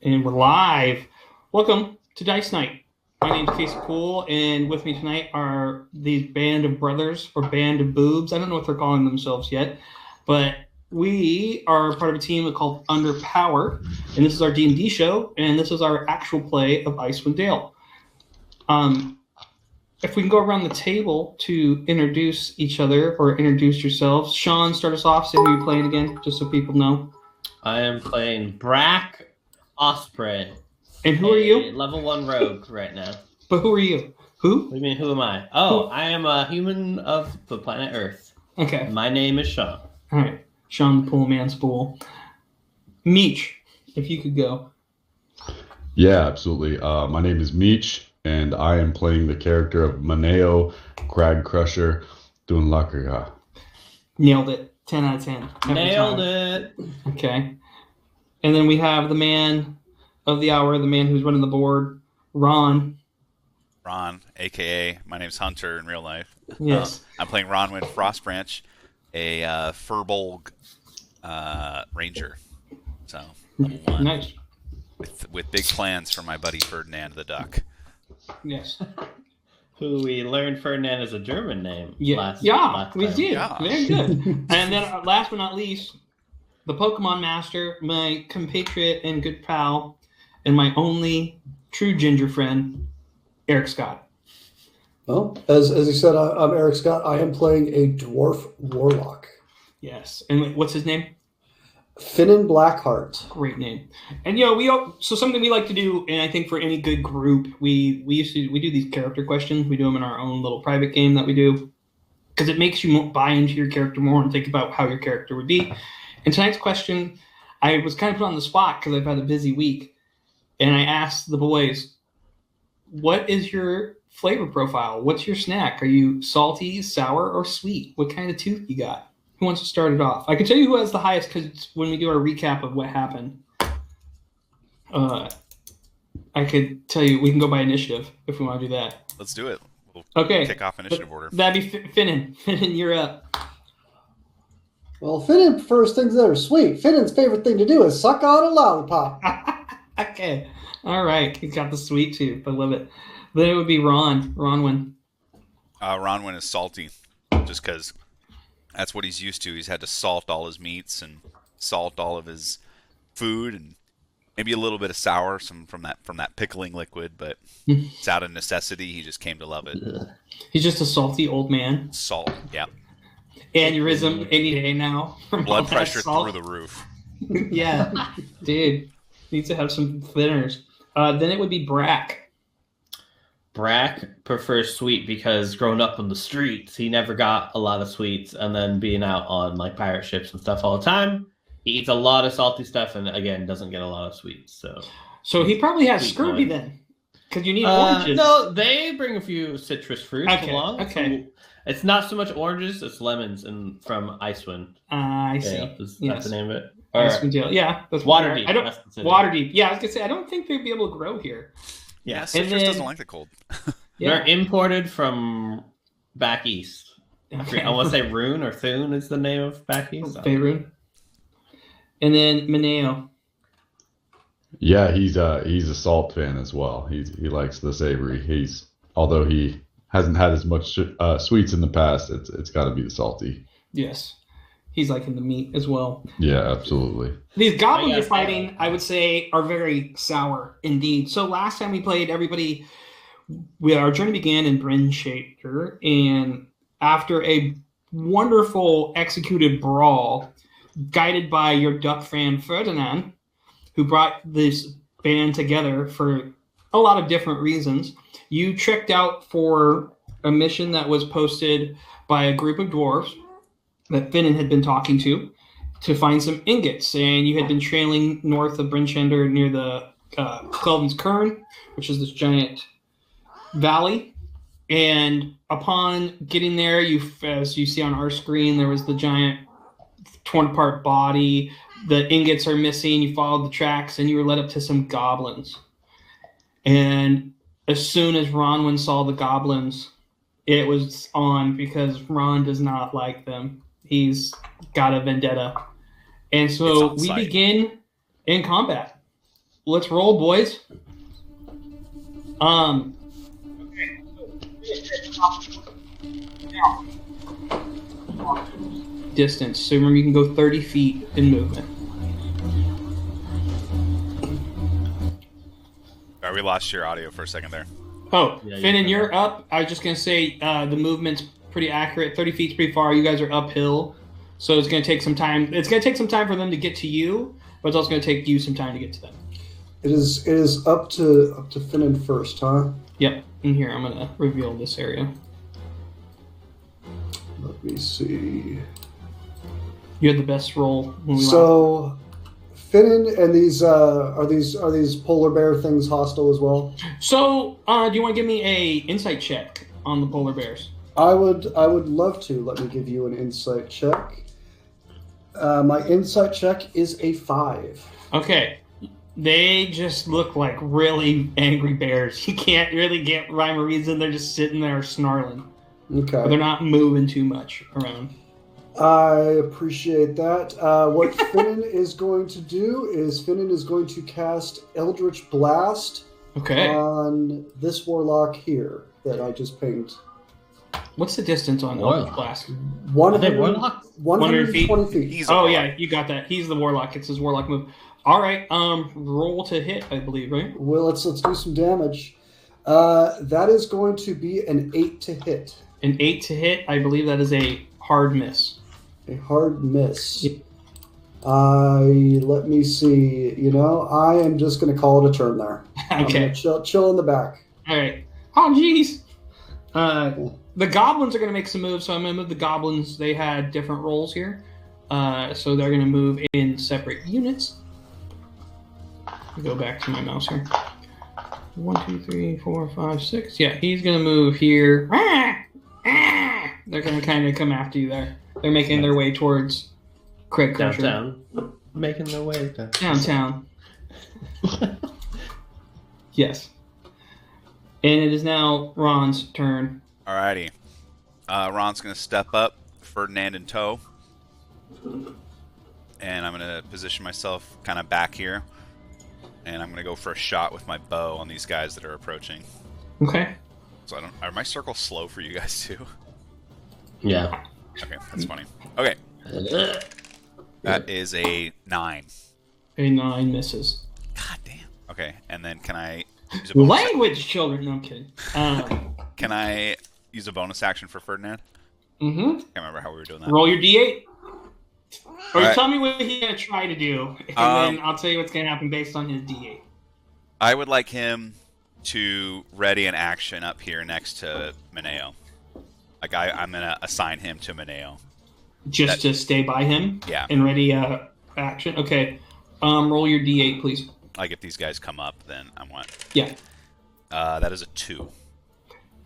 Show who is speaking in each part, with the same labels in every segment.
Speaker 1: And we're live. Welcome to Dice Night. My name's Casey Poole, and with me tonight are these band of brothers or band of boobs. I don't know what they're calling themselves yet, but we are part of a team called Underpowered, and this is our D&D show, and this is our actual play of Icewind Dale. If we can go around the table to introduce each other or introduce yourselves. Sean, start us off. Say who you're playing again, just so people know.
Speaker 2: I am playing Brack Osprey.
Speaker 1: And who are you?
Speaker 2: Level 1 rogue right now.
Speaker 1: But who are you? Who?
Speaker 2: What do you mean, who am I? Oh, I am a human of the planet Earth.
Speaker 1: Okay.
Speaker 2: My name is Sean.
Speaker 1: All right. Sean the Pool Man Spool. Meech, if you could go.
Speaker 3: Yeah, absolutely. My name is Meech, and I am playing the character of MacLeod, Crag Crusher, doing Nakarada.
Speaker 1: Nailed it. 10 out of 10.
Speaker 2: Nailed it.
Speaker 1: Okay. And then we have the man of the hour, the man who's running the board, Ron.
Speaker 4: Ron, a.k.a. my name's Hunter in real life.
Speaker 1: Yes.
Speaker 4: I'm playing Ronwin Frostbranch, a Furbolg ranger. So, level 1.
Speaker 1: Nice.
Speaker 4: With big plans for my buddy Ferdinand the Duck.
Speaker 1: Yes.
Speaker 2: Who we learned Ferdinand is a German name.
Speaker 1: Yeah,
Speaker 2: last
Speaker 1: we
Speaker 2: time.
Speaker 1: did.
Speaker 4: Yeah.
Speaker 1: Very good. And then last but not least, the Pokemon Master, my compatriot and good pal, and my only true ginger friend, Eric Scott.
Speaker 5: Well, as he said, I'm Eric Scott. I am playing a dwarf warlock.
Speaker 1: Yes. And what's his name?
Speaker 5: Finnan Blackheart.
Speaker 1: Great name. And so something we like to do, and I think for any good group, we do these character questions. We do them in our own little private game that we do, because it makes you buy into your character more and think about how your character would be. And tonight's question, I was kind of put on the spot because I've had a busy week, and I asked the boys, what is your flavor profile? What's your snack? Are you salty, sour, or sweet? What kind of tooth you got? Who wants to start it off? I can tell you who has the highest, because when we do our recap of what happened, I could tell you, we can go by initiative if we want to do that.
Speaker 4: Let's do it. We'll
Speaker 1: Okay.
Speaker 4: kick off initiative order.
Speaker 1: That'd be Finnan. Finnan, you're up.
Speaker 5: Well, Finnan prefers things that are sweet. Finnan's favorite thing to do is suck on a lollipop.
Speaker 1: Okay. All right. He's got the sweet tooth. I love it. Then it would be Ron. Ronwin.
Speaker 4: Ronwin is salty, just because that's what he's used to. He's had to salt all his meats and salt all of his food, and maybe a little bit of sour from that pickling liquid, but it's out of necessity. He just came to love it.
Speaker 1: He's just a salty old man.
Speaker 4: Salt, yeah.
Speaker 1: Aneurysm any day now.
Speaker 4: Blood pressure through the roof.
Speaker 1: Yeah. Dude. Needs to have some thinners. Then it would be Brack.
Speaker 2: Brack prefers sweet because growing up on the streets, he never got a lot of sweets, and then being out on like pirate ships and stuff all the time, he eats a lot of salty stuff and again doesn't get a lot of sweets. So
Speaker 1: he probably has
Speaker 2: Sweet
Speaker 1: scurvy
Speaker 2: boy.
Speaker 1: then, because you need oranges.
Speaker 2: No, they bring a few citrus fruits along.
Speaker 1: Okay.
Speaker 2: So it's not so much oranges; it's lemons, and from Icewind.
Speaker 1: I see.
Speaker 2: Dale. Is
Speaker 1: Yes.
Speaker 2: that the name of it? Or
Speaker 1: Icewind Dale. Yeah, that's
Speaker 2: Waterdeep.
Speaker 1: I don't.
Speaker 2: That's the city.
Speaker 1: Waterdeep. Yeah, I was gonna say I don't think they'd be able to grow here.
Speaker 4: Yeah,
Speaker 1: And
Speaker 4: citrus
Speaker 1: then-
Speaker 4: doesn't like the cold.
Speaker 1: Yeah.
Speaker 2: They're imported from back east.
Speaker 1: Okay.
Speaker 2: I want to say Rune or Thune is the name of back east.
Speaker 1: Faerun. And then Mineo.
Speaker 3: Yeah, he's a salt fan as well. He likes the savory. Although he hasn't had as much sweets in the past, it's got to be the salty.
Speaker 1: Yes. He's liking the meat as well.
Speaker 3: Yeah, absolutely.
Speaker 1: These goblins
Speaker 2: Oh,
Speaker 1: you're
Speaker 2: yes,
Speaker 1: fighting, I would say, are very sour indeed. So last time we played, our journey began in Bryn Shaker, and after a wonderful executed brawl, guided by your duck friend Ferdinand, who brought this band together for a lot of different reasons, you tricked out for a mission that was posted by a group of dwarves that Finnan had been talking to find some ingots, and you had been trailing north of Brinchender near the Cleldon's Cairn, which is this giant valley. And upon getting there, as you see on our screen, there was the giant torn apart body. The ingots are missing. You followed the tracks, and you were led up to some goblins. And as soon as Ronwin saw the goblins, it was on, because Ron does not like them. He's got a vendetta. And so we begin in combat. let's roll, boys. Okay. Now, distance. So remember, you can go 30 feet in movement.
Speaker 4: All right, we lost your audio for a second there.
Speaker 1: Oh,
Speaker 2: Yeah,
Speaker 1: Finnan, you're up. I was just gonna say the movement's pretty accurate. 30 feet's pretty far. You guys are uphill, so it's gonna take some time. It's gonna take some time for them to get to you, but it's also gonna take you some time to get to them.
Speaker 5: It is up to Finnan first, huh?
Speaker 1: Yep. In here, I'm gonna reveal this area.
Speaker 5: Let me see.
Speaker 1: You had the best roll when we last.
Speaker 5: So, Finnan and these are these polar bear things hostile as well?
Speaker 1: So, do you want to give me a insight check on the polar bears?
Speaker 5: I would love to. Let me give you an insight check. My insight check is a 5.
Speaker 1: Okay. They just look like really angry bears. You can't really get rhyme or reason. They're just sitting there snarling.
Speaker 5: Okay.
Speaker 1: But they're not moving too much around.
Speaker 5: I appreciate that. What Finnan is going to do is Finnan is going to cast Eldritch Blast
Speaker 1: Okay.
Speaker 5: on this warlock here that I just pinged.
Speaker 1: What's the distance on
Speaker 2: Warlock.
Speaker 1: Eldritch Blast?
Speaker 5: 100,
Speaker 2: warlocks?
Speaker 5: 120 feet.
Speaker 4: He's a
Speaker 1: Oh,
Speaker 4: warlock.
Speaker 1: yeah, you got that. He's the warlock. It's his warlock move. All right. Roll to hit, I believe, right?
Speaker 5: Well, let's do some damage. That is going to be an 8 to hit.
Speaker 1: An 8 to hit, I believe that is a hard miss.
Speaker 5: A hard miss.
Speaker 1: Yep.
Speaker 5: Let me see. I am just going to call it a turn there. I'm
Speaker 1: Okay.
Speaker 5: gonna chill in the back.
Speaker 1: All right. Oh, jeez. The goblins are going to make some moves, so I'm going to move the goblins. They had different roles here. So they're going to move in separate units. Go back to my mouse here. 1, 2, 3, 4, 5, 6. Yeah, he's going to move here. They're going to kind of come after you there. They're making their way towards Craig Crusher.
Speaker 2: Downtown. Making their way
Speaker 1: Downtown. Yes. And it is now Ron's turn.
Speaker 4: Alrighty. Ron's going to step up, Ferdinand in tow. And I'm going to position myself kind of back here. And I'm going to go for a shot with my bow on these guys that are approaching.
Speaker 1: Okay.
Speaker 4: So are my circles slow for you guys too?
Speaker 2: Yeah.
Speaker 4: Okay, that's funny. Okay, that is a 9.
Speaker 1: A 9 misses.
Speaker 4: God damn. Okay, and then can I use a bonus
Speaker 1: Language, children. No, I'm kidding.
Speaker 4: Can I use a bonus action for Ferdinand?
Speaker 1: Mm-hmm.
Speaker 4: Can't remember how we were doing that.
Speaker 1: Roll your D8. Or
Speaker 4: Alright.
Speaker 1: tell me what he's going to try to do, and then I'll tell you what's going to happen based on his D8.
Speaker 4: I would like him to ready an action up here next to Mineo. Like I'm gonna assign him to Mineo.
Speaker 1: Just to stay by him?
Speaker 4: Yeah.
Speaker 1: And ready action? Okay. Roll your D8, please.
Speaker 4: Like if these guys come up, then I want.
Speaker 1: Yeah.
Speaker 4: That is a 2.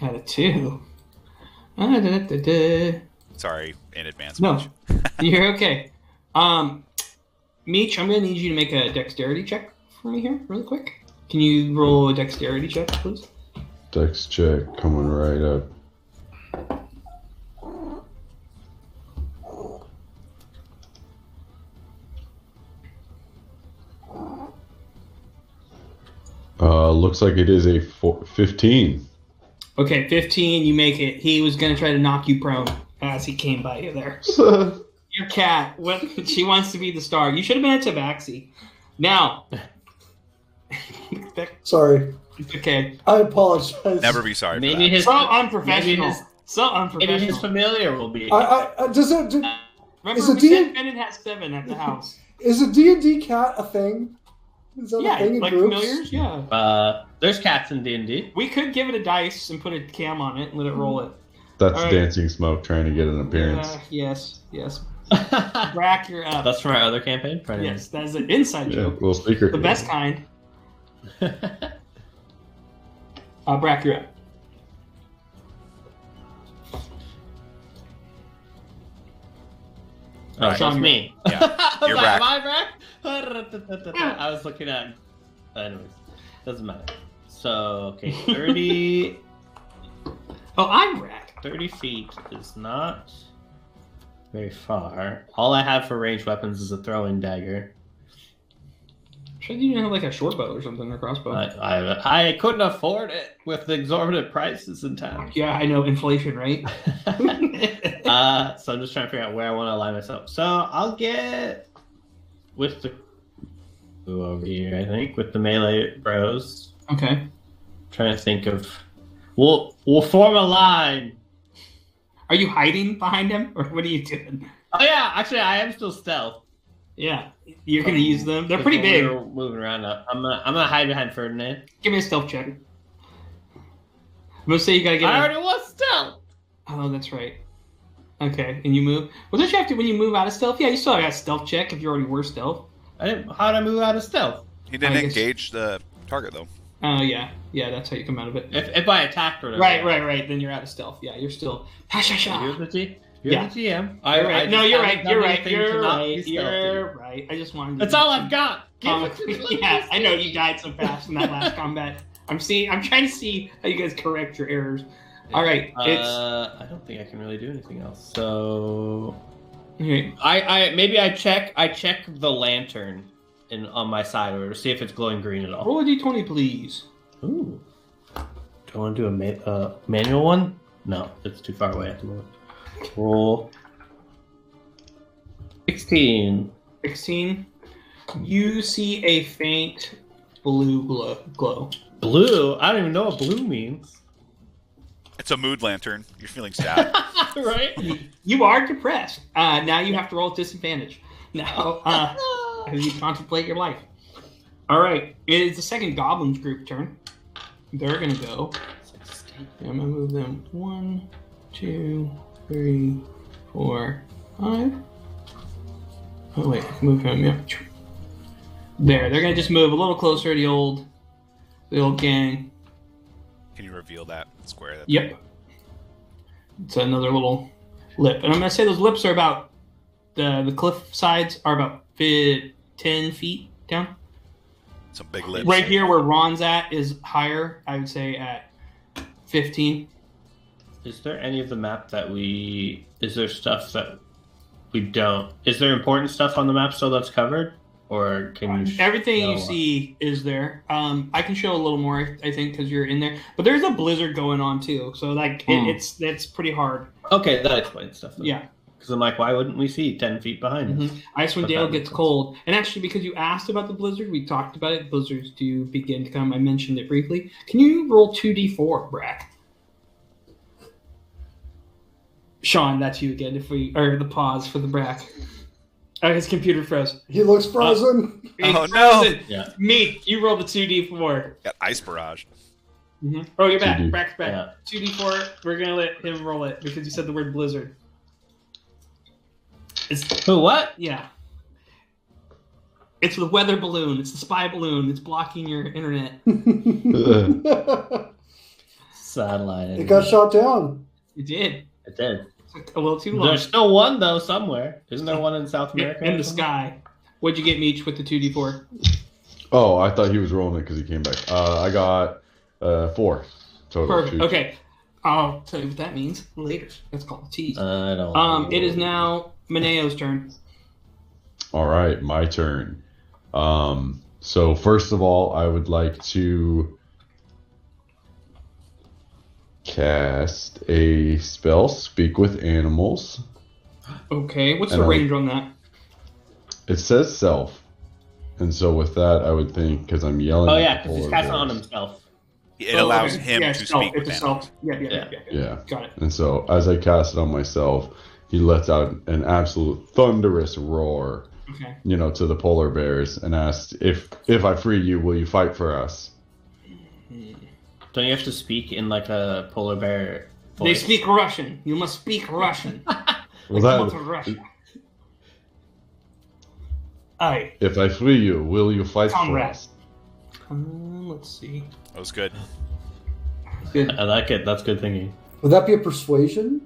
Speaker 1: At a 2. Da-da-da-da.
Speaker 4: Sorry in advance.
Speaker 1: No.
Speaker 4: Mitch.
Speaker 1: You're okay. Meech, I'm going to need you to make a dexterity check for me here, really quick. Can you roll a dexterity check, please?
Speaker 3: Dex check coming right up. Looks like it is a 15.
Speaker 1: Okay, 15, you make it. He was going to try to knock you prone as he came by you there. Your cat, she wants to be the star. You should have been at Tabaxi. Now.
Speaker 5: Sorry.
Speaker 1: Okay.
Speaker 5: I apologize.
Speaker 4: Never be sorry.
Speaker 2: Maybe
Speaker 4: for that.
Speaker 2: his
Speaker 1: So unprofessional.
Speaker 2: maybe his-
Speaker 1: So unprofessional.
Speaker 2: Maybe his familiar will be.
Speaker 5: Does it?
Speaker 1: Remember,
Speaker 5: Is a
Speaker 1: we
Speaker 5: D-
Speaker 1: said Bennett has 7 at the house.
Speaker 5: Is a D&D cat a thing? Is that a
Speaker 1: Yeah,
Speaker 5: thing in
Speaker 1: like
Speaker 5: groups?
Speaker 1: familiars, yeah.
Speaker 2: There's cats in D&D.
Speaker 1: We could give it a dice and put a cam on it and let it roll it.
Speaker 3: That's
Speaker 1: All right.
Speaker 3: Dancing Smoke trying to get an appearance.
Speaker 1: Yes.
Speaker 2: That's
Speaker 1: Brack, you're up.
Speaker 2: from our other campaign. Friday
Speaker 1: Yes, that's an inside
Speaker 3: Yeah,
Speaker 1: joke.
Speaker 3: little speaker.
Speaker 1: The best kind.
Speaker 2: night.
Speaker 1: Brack, you're up.
Speaker 2: Oh,
Speaker 4: Right.
Speaker 2: that's me.
Speaker 4: Yeah, you're
Speaker 2: Am
Speaker 4: Brack.
Speaker 2: I Brack? I was looking at. Anyways, doesn't matter. So, okay, 30,
Speaker 1: Oh, I'm Brack.
Speaker 2: 30 feet is not very far. All I have for ranged weapons is a throwing dagger.
Speaker 1: Should you have like a short bow or something, or crossbow?
Speaker 2: I couldn't afford it with the exorbitant prices in town.
Speaker 1: Yeah, I know, inflation, right?
Speaker 2: So I'm just trying to figure out where I want to align myself. So I'll get with the over here, I think, with the melee bros.
Speaker 1: Okay.
Speaker 2: Trying to think of. We'll form a line.
Speaker 1: Are you hiding behind him, or what are you doing?
Speaker 2: Oh yeah, actually, I am still stealth.
Speaker 1: Yeah, you're gonna use them. They're pretty big.
Speaker 2: We're moving around. I'm gonna hide behind Ferdinand.
Speaker 1: Give me a stealth check. I'm gonna say you gotta get.
Speaker 2: I already was stealth.
Speaker 1: Oh, that's right. Okay, and you move. Well, don't you have to when you move out of stealth? Yeah, you still got a stealth check if you already were stealth.
Speaker 2: How did I move out of stealth?
Speaker 4: He didn't engage the target though.
Speaker 1: Oh yeah, that's how you come out of it.
Speaker 2: If I attacked or
Speaker 1: right. Then you're out of stealth. Yeah, you're still.
Speaker 2: You're the GM.
Speaker 1: You're right. No, you're right. You're right. I just wanted.
Speaker 2: That's all I've got.
Speaker 1: Yeah, I know you died so fast in that last combat. I'm trying to see how you guys correct your errors. All right.
Speaker 2: I don't think I can really do anything else. So.
Speaker 1: Okay.
Speaker 2: I check the lantern on my side or to see if it's glowing green at all.
Speaker 1: Roll a d20, please.
Speaker 2: Ooh. Do I want to do a manual one? No, it's too far away at the moment. Roll 16.
Speaker 1: 16. You see a faint blue glow.
Speaker 2: Blue? I don't even know what blue means.
Speaker 4: It's a mood lantern. You're feeling sad.
Speaker 2: Right?
Speaker 1: You are depressed. Now you have to roll disadvantage. Now, as you contemplate your life. All right. It is the second Goblin's group turn. They're going to go. I'm going to move them 1, 2, 3, 4, 5. Oh, wait. I can move him. Yeah. There. They're going to just move a little closer to the old gang.
Speaker 4: Can you reveal that square?
Speaker 1: Yep. It's another little lip. And I'm going to say those lips are about, the cliff sides are about 10 feet down.
Speaker 4: Some big lips.
Speaker 1: Right here where Ron's at is higher, I would say at 15.
Speaker 2: Is there any of the map that is there stuff that we don't? Is there important stuff on the map still that's covered? Or can you
Speaker 1: everything you see is there. I can show a little more, I think, because you're in there. But there's a blizzard going on too, so like it's pretty hard.
Speaker 2: Okay, that explains stuff. Then.
Speaker 1: Yeah.
Speaker 2: Because I'm like, why wouldn't we see 10 feet behind us?
Speaker 1: Icewind Dale gets cold. And actually, because you asked about the blizzard, we talked about it. Blizzards do begin to come. I mentioned it briefly. Can you roll 2d4, Brack? Sean, that's you again. Or the pause for the Brack. Oh, his computer froze.
Speaker 5: He looks frozen.
Speaker 4: Oh, no.
Speaker 2: Yeah.
Speaker 1: Me, you roll the 2d4.
Speaker 4: Got ice barrage.
Speaker 1: Oh, you're back.
Speaker 3: 2D.
Speaker 1: Brack's back.
Speaker 2: Yeah.
Speaker 1: 2d4. We're going to let him roll it because you said the word blizzard.
Speaker 2: Who, what?
Speaker 1: Yeah. It's the weather balloon. It's the spy balloon. It's blocking your internet.
Speaker 2: Satellite.
Speaker 5: It got shot down.
Speaker 1: It did.
Speaker 2: It did.
Speaker 1: It's a little too long.
Speaker 2: There's still one, though, somewhere. Isn't there one in South America?
Speaker 1: In the sky. What'd you get, Meech, with the 2d4?
Speaker 3: Oh, I thought he was rolling it because he came back. I got 4 total.
Speaker 1: Perfect. Okay. I'll tell you what that means later. That's called a tease.
Speaker 2: I don't.
Speaker 1: It is now Maneo's turn.
Speaker 3: All right, my turn. So first of all, I would like to cast a spell, Speak with Animals.
Speaker 1: Okay. What's the range on that?
Speaker 3: It says self. And so with that, I would think, because I'm yelling.
Speaker 2: Oh, yeah, because he's casting on himself.
Speaker 4: It allows him to speak with animals.
Speaker 1: Yeah. Got it.
Speaker 3: And so as I cast it on myself, he lets out an absolute thunderous roar, to the polar bears and asks, if I free you, will you fight for us?
Speaker 2: Don't you have to speak in like a polar bear voice?
Speaker 1: They speak Russian. You must speak Russian.
Speaker 3: Well,
Speaker 1: Aye.
Speaker 3: If I free you, will you fight for us?
Speaker 1: Let's see.
Speaker 4: That was good.
Speaker 1: Good.
Speaker 2: I like it. That's good thinking.
Speaker 5: Would that be a persuasion?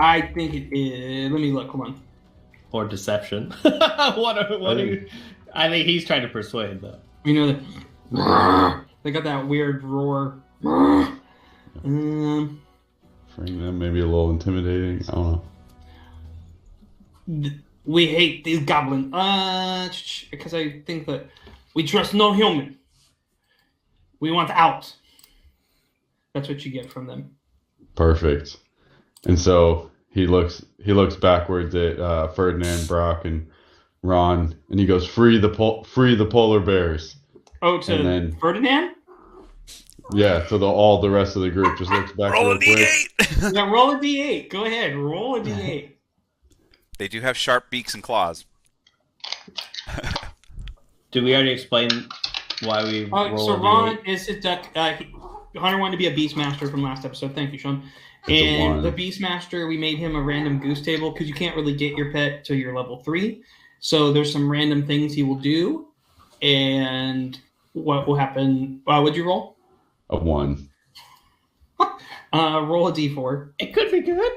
Speaker 1: I think it is. Let me look. Hold on.
Speaker 2: Or deception. What are you? I think he's trying to persuade, though.
Speaker 1: You know that they got that weird roar.
Speaker 3: Frame them, maybe a little intimidating. I don't know.
Speaker 1: We hate these goblins. Because I think that We trust no human. We want out. That's what you get from them.
Speaker 3: Perfect. And so he looks backwards at Ferdinand, Brock, and Ron, and he goes, "Free the polar bears."
Speaker 1: Oh, to
Speaker 3: and then,
Speaker 1: Ferdinand?
Speaker 3: Yeah, to all the rest of the group. Just looks back
Speaker 4: Roll
Speaker 3: real
Speaker 4: a
Speaker 3: quick.
Speaker 4: D8.
Speaker 1: Yeah, roll a d8. Go ahead, roll a d8.
Speaker 4: They do have sharp beaks and claws.
Speaker 2: Did we already explain why we roll
Speaker 1: So
Speaker 2: a
Speaker 1: Ron
Speaker 2: D8?
Speaker 1: is a duck. Hunter wanted to be a Beastmaster from last episode. Thank you, Sean.
Speaker 3: It's a
Speaker 1: And
Speaker 3: one.
Speaker 1: the Beastmaster, we made him a random goose table because you can't really get your pet till you're level 3. So there's some random things he will do. And what will happen? What'd you roll?
Speaker 3: A 1.
Speaker 1: Roll a d4.
Speaker 2: It could be good.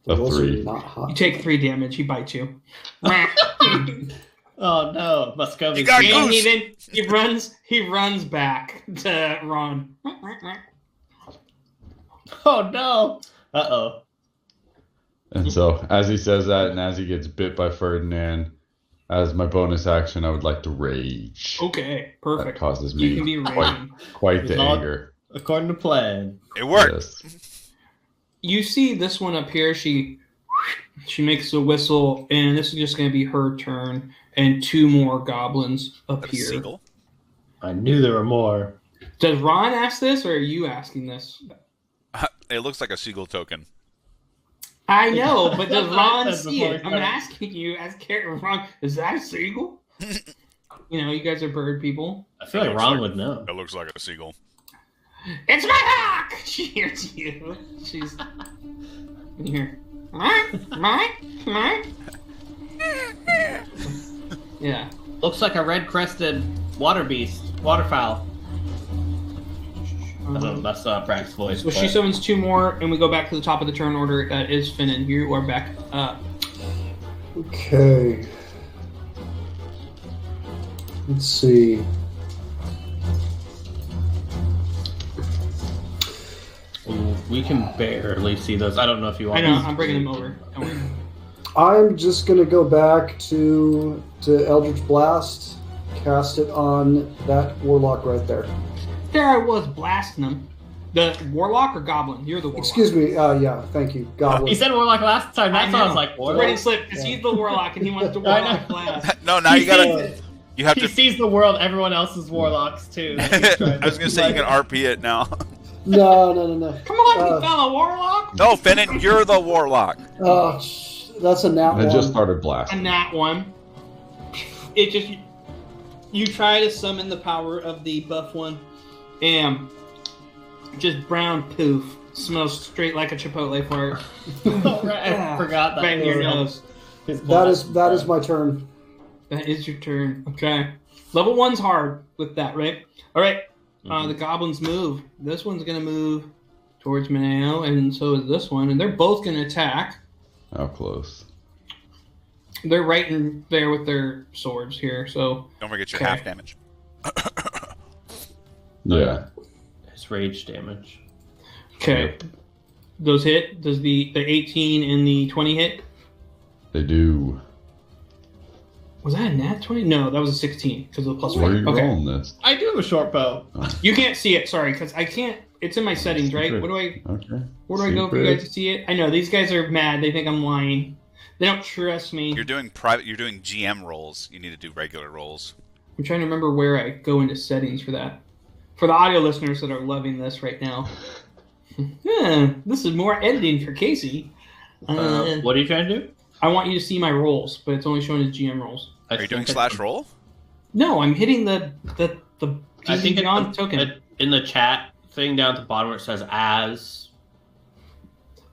Speaker 3: A
Speaker 5: Those are
Speaker 3: 3.
Speaker 5: not hot.
Speaker 1: You take 3 damage. He bites you.
Speaker 2: Oh no, Muscovy.
Speaker 4: You got
Speaker 1: And
Speaker 4: goose.
Speaker 1: he runs back to Ron.
Speaker 2: Oh no. Uh-oh.
Speaker 3: And so, as he says that, and as he gets bit by Ferdinand, as my bonus action, I would like to rage.
Speaker 1: Okay,
Speaker 3: That
Speaker 1: perfect.
Speaker 3: causes
Speaker 1: You
Speaker 3: me
Speaker 1: can be raging.
Speaker 3: quite
Speaker 2: It's
Speaker 3: the
Speaker 2: not-
Speaker 3: anger.
Speaker 2: According to plan.
Speaker 4: It worked.
Speaker 3: Yes.
Speaker 1: You see this one up here. She makes a whistle, and this is just going to be her turn. And 2 more goblins
Speaker 4: That a
Speaker 1: appear.
Speaker 4: seagull?
Speaker 2: I knew there were more.
Speaker 1: Does Ron ask this, or are you asking this?
Speaker 4: It looks like a seagull token.
Speaker 1: I know, but does Ron
Speaker 2: That's
Speaker 1: see
Speaker 2: before
Speaker 1: it?
Speaker 2: he
Speaker 1: I'm
Speaker 2: started.
Speaker 1: asking you as Caer. Ron, is that a seagull? You guys are bird people.
Speaker 2: I feel like Ron would know.
Speaker 4: It looks like a seagull.
Speaker 1: It's my hawk! She hears you. She's you hear. Yeah.
Speaker 2: Looks like a red-crested water beast, waterfowl. That's not Brack's voice.
Speaker 1: So she summons 2 more, and we go back to the top of the turn order. That is Finnan. You are back up.
Speaker 5: Okay. Let's see.
Speaker 2: We can barely see those. I don't know if you
Speaker 1: I
Speaker 2: want.
Speaker 1: know. I'm bringing them over. Don't worry.
Speaker 5: I'm just gonna go back to Eldritch Blast, cast it on that warlock right there.
Speaker 1: There I was blasting them. The warlock or goblin? You're the warlock.
Speaker 5: Excuse me. Yeah, thank you. Goblin.
Speaker 2: He said warlock last time. That's why I was like,
Speaker 1: It's
Speaker 2: warlock.
Speaker 1: already slipped because he's the warlock and he wants to
Speaker 2: I
Speaker 1: warlock
Speaker 2: know.
Speaker 1: blast.
Speaker 4: No, now
Speaker 2: He
Speaker 4: you gotta.
Speaker 2: sees-
Speaker 4: You have
Speaker 2: He
Speaker 4: to.
Speaker 2: sees the world, everyone else's warlocks too.
Speaker 4: I was gonna say you can RP it now.
Speaker 5: No.
Speaker 1: Come on, you fellow warlock.
Speaker 4: No, Finnan, you're the warlock.
Speaker 5: Oh, that's a nat
Speaker 3: And I
Speaker 5: one.
Speaker 3: just started
Speaker 1: A
Speaker 3: blasting.
Speaker 1: nat one. It just you try to summon the power of the buff one, and just brown poof smells straight like a chipotle fart.
Speaker 2: Oh, right, I forgot that.
Speaker 1: Right in your nose.
Speaker 2: His
Speaker 5: That
Speaker 2: blast.
Speaker 5: is my turn.
Speaker 1: That is your turn. Okay. Level 1's hard with that, right? All right. The goblins move. This one's going to move towards Mineo, and so is this one. And they're both going to attack.
Speaker 3: How close?
Speaker 1: They're right in there with their swords here. So
Speaker 4: Don't forget your
Speaker 1: Okay.
Speaker 4: half damage.
Speaker 3: Yeah.
Speaker 2: His rage damage.
Speaker 1: okay. Those hit. Does the 18 and the 20 hit?
Speaker 3: They do.
Speaker 1: Was that a nat 20? No, that was a 16 because of the plus
Speaker 3: Where are
Speaker 1: 1.
Speaker 3: you
Speaker 1: Okay.
Speaker 3: rolling this?
Speaker 2: I do have a short bow.
Speaker 1: You can't see it. Sorry, because I can't. It's in my settings, right?
Speaker 3: Secret.
Speaker 1: Where do I
Speaker 3: Okay.
Speaker 1: go for you guys to see it? I know these guys are mad. They think I'm lying. They don't trust me.
Speaker 4: You're doing private. You're doing GM rolls. You need to do regular rolls.
Speaker 1: I'm trying to remember where I go into settings for that. For the audio listeners that are loving this right now. This is more editing for Casey.
Speaker 2: What are you trying to do?
Speaker 1: I want you to see my rolls, but it's only showing as GM rolls.
Speaker 2: I
Speaker 4: Are you doing
Speaker 2: think
Speaker 4: slash roll?
Speaker 1: No, I'm hitting the
Speaker 2: I think
Speaker 1: Beyond
Speaker 2: it's
Speaker 1: token.
Speaker 2: in the chat thing down at the bottom where it says as.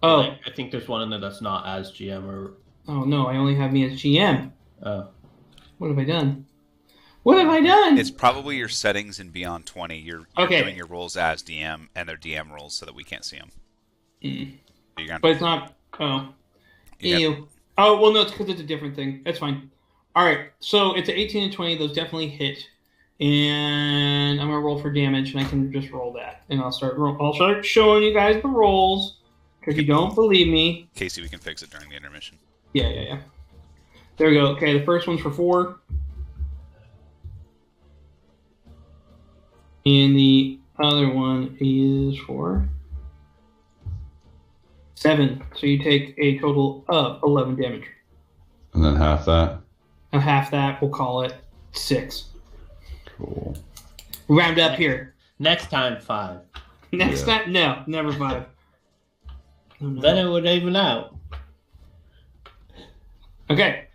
Speaker 1: Oh,
Speaker 2: I think there's one in there that's not as GM or.
Speaker 1: oh no, I only have me as GM.
Speaker 2: Oh.
Speaker 1: What have I done? What have I done?
Speaker 4: It's probably your settings in Beyond 20. You're
Speaker 1: Okay.
Speaker 4: doing your rolls as DM, and they're DM rolls so that we can't see them. You're gonna,
Speaker 1: But it's not. Oh.
Speaker 4: Yep.
Speaker 1: Ew. Oh, well, no, it's because it's a different thing. That's fine. All right, so it's an 18 and 20. Those definitely hit. And I'm going to roll for damage, and I can just roll that. And I'll start showing you guys the rolls, because you don't believe me.
Speaker 4: Casey, we can fix it during the intermission.
Speaker 1: Yeah. There we go. Okay, the first one's for 4. And the other one is for 7. So you take a total of 11 damage.
Speaker 3: And then half that.
Speaker 1: And half that, we'll call it 6.
Speaker 3: Cool.
Speaker 1: Round up here.
Speaker 2: Next time, 5.
Speaker 1: Next time? No, never 5. Oh, no.
Speaker 2: Then it would even out.
Speaker 1: Okay.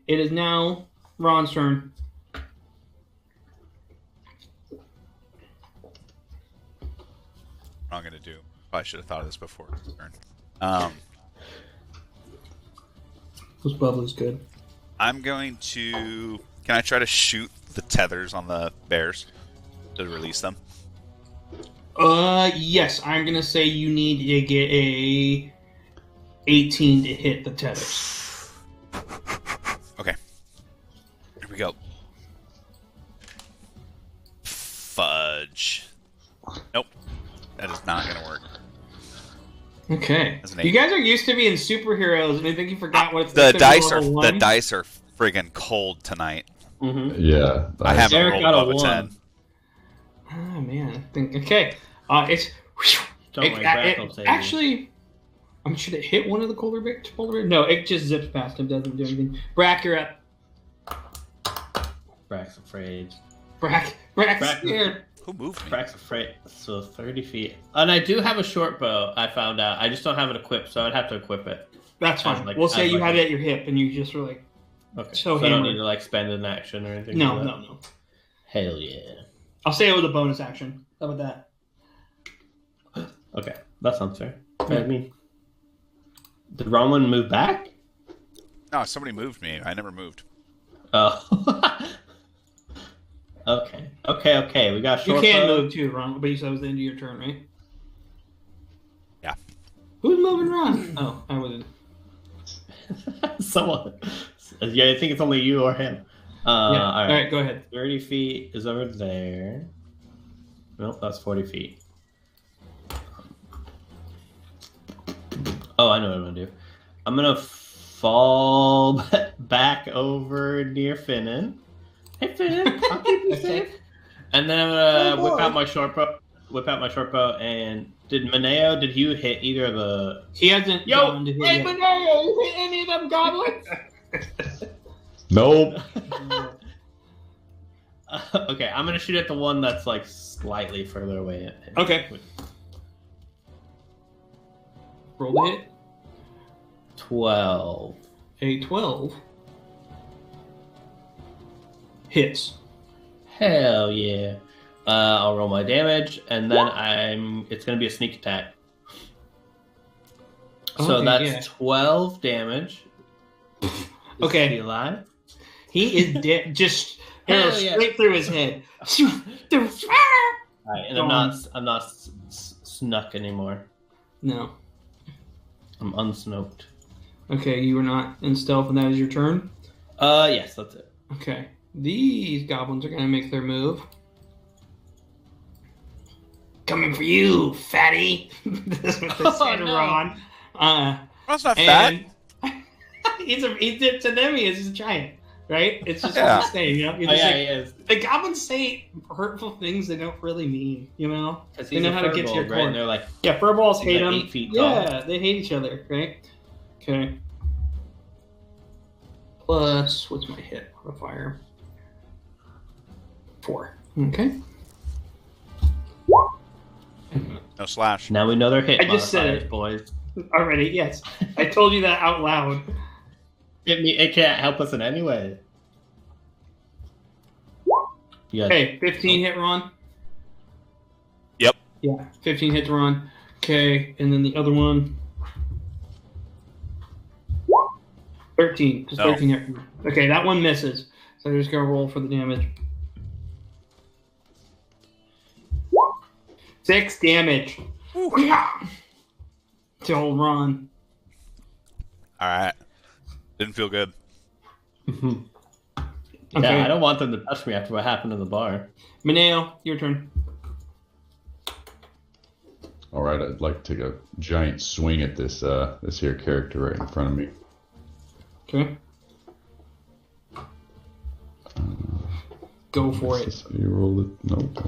Speaker 1: It is now Ron's turn.
Speaker 4: I'm gonna do. I should have thought of this before.
Speaker 1: This bubbly's good.
Speaker 4: I'm going to. Can I try to shoot the tethers on the bears to release them?
Speaker 1: Yes. I'm gonna say you need to get a 18 to hit the tethers.
Speaker 4: Okay. Here we go. Fudge. Nope. That is not gonna work.
Speaker 1: Okay.
Speaker 4: That's an 8.
Speaker 1: You guys are used to being superheroes, and I think you forgot what it's
Speaker 4: The
Speaker 1: like to be
Speaker 4: dice are
Speaker 1: level 1.
Speaker 4: the dice are friggin' cold tonight.
Speaker 1: Mm-hmm.
Speaker 3: Yeah.
Speaker 4: I haven't
Speaker 2: Eric
Speaker 4: rolled
Speaker 2: got a
Speaker 4: above a
Speaker 2: 1.
Speaker 4: 10.
Speaker 1: Oh man, I think okay. It's
Speaker 2: Don't worry, Brack will save you.
Speaker 1: actually. Should it hit one of the polar bears? No, it just zips past him. Doesn't do anything. Brack, you're up.
Speaker 2: Brack's afraid.
Speaker 1: Brack's
Speaker 2: Brack-
Speaker 1: scared.
Speaker 4: Who moved me?
Speaker 2: Brack's afraid. So 30 feet. And I do have a short bow, I found out. I just don't have it equipped, so I'd have to equip it.
Speaker 1: That's fine.
Speaker 2: Like-
Speaker 1: we'll say
Speaker 2: as
Speaker 1: you
Speaker 2: like
Speaker 1: have
Speaker 2: a-
Speaker 1: it at your hip, and you just were like,
Speaker 2: Okay.
Speaker 1: So
Speaker 2: So I don't
Speaker 1: hammered.
Speaker 2: need to like spend an action or anything.
Speaker 1: no,
Speaker 2: for that?
Speaker 1: no.
Speaker 2: Hell yeah.
Speaker 1: I'll say it with a bonus action. How about that?
Speaker 2: Okay, that sounds fair. I mean, did Ron one move back?
Speaker 4: No, somebody moved me. I never moved.
Speaker 2: Oh. Okay. We got
Speaker 1: You
Speaker 2: short
Speaker 1: can
Speaker 2: bow.
Speaker 1: move too, Ron. But you said it was the end of your turn, right?
Speaker 4: Yeah.
Speaker 1: Who's moving Ron? Oh, I wasn't.
Speaker 2: Someone. Yeah, I think it's only you or him.
Speaker 1: Yeah.
Speaker 2: All right.
Speaker 1: Go ahead.
Speaker 2: 30 feet is over there. Nope, that's 40 feet. Oh, I know what I'm gonna do. I'm gonna fall back over near Finnan. Hey, Finnan, I'll keep you safe. And then I'm gonna whip out my short bow. And did Mineo? Did you hit either of the?
Speaker 1: He hasn't gone to hit
Speaker 2: hey,
Speaker 1: yet.
Speaker 2: Mineo, you hit any of them goblins?
Speaker 3: Nope.
Speaker 2: Okay, I'm gonna shoot at the one that's like slightly further away.
Speaker 1: Okay. Roll the hit.
Speaker 2: 12.
Speaker 1: A 12 hits.
Speaker 2: Hell yeah. I'll roll my damage, and then it's gonna be a sneak attack. So
Speaker 1: Okay,
Speaker 2: that's
Speaker 1: yeah.
Speaker 2: 12 damage.
Speaker 1: Okay.
Speaker 2: Is he alive?
Speaker 1: He is dead. Just
Speaker 2: Hell
Speaker 1: arrow
Speaker 2: yeah.
Speaker 1: straight through his head.
Speaker 2: Alright, and I'm not snuck anymore.
Speaker 1: No.
Speaker 2: I'm unsnoked.
Speaker 1: Okay, you were not in stealth, and that is your turn.
Speaker 2: Yes, that's it.
Speaker 1: Okay, these goblins are gonna make their move. Coming for you, fatty. That's what they say to
Speaker 2: no.
Speaker 1: Ron.
Speaker 4: That's not fat.
Speaker 1: And he's to them he's a giant, right? It's just
Speaker 4: Yeah.
Speaker 1: what they say, you know. You're
Speaker 2: Oh
Speaker 1: just
Speaker 2: yeah,
Speaker 1: like-
Speaker 2: he is.
Speaker 1: the goblins say hurtful things they don't really mean, you know.
Speaker 2: Because
Speaker 1: They
Speaker 2: he's
Speaker 1: know
Speaker 2: a
Speaker 1: how to get to your
Speaker 2: furbolg, right?
Speaker 1: core.
Speaker 2: And they're like,
Speaker 1: Yeah, furballs
Speaker 2: He's
Speaker 1: hate
Speaker 2: like
Speaker 1: them.
Speaker 2: 8 feet tall.
Speaker 1: Yeah, they hate each other, right? Okay. Plus, what's my hit modifier? 4. Okay.
Speaker 4: No slash.
Speaker 2: now we know they're hit
Speaker 1: I just said
Speaker 2: modifiers,
Speaker 1: it.
Speaker 2: boys.
Speaker 1: Already, yes. I told you that out loud.
Speaker 2: It can't help us in any way. Yeah.
Speaker 1: Okay, 15 hit Ron.
Speaker 4: Yep.
Speaker 1: Yeah, 15 hit Ron. Okay, and then the other one. 13. Just
Speaker 4: No.
Speaker 1: 13 hit. Okay, that one misses. So I'm just gonna roll for the damage. 6 damage. To old Ron.
Speaker 4: All right. Didn't feel good.
Speaker 2: Yeah,
Speaker 1: Okay.
Speaker 2: I don't want them to touch me after what happened in the bar.
Speaker 1: Mineo, your turn.
Speaker 3: All right, I'd like to take a giant swing at this here character right in front of me.
Speaker 1: Okay. Go for it.
Speaker 3: So you roll it. Nope.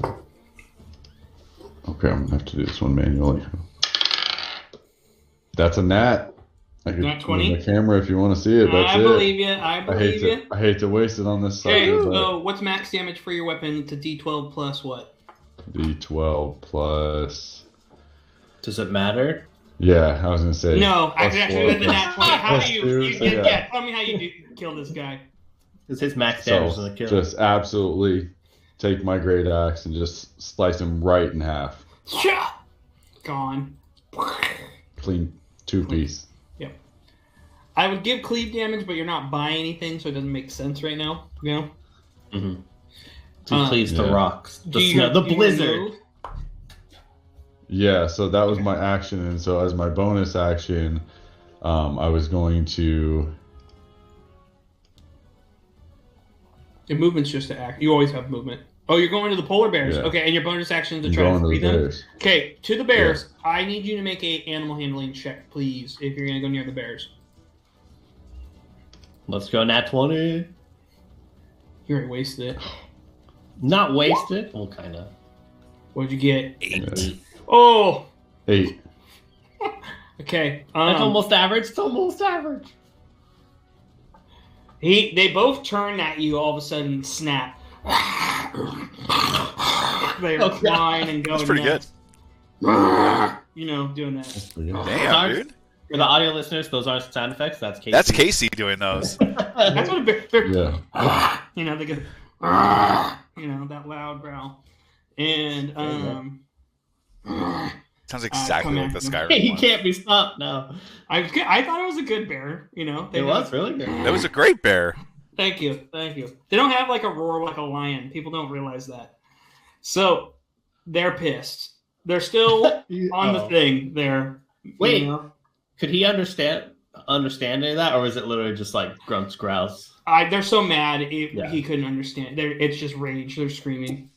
Speaker 3: Okay, I'm gonna have to do this one manually. That's a nat. I could
Speaker 1: Nat 20?
Speaker 3: move the camera if you want to see it. That's
Speaker 1: I believe you. I believe you.
Speaker 3: I hate to waste it on this
Speaker 1: Okay,
Speaker 3: sucker.
Speaker 1: so what's max damage for your weapon? It's a D12 plus what?
Speaker 3: D12 plus.
Speaker 2: Does it matter?
Speaker 3: Yeah, I was gonna say.
Speaker 1: No, I
Speaker 3: plus
Speaker 1: could actually
Speaker 3: four.
Speaker 1: with the nat 20. How do you
Speaker 3: Yeah.
Speaker 1: yeah, tell me how you kill this guy.
Speaker 2: It's his max damage on the kill.
Speaker 3: Just absolutely take my great axe and just slice him right in half.
Speaker 1: Gone.
Speaker 3: Clean 2-piece.
Speaker 1: Yep. I would give cleave damage, but you're not buying anything, so it doesn't make sense right now. You know?
Speaker 2: Mm-hmm. He cleaves the
Speaker 3: yeah.
Speaker 2: rocks.
Speaker 1: Do you
Speaker 2: The
Speaker 1: do you
Speaker 2: blizzard.
Speaker 1: move?
Speaker 3: Yeah, so that was my action, and so as my bonus action, I was going to.
Speaker 1: Your movement's just to act. You always have movement. Oh, you're going to the polar bears.
Speaker 3: Yeah.
Speaker 1: Okay, and your bonus action is to
Speaker 3: I'm
Speaker 1: try to
Speaker 3: going
Speaker 1: free
Speaker 3: to the
Speaker 1: them.
Speaker 3: bears.
Speaker 1: Okay, to the bears. I need you to make a animal handling check, please, if you're gonna go near the bears.
Speaker 2: Let's go nat 20.
Speaker 1: You already wasted it.
Speaker 2: Not wasted. Well, kind of.
Speaker 1: What'd you get?
Speaker 4: 8.
Speaker 1: Oh.
Speaker 3: 8.
Speaker 1: Okay.
Speaker 2: That's almost average. It's almost average.
Speaker 1: They both turn at you. All of a sudden, snap. They're flying and going.
Speaker 4: That's pretty
Speaker 1: nuts. You know, doing that.
Speaker 3: That's pretty good.
Speaker 4: Damn, dude.
Speaker 2: For the audio listeners, those aren't sound effects. That's Casey.
Speaker 4: That's Casey doing those.
Speaker 1: That's what a bear.
Speaker 3: Yeah.
Speaker 1: You know, they go. You know, that loud growl. And
Speaker 4: Sounds exactly like the Skyrim
Speaker 2: He
Speaker 4: one.
Speaker 2: can't be stopped now.
Speaker 1: I thought it was a good bear. You know,
Speaker 2: It was really good.
Speaker 4: That was a great bear.
Speaker 1: Thank you. They don't have like a roar like a lion. People don't realize that. So they're pissed. They're still on the thing there.
Speaker 2: Wait.
Speaker 1: You know?
Speaker 2: Could he understand any of that, or was it literally just like grunts, growls?
Speaker 1: They're so mad
Speaker 2: Yeah.
Speaker 1: he couldn't understand. It's just rage. They're screaming.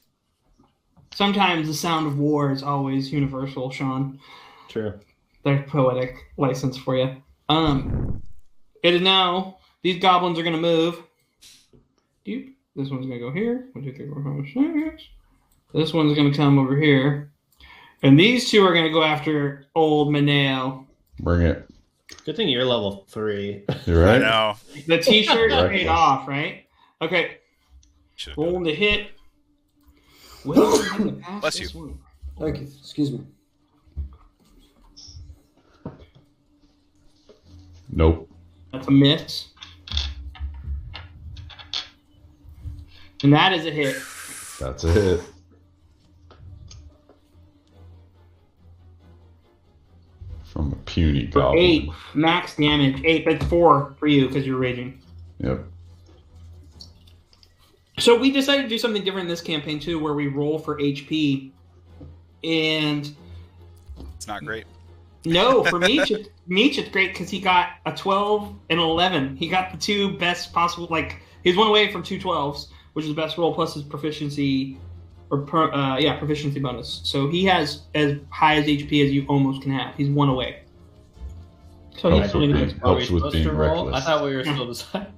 Speaker 1: Sometimes the sound of war is always universal, Sean.
Speaker 2: True.
Speaker 1: They're poetic license for you. It is now. These goblins are going to move. This one's going to go here. 1, 2, 3, 4, 5, 6. This one's going to come over here. And these two are going to go after old Maneo.
Speaker 3: Bring it.
Speaker 2: Good thing you're level 3.
Speaker 3: You're
Speaker 4: I
Speaker 3: right.
Speaker 4: know.
Speaker 1: The t-shirt
Speaker 3: Right.
Speaker 1: paid off, right? Okay.
Speaker 4: Should've
Speaker 1: Roll
Speaker 4: done
Speaker 1: to hit. Will I can pass
Speaker 4: Bless
Speaker 1: this
Speaker 4: you.
Speaker 1: one?
Speaker 5: Thank you. Excuse me.
Speaker 3: Nope.
Speaker 1: That's a miss. And that is a hit.
Speaker 3: That's a hit. From a puny
Speaker 1: For
Speaker 3: goblin.
Speaker 1: 8. Max damage. 8, but 4 for you because you're raging.
Speaker 3: Yep.
Speaker 1: So we decided to do something different in this campaign too, where we roll for HP. And
Speaker 4: It's not great.
Speaker 1: no, for Meech it's great because he got a 12 and an 11. He got the two best possible. Like he's one away from 2 12s, which is the best roll plus his proficiency proficiency bonus. So he has as high as HP as you almost can have. He's one away. So he's
Speaker 3: Helps with
Speaker 1: doing
Speaker 3: being,
Speaker 1: good.
Speaker 2: Are we
Speaker 3: helps with
Speaker 2: supposed
Speaker 3: being
Speaker 2: to roll?
Speaker 3: reckless.
Speaker 2: I thought we were still deciding.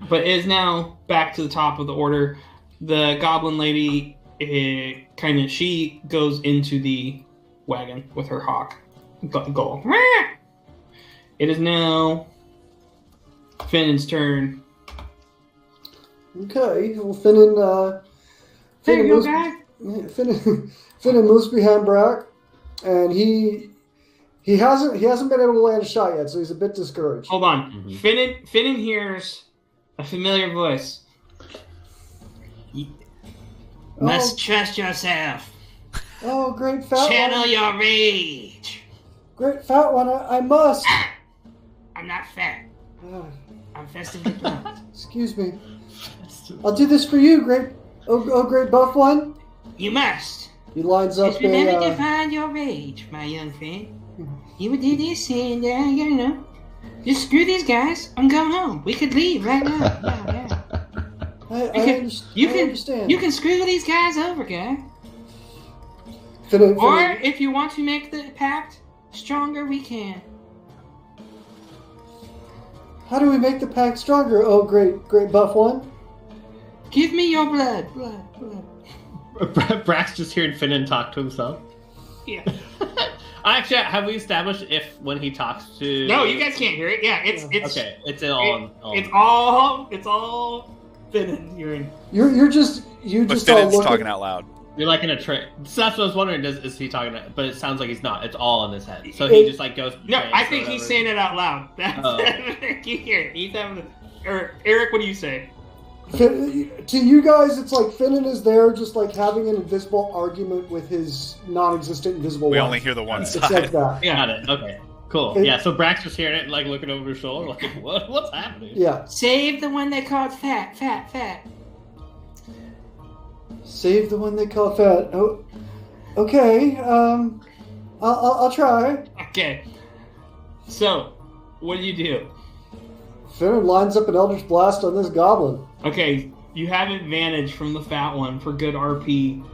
Speaker 1: But it is now back to the top of the order. The goblin lady, she goes into the wagon with her hawk. Go. It is now Finn's turn.
Speaker 5: Okay. Well, Finnan.
Speaker 1: There you go,
Speaker 5: moves,
Speaker 1: guy.
Speaker 5: Finnan moves behind Brack, and he hasn't been able to land a shot yet, so he's a bit discouraged.
Speaker 1: Hold on.
Speaker 2: Mhm.
Speaker 1: Finnan hears a familiar voice. You must trust yourself.
Speaker 5: Oh, great fat
Speaker 1: Channel
Speaker 5: one!
Speaker 1: your rage.
Speaker 5: Great fat one! I must.
Speaker 1: I'm not fat. I'm festively plucked.
Speaker 5: Excuse me. I'll do this for you, great. Oh, great buff one.
Speaker 1: You must.
Speaker 5: He lines up
Speaker 1: Just remember to
Speaker 5: a.
Speaker 1: find your rage, my young friend. You would do this and, you know, just screw these guys and come home. We could leave right now. Yeah.
Speaker 5: I
Speaker 1: You
Speaker 5: understand.
Speaker 1: can screw these guys over, guy.
Speaker 5: Finnan,
Speaker 1: Or if you want to make the pact stronger, we can.
Speaker 5: how do we make the pack stronger? Oh, great buff one.
Speaker 1: Give me your blood, blood.
Speaker 2: Brack's just hearing Finnan talk to himself.
Speaker 1: Yeah.
Speaker 2: Actually, have we established if when he talks to?
Speaker 1: No, you guys can't hear it. Yeah, it's
Speaker 2: okay. It's all.
Speaker 1: It's all Finnan hearing.
Speaker 5: You just
Speaker 4: But
Speaker 5: all
Speaker 4: Finn's
Speaker 5: look
Speaker 4: talking
Speaker 5: at,
Speaker 4: out loud.
Speaker 2: You're like in a trance. So that's what I was wondering. Is he talking? But it sounds like he's not. It's all in his head. So he just like goes.
Speaker 1: No, I think he's saying it out loud. That's you hear it. He's having. Or Eric, what do you say?
Speaker 5: to you guys, it's like Finnan is there just like having an invisible argument with his non-existent invisible
Speaker 4: We
Speaker 5: wife.
Speaker 4: only hear the one
Speaker 5: It's
Speaker 4: side.
Speaker 5: like that.
Speaker 2: Yeah. Got it. Okay. Cool. Yeah. So Brack's just hearing it, and, like looking over his shoulder, like, what's happening?
Speaker 5: Yeah.
Speaker 1: Save the one they called fat.
Speaker 5: Save the one they call fat. Oh, okay. I'll try.
Speaker 1: Okay. So, what do you do?
Speaker 5: Finnan lines up an Eldritch Blast on this goblin.
Speaker 1: Okay, you have advantage from the fat one for good RP.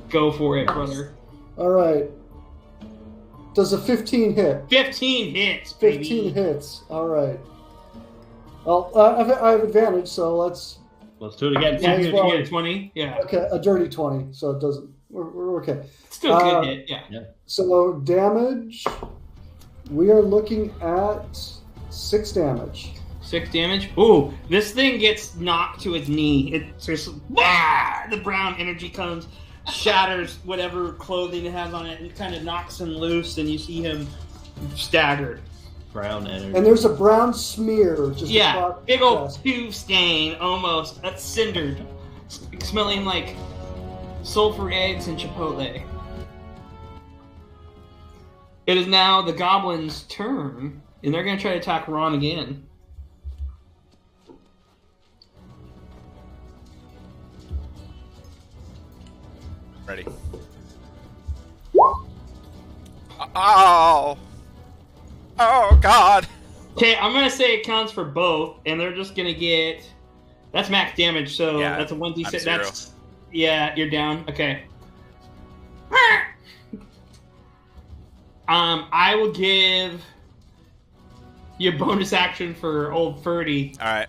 Speaker 1: Go for it, brother.
Speaker 5: All right. Does a 15 hit?
Speaker 1: 15 hits, baby.
Speaker 5: 15 hits. All right. Well, I have advantage, so let's
Speaker 2: do it again.
Speaker 5: Yeah,
Speaker 1: Did
Speaker 5: well-
Speaker 1: you get a 20? Yeah.
Speaker 5: okay. A dirty 20, so it doesn't. We're okay.
Speaker 1: Still a good hit, yeah.
Speaker 5: So damage. We are looking at 6 damage.
Speaker 1: 6 damage. Ooh, this thing gets knocked to its knee. It's just the brown energy comes, shatters whatever clothing it has on it, and kind of knocks him loose, and you see him staggered.
Speaker 2: Brown energy.
Speaker 5: And there's a brown smear just
Speaker 1: Yeah,
Speaker 5: across
Speaker 1: big
Speaker 5: the
Speaker 1: old
Speaker 5: chest.
Speaker 1: tube stain, almost. That's cindered. Smelling like sulfur eggs and chipotle. It is now the goblin's turn, and they're going to try to attack Ron again.
Speaker 4: Ready. Oh! Oh, God!
Speaker 1: Okay, I'm going to say it counts for both, and they're just going to get... That's max damage, so
Speaker 4: Yeah,
Speaker 1: that's a 1d6.
Speaker 4: I'm zero.
Speaker 1: That's... Yeah, you're down. Okay. I will give you a bonus action for old Ferdy.
Speaker 4: All right.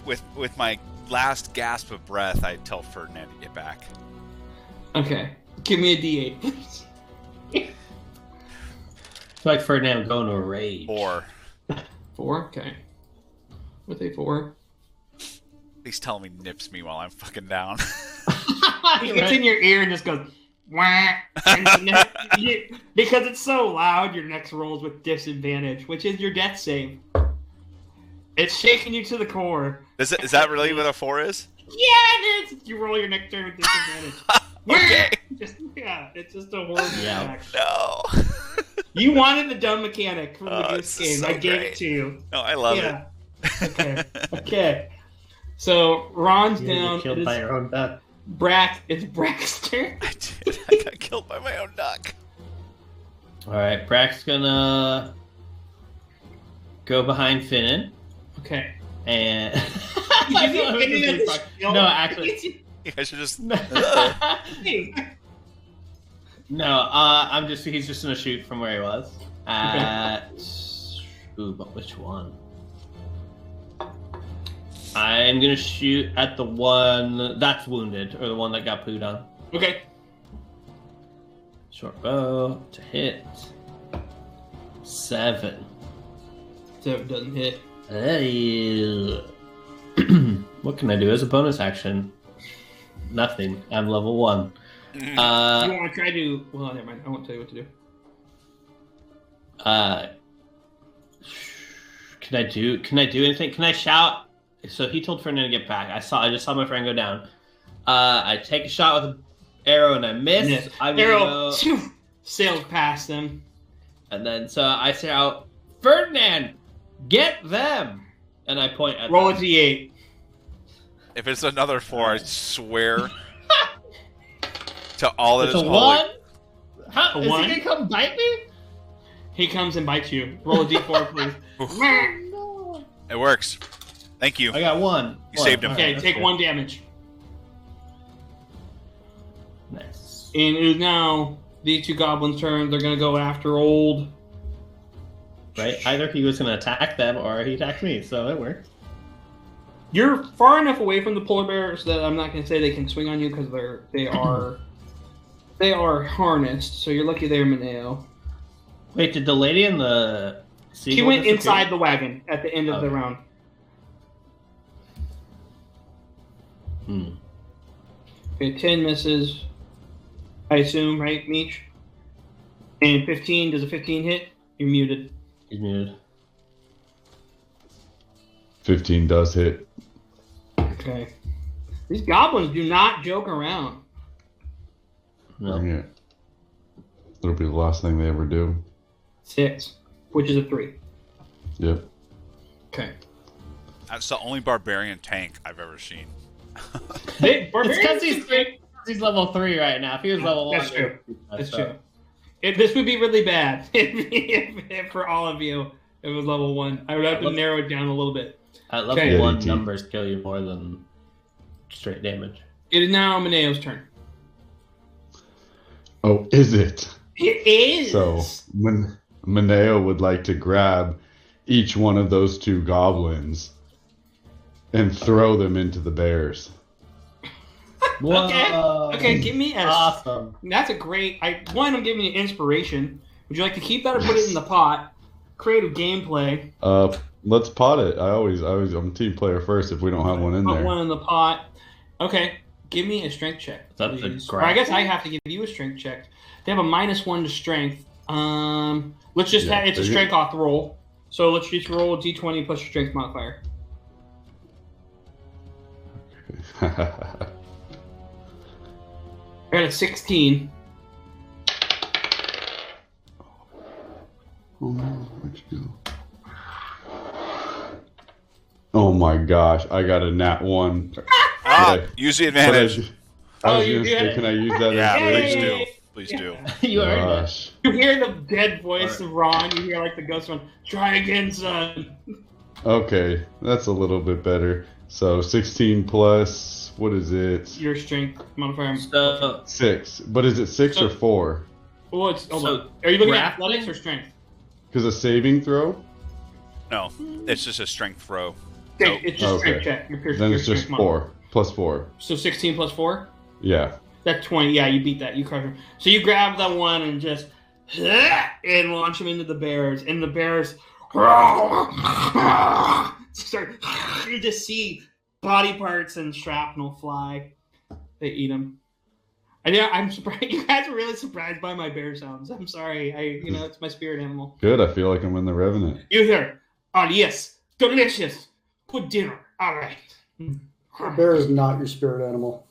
Speaker 4: With my last gasp of breath, I tell Ferdinand to get back.
Speaker 1: Okay. Give me a d8, please.
Speaker 2: It's like Ferdinand going to a rage.
Speaker 4: 4.
Speaker 1: 4? Okay. With a 4.
Speaker 4: Please tell him he nips me while I'm fucking down.
Speaker 1: He gets in your ear and just goes, wah. Because it's so loud, your next rolls with disadvantage, which is your death save. It's shaking you to the core.
Speaker 4: Is that really what a 4 is?
Speaker 1: Yeah, it is! You roll your next turn with disadvantage.
Speaker 4: Okay.
Speaker 1: It's just a horrible attack.
Speaker 4: No.
Speaker 1: You wanted the dumb mechanic from the
Speaker 4: This
Speaker 1: Goose
Speaker 4: is
Speaker 1: game.
Speaker 4: so
Speaker 1: I gave
Speaker 4: great.
Speaker 1: it to you.
Speaker 4: No, I love
Speaker 1: Yeah.
Speaker 4: it.
Speaker 1: Okay. So, Ron's
Speaker 2: You
Speaker 1: down.
Speaker 2: get killed
Speaker 1: It
Speaker 2: by
Speaker 1: is
Speaker 2: your own duck.
Speaker 1: It's Brack's turn.
Speaker 4: I did. I got killed by my own duck.
Speaker 2: All right, Brack's gonna go behind Finnan,
Speaker 1: Okay.
Speaker 2: and
Speaker 1: No,
Speaker 2: no, actually,
Speaker 4: You guys should just.
Speaker 2: no. He's just gonna shoot from where he was at. Ooh, but which one? I'm gonna shoot at the one that's wounded, or the one that got pooed on.
Speaker 1: Okay.
Speaker 2: Short bow to hit. 7.
Speaker 1: So it doesn't hit.
Speaker 2: Hey. What can I do as a bonus action? Nothing. I'm level 1.
Speaker 1: You want to try to... Well, never mind. I won't tell you what to do.
Speaker 2: Can I do anything? Can I shout? So he told Ferdinand to get back. I just saw my friend go down. I take a shot with an arrow and I miss.
Speaker 1: Yeah.
Speaker 2: I'm
Speaker 1: Arrow
Speaker 2: gonna go,
Speaker 1: sailed past them.
Speaker 2: and then so I say out, Ferdinand, get them, and I point at
Speaker 1: Roll a
Speaker 2: them.
Speaker 1: d8.
Speaker 4: If it's another 4, I swear to all that
Speaker 2: It's
Speaker 4: is
Speaker 2: a
Speaker 4: holy.
Speaker 2: 1. How
Speaker 1: A
Speaker 2: is
Speaker 1: 1?
Speaker 2: he gonna come bite me?
Speaker 1: He comes and bites you. Roll a d4, please.
Speaker 2: No.
Speaker 4: It works. Thank you.
Speaker 2: I got 1.
Speaker 4: You saved him.
Speaker 1: Okay,
Speaker 2: That's
Speaker 1: take
Speaker 2: good.
Speaker 1: 1 damage.
Speaker 2: Nice.
Speaker 1: And it is now these 2 goblins' turn. They're going to go after old.
Speaker 2: Right? Either he was gonna attack them or he attacked me, so it worked.
Speaker 1: You're far enough away from the polar bears that I'm not going to say they can swing on you because they are harnessed. So you're lucky there, Mineo.
Speaker 2: Wait, did the lady in the
Speaker 1: She went inside the wagon at the end of the round. Okay, 10 misses. I assume, right, Meech? And 15, does a 15 hit? You're muted.
Speaker 2: He's muted.
Speaker 3: 15 does hit.
Speaker 1: Okay. These goblins do not joke around.
Speaker 2: No.
Speaker 3: Bring it. It'll be the last thing they ever do.
Speaker 1: 6, which is a 3.
Speaker 3: Yep.
Speaker 1: Okay.
Speaker 4: That's the only barbarian tank I've ever seen.
Speaker 1: It's
Speaker 2: because he's level 3 right now. If he was level 1,
Speaker 1: that's true. That's true. This would be really bad if for all of you. It was level 1. I would have to narrow it down a little bit.
Speaker 2: At level 1, numbers kill you more than straight damage.
Speaker 1: It is now Mineo's turn.
Speaker 3: Oh, is it?
Speaker 1: It is.
Speaker 3: So when Mineo would like to grab each one of those 2 goblins and throw them into the bears.
Speaker 2: Whoa.
Speaker 1: Okay, give me a...
Speaker 2: Awesome.
Speaker 1: That's a great... I'm giving you inspiration. Would you like to keep that or put it in the pot? Creative gameplay.
Speaker 3: Let's pot it. I'm team player first if we don't have one in there.
Speaker 1: Put one in the pot. Okay, give me a strength check.
Speaker 2: That's
Speaker 1: please.
Speaker 2: a
Speaker 1: Or I guess I have to give you a strength check. They have a -1 to strength. Let's just have... It's a strength off the roll. So let's just roll a d20 plus your strength modifier. I got a 16.
Speaker 3: Oh no, where'd you go? Oh my gosh, I got a nat 1.
Speaker 4: Use the advantage.
Speaker 3: I was gonna say, can I use that?
Speaker 4: Yeah,
Speaker 3: inspiration?
Speaker 4: please do.
Speaker 2: You earned it.
Speaker 1: You hear the dead voice of Ron. You hear like the ghost one. Try again, son.
Speaker 3: Okay, that's a little bit better. So 16 plus, what is it?
Speaker 1: Your strength modifier.
Speaker 2: So,
Speaker 3: 6. But is it 6 or 4?
Speaker 1: Well, it's... Hold
Speaker 2: So,
Speaker 1: on. Are you looking at
Speaker 2: grappling?
Speaker 1: athletics or strength?
Speaker 3: Because a saving throw?
Speaker 4: No, it's just a strength throw.
Speaker 1: Okay,
Speaker 4: Nope.
Speaker 1: it's just strength check.
Speaker 3: Then it's just 4. Plus 4.
Speaker 1: So 16 plus 4?
Speaker 3: Yeah.
Speaker 1: That's 20. Yeah, you beat that. You crush him. So you grab that one and just... and launch him into the bears. And the bears... start... You just see body parts and shrapnel fly. They eat them. I'm surprised. You guys are really surprised by my bear sounds. I'm sorry. It's my spirit animal.
Speaker 3: Good, I feel like I'm in the Revenant.
Speaker 1: You hear? Oh, yes. Delicious. Good dinner. All right.
Speaker 5: A bear is not your spirit animal.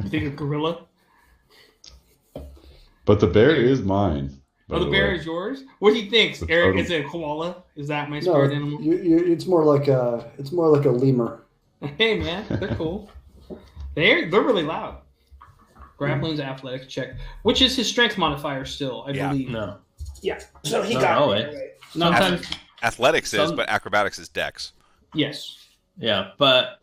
Speaker 1: You think a gorilla?
Speaker 3: But the bear is mine.
Speaker 1: Oh, the bear is yours? What do you think, Eric? Is it a koala? Is that my spirit animal?
Speaker 5: It's more like a lemur.
Speaker 1: Hey, man. They're cool. They're really loud. Grappling's athletics check. Which is his strength modifier still, I believe.
Speaker 2: No.
Speaker 1: Yeah. So he
Speaker 2: No,
Speaker 1: got
Speaker 2: no,
Speaker 1: it.
Speaker 2: Sometimes,
Speaker 4: Athletics is, but acrobatics is dex.
Speaker 1: Yes.
Speaker 2: yeah, but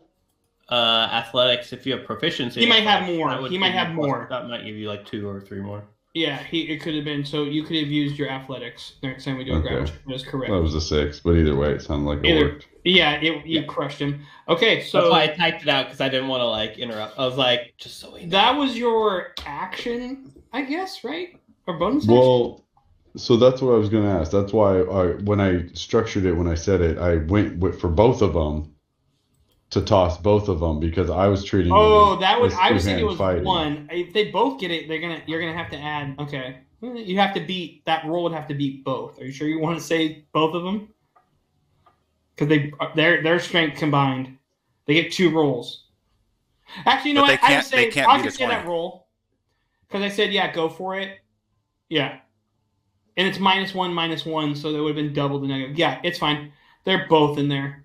Speaker 2: athletics, if you have proficiency,
Speaker 1: He might have
Speaker 2: athletics,
Speaker 1: more.
Speaker 2: that would
Speaker 1: He might
Speaker 2: give you
Speaker 1: have
Speaker 2: plus-
Speaker 1: more.
Speaker 2: That might give you like 2 or 3 more.
Speaker 1: Yeah, it could have been. So you could have used your athletics next time we do a grapple check. That's correct.
Speaker 3: That was a 6, but either way, it sounded like it worked.
Speaker 1: Yeah, you crushed him. Okay, so...
Speaker 2: That's why I typed it out, because I didn't want to interrupt. I was like, just so we know.
Speaker 1: That was your action, I guess, right? Or bonus action?
Speaker 3: Well, so that's what I was going to ask. That's why when I structured it, when I said it, I went for both of them to toss both of them because I was treating.
Speaker 1: Oh,
Speaker 3: it
Speaker 1: that was.
Speaker 3: as
Speaker 1: I was thinking it
Speaker 3: two-hand
Speaker 1: was
Speaker 3: fighting.
Speaker 1: one. If they both get it, you're gonna have to add. Okay, you have to beat that roll. Would have to beat both. Are you sure you want to say both of them? Because their strength combined, they get 2 rolls. Actually, you know
Speaker 4: But
Speaker 1: what?
Speaker 4: they
Speaker 1: I
Speaker 4: can't-
Speaker 1: would say
Speaker 4: they can't
Speaker 1: I'll
Speaker 4: beat a
Speaker 1: just say that
Speaker 4: 20.
Speaker 1: roll because I said go for it. Yeah, and it's -1, so that would have been double the negative. Yeah, it's fine. They're both in there.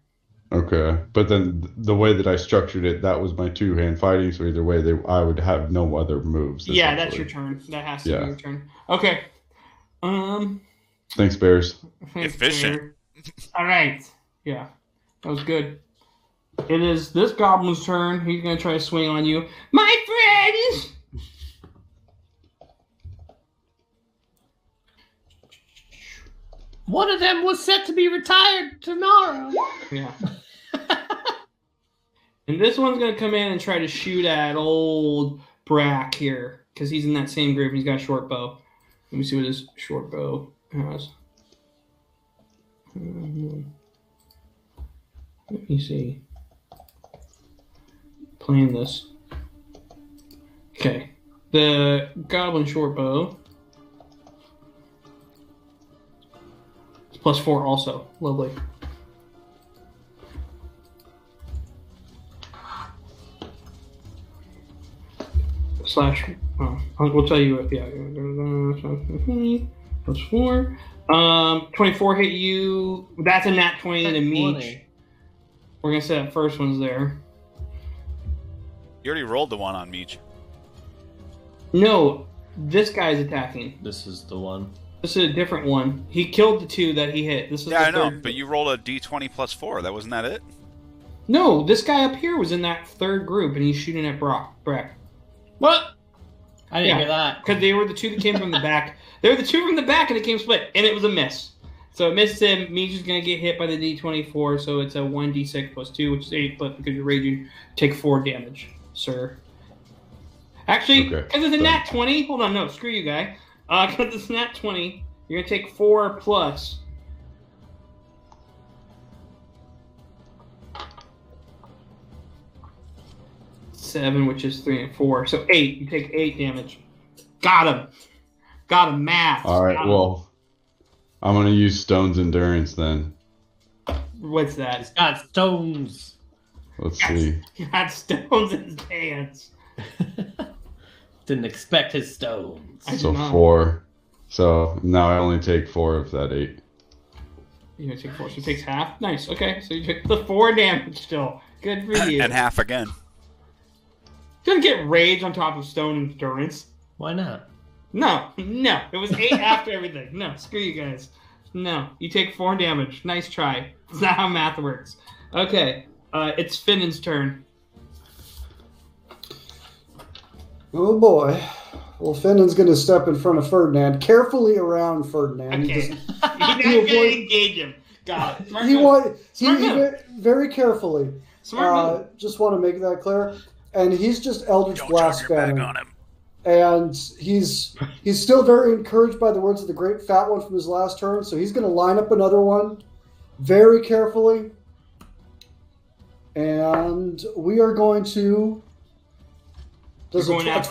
Speaker 3: Okay, but then the way that I structured it, that was my 2-hand fighting. So either way, I would have no other moves.
Speaker 1: Yeah, that's
Speaker 3: essentially.
Speaker 1: your turn. That has to be your turn. Okay.
Speaker 3: Thanks, Bears.
Speaker 4: Efficient.
Speaker 1: All right. Yeah, that was good. It is this goblin's turn. He's gonna try to swing on you, my friends.
Speaker 2: One of them was set to be retired tomorrow.
Speaker 1: Yeah. And this one's going to come in and try to shoot at old Brack here, because he's in that same group. He's got a short bow. Let me see what his short bow has. Let me see. Playing this. Okay. The Goblin short bow. It's +4 also. Lovely. Slash. Oh, we'll tell you. Yeah. +4. 24 hit you. That's a nat 20 to Meech. We're gonna say that first one's there.
Speaker 4: You already rolled the one on Meech.
Speaker 1: No, this guy's attacking.
Speaker 2: This is the one.
Speaker 1: This is a different one. He killed the 2 that he hit. This is
Speaker 4: Yeah,
Speaker 1: the
Speaker 4: I know,
Speaker 1: third.
Speaker 4: but you rolled a d20 +4. That wasn't that it?
Speaker 1: No, this guy up here was in that third group, and he's shooting at Brack.
Speaker 2: What? I didn't
Speaker 1: Yeah.
Speaker 2: hear that.
Speaker 1: Because they were the 2 that came from the back. They were the 2 from the back, and it came split, and it was a miss. So it missed him. Meech is going to get hit by the d24, so it's a 1d6 +2, which is 8, but because you're raging, take 4 damage, sir. Actually, because it's a nat 20, hold on, no, screw you, guy. Because it's nat 20, you're going to take 4 plus. Seven, which is 3 and 4. So 8. You take 8 damage. Got him. Got him. Math.
Speaker 3: All right. Well, I'm gonna use Stone's Endurance then.
Speaker 1: What's that?
Speaker 2: He's got stones.
Speaker 3: Let's see.
Speaker 1: He had stones in his pants.
Speaker 2: Didn't expect his stones.
Speaker 1: I
Speaker 3: So
Speaker 1: did not.
Speaker 3: 4. So now I only take 4 of that 8.
Speaker 1: You're going to take 4. So it takes half. Nice. Okay. So you took the 4 damage still. Good for you.
Speaker 4: And half again.
Speaker 1: Doesn't get rage on top of stone endurance.
Speaker 2: Why not?
Speaker 1: No. No. It was 8 after everything. No. Screw you guys. No. You take 4 damage. Nice try. That's not how math works. Okay. It's Finnan's turn.
Speaker 5: Oh boy. Well, Finnan's going to step in front of Ferdinand, carefully around Ferdinand.
Speaker 1: Okay.
Speaker 5: He
Speaker 1: You're not going to engage him. Got it. Smart move. Smart move.
Speaker 5: Very carefully.
Speaker 1: Smart move.
Speaker 5: Just want to make that clear. And he's just Eldritch
Speaker 4: Don't
Speaker 5: Blast
Speaker 4: turn your back
Speaker 5: spamming.
Speaker 4: on him.
Speaker 5: And he's still very encouraged by the words of the great fat one from his last turn, so he's going to line up another one very carefully. And we are going to... Does
Speaker 1: You're going
Speaker 5: a
Speaker 1: after-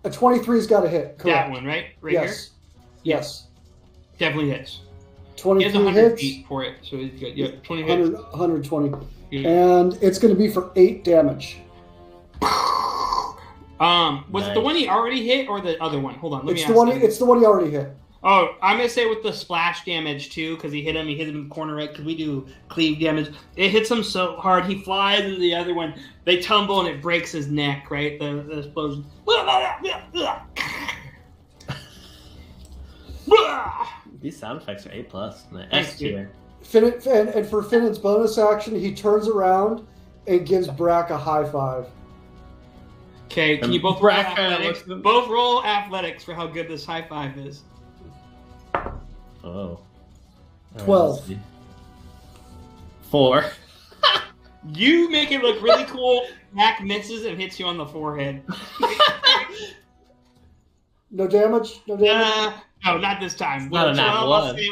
Speaker 5: 23's got to hit, correct?
Speaker 1: That one, right? Right
Speaker 5: Yes.
Speaker 1: here?
Speaker 5: Yes.
Speaker 1: Definitely hits. He
Speaker 5: 23
Speaker 1: has 100
Speaker 5: hits.
Speaker 1: feet for it, so he's good. Yeah, 20 hits.
Speaker 5: 120.
Speaker 1: Yeah.
Speaker 5: And it's going to be for 8 damage.
Speaker 1: Was it the one he already hit or the other one? Hold on, let me
Speaker 5: It's
Speaker 1: ask
Speaker 5: the one.
Speaker 1: him.
Speaker 5: It's the one he already hit.
Speaker 1: Oh, I'm gonna say with the splash damage too, because he hit him in the corner, right? Because we do cleave damage. It hits him so hard, he flies into the other one. They tumble and it breaks his neck, right? The explosion.
Speaker 2: These sound effects are A+. The
Speaker 1: Thanks,
Speaker 2: S tier.
Speaker 5: And for Finnan's bonus action, he turns around and gives Brack a high five.
Speaker 1: Okay, can you both roll
Speaker 2: Brack,
Speaker 1: athletics?
Speaker 2: looks-
Speaker 1: Both roll athletics for how good this high five is.
Speaker 2: Oh.
Speaker 5: 12.
Speaker 2: Let's see. 4.
Speaker 1: You make it look really cool. Mac misses and hits you on the forehead.
Speaker 5: No damage? No damage?
Speaker 1: No, not this time.
Speaker 2: Not a nat
Speaker 1: I'll
Speaker 2: one.
Speaker 1: say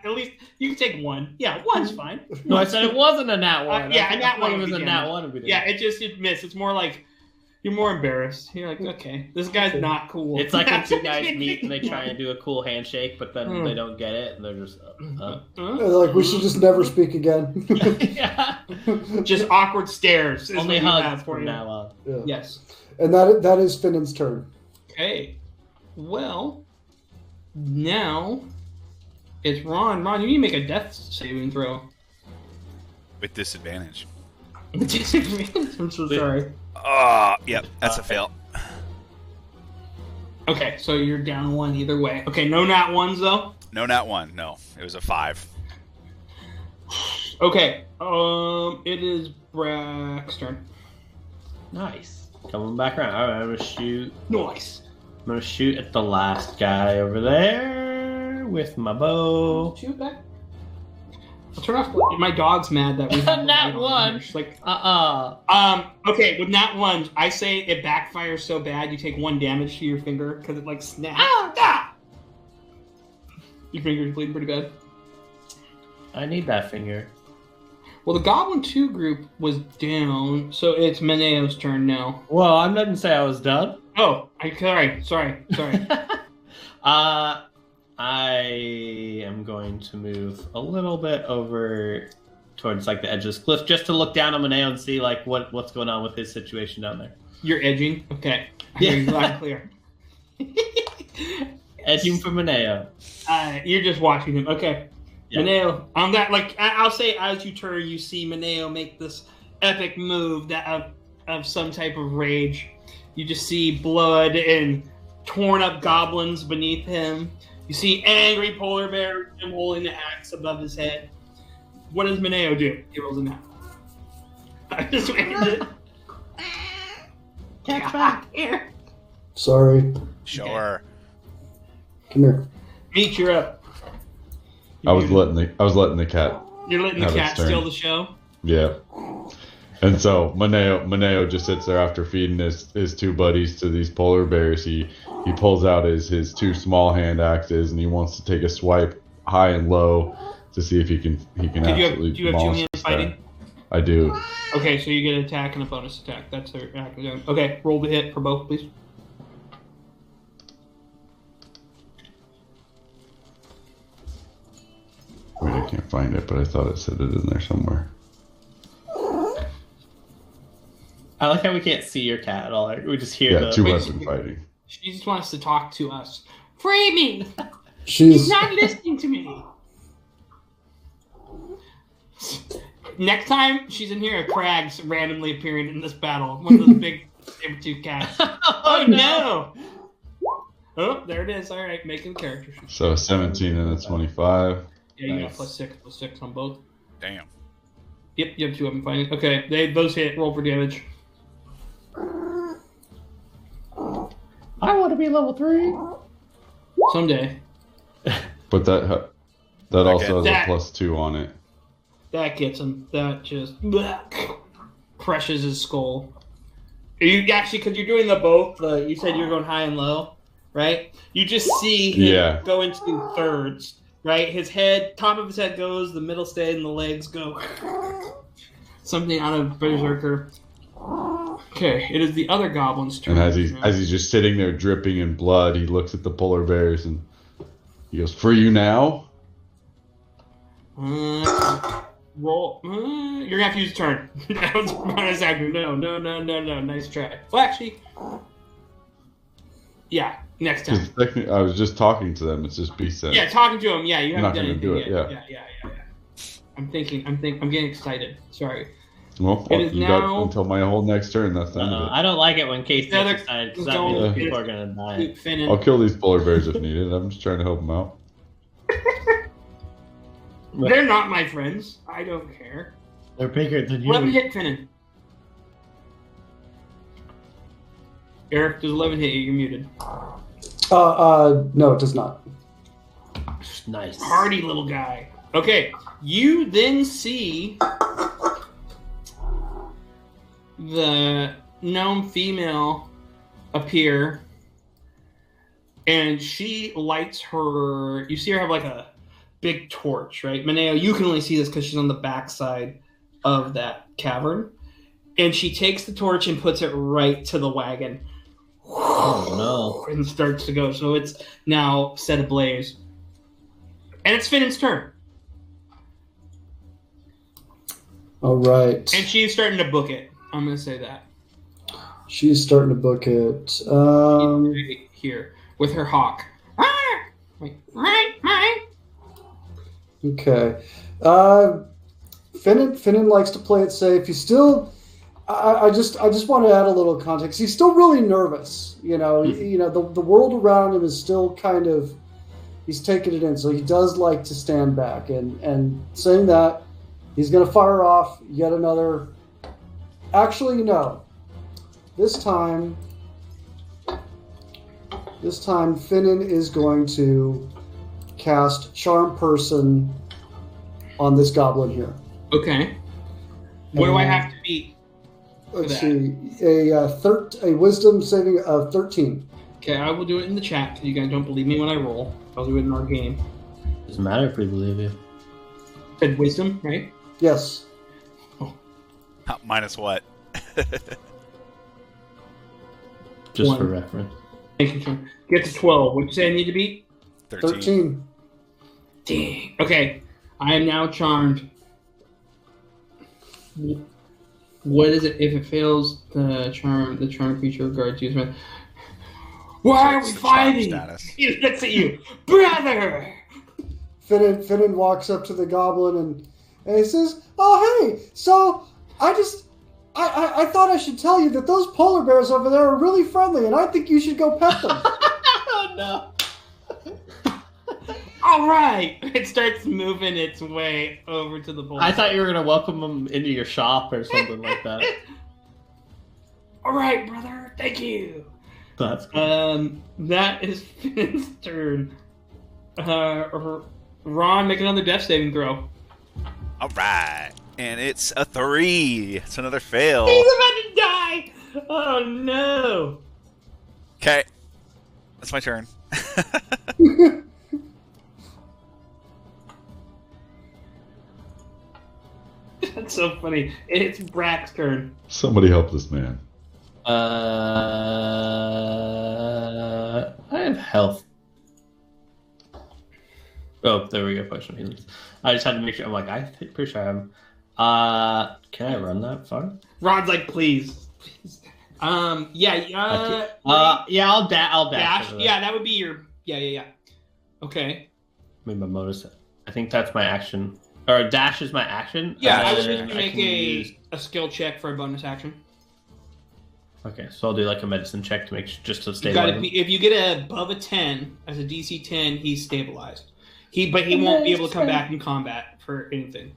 Speaker 1: at least you can take 1. Yeah, 1's fine.
Speaker 2: No, I said it wasn't a nat 1.
Speaker 1: Yeah, a nat
Speaker 2: I thought
Speaker 1: one
Speaker 2: it
Speaker 1: would
Speaker 2: was
Speaker 1: be
Speaker 2: a nat
Speaker 1: damage.
Speaker 2: 1. Would be
Speaker 1: Yeah, it missed. It's more like you're more embarrassed. You're like, okay, this guy's not cool.
Speaker 2: It's like when two guys meet and they try and do a cool handshake, but then
Speaker 1: Hmm.
Speaker 2: they don't get it, and they're just,
Speaker 1: Huh?
Speaker 5: Like, we should just never speak again.
Speaker 2: yeah.
Speaker 1: Just awkward stares. Is
Speaker 2: Only
Speaker 1: what you have
Speaker 2: hugs
Speaker 1: for
Speaker 2: from
Speaker 1: you.
Speaker 2: now on.
Speaker 5: Yeah.
Speaker 1: Yes.
Speaker 5: And that is Finnan's turn.
Speaker 1: Okay. Well, now it's Ron. Ron, you need to make a death saving throw.
Speaker 4: With disadvantage.
Speaker 1: I'm so sorry.
Speaker 4: Yep, that's a fail.
Speaker 1: Okay, so you're down 1 either way. Okay, no nat 1s though.
Speaker 4: No, not 1. No, it was a 5.
Speaker 1: Okay, it is Brack's turn.
Speaker 2: Nice. Coming back around. All right, I'm gonna shoot.
Speaker 1: Nice.
Speaker 2: I'm gonna shoot at the last guy over there with my bow.
Speaker 1: Shoot back. I'll turn off. My dog's mad that we have
Speaker 2: Nat
Speaker 1: the light on
Speaker 2: one.
Speaker 1: here. She's like,
Speaker 2: Uh-uh.
Speaker 1: Okay, with Nat 1, I say it backfires so bad you take 1 damage to your finger because it like snaps. Your finger's bleeding pretty bad.
Speaker 2: I need that finger.
Speaker 1: Well, the Goblin 2 group was down, so it's Maneo's turn now.
Speaker 2: Well, I'm not gonna say I was done.
Speaker 1: Oh, sorry.
Speaker 2: I am going to move a little bit over towards like the edge of this cliff just to look down on Maneo and see like what's going on with his situation down there.
Speaker 1: You're edging? Okay. I hear you loud and clear.
Speaker 2: Edging for Maneo.
Speaker 1: You're just watching him. Okay.
Speaker 2: Yeah.
Speaker 1: Maneo, on that, like, I'll say as you turn, you see Maneo make this epic move that of some type of rage. You just see blood and torn up goblins beneath him. You see angry polar bear him holding the axe above his head. What does Maneo do? He rolls a nap. I just waited it.
Speaker 2: Catch back here.
Speaker 5: Sorry.
Speaker 4: Sure.
Speaker 5: Come here.
Speaker 1: Meet, you're up.
Speaker 3: I was letting the cat.
Speaker 1: You're letting the
Speaker 3: have its
Speaker 1: cat
Speaker 3: turn.
Speaker 1: steal the show?
Speaker 3: Yeah. And so Maneo just sits there after feeding his 2 buddies to these polar bears. He pulls out his 2 small hand axes and he wants to take a swipe high and low to see if he can absolutely
Speaker 1: do you have 2
Speaker 3: demolish
Speaker 1: hands
Speaker 3: this guy.
Speaker 1: fighting?
Speaker 3: I do.
Speaker 1: Okay, so you get an attack and a bonus attack. That's their action. Okay, roll the hit for both, please.
Speaker 3: Wait, I can't find it, but I thought it said it in there somewhere.
Speaker 2: I like how we can't see your cat at all. We just hear
Speaker 3: Yeah,
Speaker 2: the
Speaker 3: 2
Speaker 1: Wait,
Speaker 3: weapon fighting.
Speaker 1: She just wants to talk to us. Free me! He's
Speaker 5: She's
Speaker 1: not listening to me. Next time she's in here, a Crag's randomly appearing in this battle. One of those big saber-tooth cats. Oh no! Oh, there it is. All right, making character sheet.
Speaker 3: So 17 and a 25.
Speaker 1: Yeah, you
Speaker 2: Nice.
Speaker 1: got +6 on both.
Speaker 4: Damn.
Speaker 1: Yep, you have 2 weapon fighting. Okay, they both hit. Roll for damage.
Speaker 2: I want to be level 3.
Speaker 1: Someday.
Speaker 3: But that also
Speaker 1: That-
Speaker 3: has a +2 on it.
Speaker 1: That gets him. That just crushes his skull. You actually, because you're doing the both. You said you're going high and low, right? You just see him go into thirds, right? His head, top of his head goes, the middle stays, and the legs go. Something out of Berserker. Okay, it is the other goblin's turn.
Speaker 3: And as he's just sitting there dripping in blood, he looks at the polar bears and he goes, "For you now."
Speaker 1: Roll. You're gonna have to use a turn. That was bonus action. No. Nice try. Well, actually, yeah. Next time.
Speaker 3: 'Cause technically, I was just talking to them. It's just beast sense.
Speaker 1: Yeah, talking to him. Yeah, you
Speaker 3: I'm
Speaker 1: haven't
Speaker 3: not
Speaker 1: done
Speaker 3: gonna
Speaker 1: anything
Speaker 3: do it,
Speaker 1: yet.
Speaker 3: yeah.
Speaker 1: I'm getting excited. Sorry.
Speaker 3: Well,
Speaker 1: It is
Speaker 3: you
Speaker 1: now-
Speaker 3: got until my whole next turn. That's the end of it.
Speaker 2: I don't like it when Casey
Speaker 1: Yeah, they're
Speaker 2: gets excited because that
Speaker 1: going-
Speaker 2: means people are gonna die.
Speaker 1: Keep Finnan.
Speaker 3: I'll kill these polar bears if needed. I'm just trying to help them out.
Speaker 1: They're not my friends. I don't care.
Speaker 2: They're bigger than you.
Speaker 1: 11 hit Finnan. Eric, does 11 hit you? You're muted.
Speaker 5: no, it does not.
Speaker 2: Nice.
Speaker 1: Hardy little guy. Okay, you then see the gnome female appear, and she lights her. You see her have like a big torch, right? Maneo, you can only see this because she's on the backside of that cavern, and she takes the torch and puts it right to the wagon.
Speaker 2: Oh
Speaker 1: And starts to go. So it's now set ablaze. And it's Finnan's turn.
Speaker 5: All right.
Speaker 1: And she's starting to book it. I'm going to say that.
Speaker 5: She's starting to book it.
Speaker 1: Right here with her hawk.
Speaker 5: Okay. Finnan likes to play it safe. He's still. I just want to add a little context. He's still really nervous. The world around him is still kind of. He's taking it in, so he does like to stand back. And saying that, he's going to fire off yet another. Actually, no. This time, Finnan is going to cast Charm Person on this goblin here.
Speaker 1: Okay. What do I have to beat?
Speaker 5: Let's see, a wisdom saving of 13.
Speaker 1: Okay, I will do it in the chat because you guys don't believe me when I roll. I'll do it in our game.
Speaker 2: Doesn't matter if we believe you.
Speaker 1: Said wisdom, right?
Speaker 5: Yes.
Speaker 4: Minus what?
Speaker 2: Just
Speaker 1: 1.
Speaker 2: for reference.
Speaker 1: Thank you, Sean. Get to 12. What'd you say I need to beat?
Speaker 5: 13.
Speaker 1: Dang. Okay. I am now charmed. What is it? If it fails, the charm creature guards you. Why are we fighting? He looks at you, brother.
Speaker 5: Finnan walks up to the goblin and he says, "Oh, hey, so I thought I should tell you that those polar bears over there are really friendly, and I think you should go pet them."
Speaker 2: Oh, no.
Speaker 1: All right. It starts moving its way over to the polar.
Speaker 2: I thought you were going to welcome them into your shop or something like that.
Speaker 1: All right, brother. Thank you.
Speaker 2: That's cool.
Speaker 1: That is Finn's turn. Ron, make another death saving throw.
Speaker 4: All right, and it's a 3. It's another fail.
Speaker 1: He's about to die. Oh no.
Speaker 4: Okay, that's my turn.
Speaker 1: That's so funny. It's Brack's turn.
Speaker 3: Somebody help this man.
Speaker 2: I have health. Oh, there we go. Potion of healing. I just had to make sure. I'm like, pretty sure I am. Can I run that far?
Speaker 1: Ron's like, please. Yeah.
Speaker 2: Yeah, I'll dash.
Speaker 1: Yeah, that would be your. Yeah. Okay.
Speaker 2: Maybe my bonus. I think that's my action. Or dash is my action.
Speaker 1: Yeah, I would need to make a skill check for a bonus action.
Speaker 2: Okay, so I'll do like a medicine check to make sure, just to stay.
Speaker 1: If you get above a 10 as a DC 10, he's stabilized. But he won't be able to come back in combat for anything.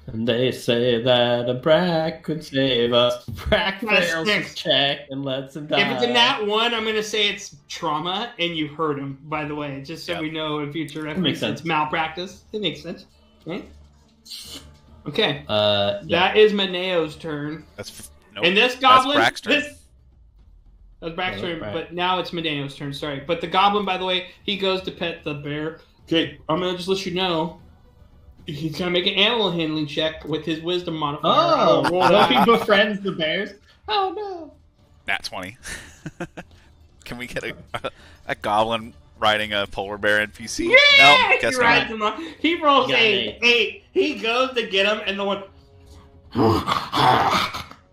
Speaker 2: And they say that a Brack could save us. Brack fails his check and lets him die.
Speaker 1: If it's a nat 1, I'm going to say it's trauma and you hurt him, by the way, just so we know in future reference.
Speaker 2: Makes sense.
Speaker 1: It's malpractice. It makes sense. Right? Okay.
Speaker 2: Yeah.
Speaker 1: That is Maneo's turn.
Speaker 4: Nope.
Speaker 1: And this goblin...
Speaker 4: That's Brack's turn.
Speaker 1: That's Brack's turn,
Speaker 2: Brack.
Speaker 1: but now it's Maneo's turn, sorry. But the goblin, by the way, he goes to pet the bear. Okay, I'm going to just let you know. He's going to make an animal handling check with his wisdom modifier.
Speaker 2: Oh, so he befriends the bears? Oh, no.
Speaker 4: Nat 20. Can we get a goblin riding a polar bear NPC?
Speaker 1: Yeah!
Speaker 4: No, guess not.
Speaker 1: He rolls
Speaker 2: Got
Speaker 1: a 8. He goes to get him, and the one...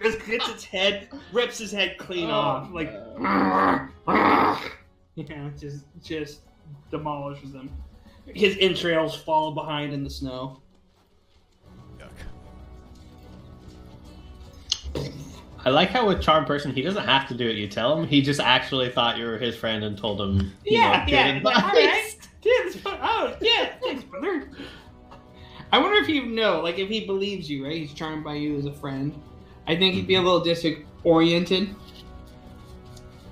Speaker 1: just gets its head, rips his head clean off. Like... Yeah, just demolishes him. His entrails fall behind in the snow.
Speaker 4: Yuck.
Speaker 2: I like how with Charm Person, he doesn't have to do it. You tell him. He just actually thought you were his friend and told him.
Speaker 1: Yeah. All right. Oh, yeah. Thanks, brother. I wonder if he like if he believes you, right? He's charmed by you as a friend. I think he'd be a little disoriented.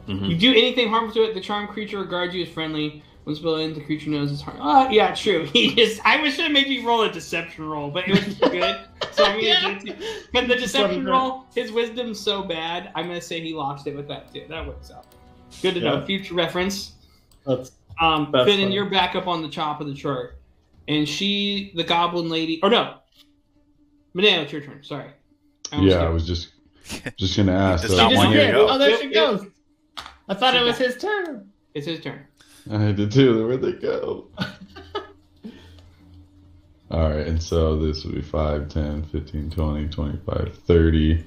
Speaker 2: Mm-hmm.
Speaker 1: You do anything harmful to it, the charmed creature regards you as friendly. When spelled in, the creature knows it's harm. Yeah, true. I wish I made you roll a deception roll, but it was good. So I'm gonna get to because the deception roll, his wisdom's so bad. I'm gonna say he lost it with that too. That works out. Good to know. Future reference.
Speaker 2: That's
Speaker 1: Finn, you're back up on the top of the chart, and the goblin lady. Or no, Maneo, it's your turn. Sorry.
Speaker 3: I was just gonna ask.
Speaker 4: Does not want you to go.
Speaker 2: Oh, there she goes. I thought it was his turn.
Speaker 1: It's his turn.
Speaker 3: I did too. Where'd they go? Alright, and so this would be 5, 10, 15, 20, 25, 30.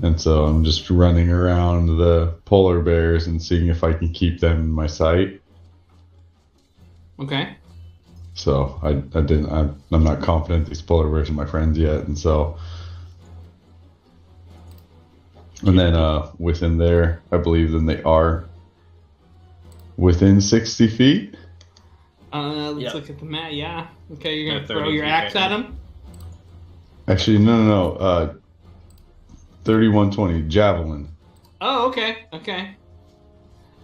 Speaker 3: And so I'm just running around the polar bears and seeing if I can keep them in my sight.
Speaker 1: Okay.
Speaker 3: So I'm not confident these polar bears are my friends yet, and so... And then within there, I believe then they are within 60 feet?
Speaker 1: Let's look at the map. Yeah. Okay, you're going to throw your axe at him?
Speaker 3: Actually, no. 3120, javelin.
Speaker 1: Oh, okay. Not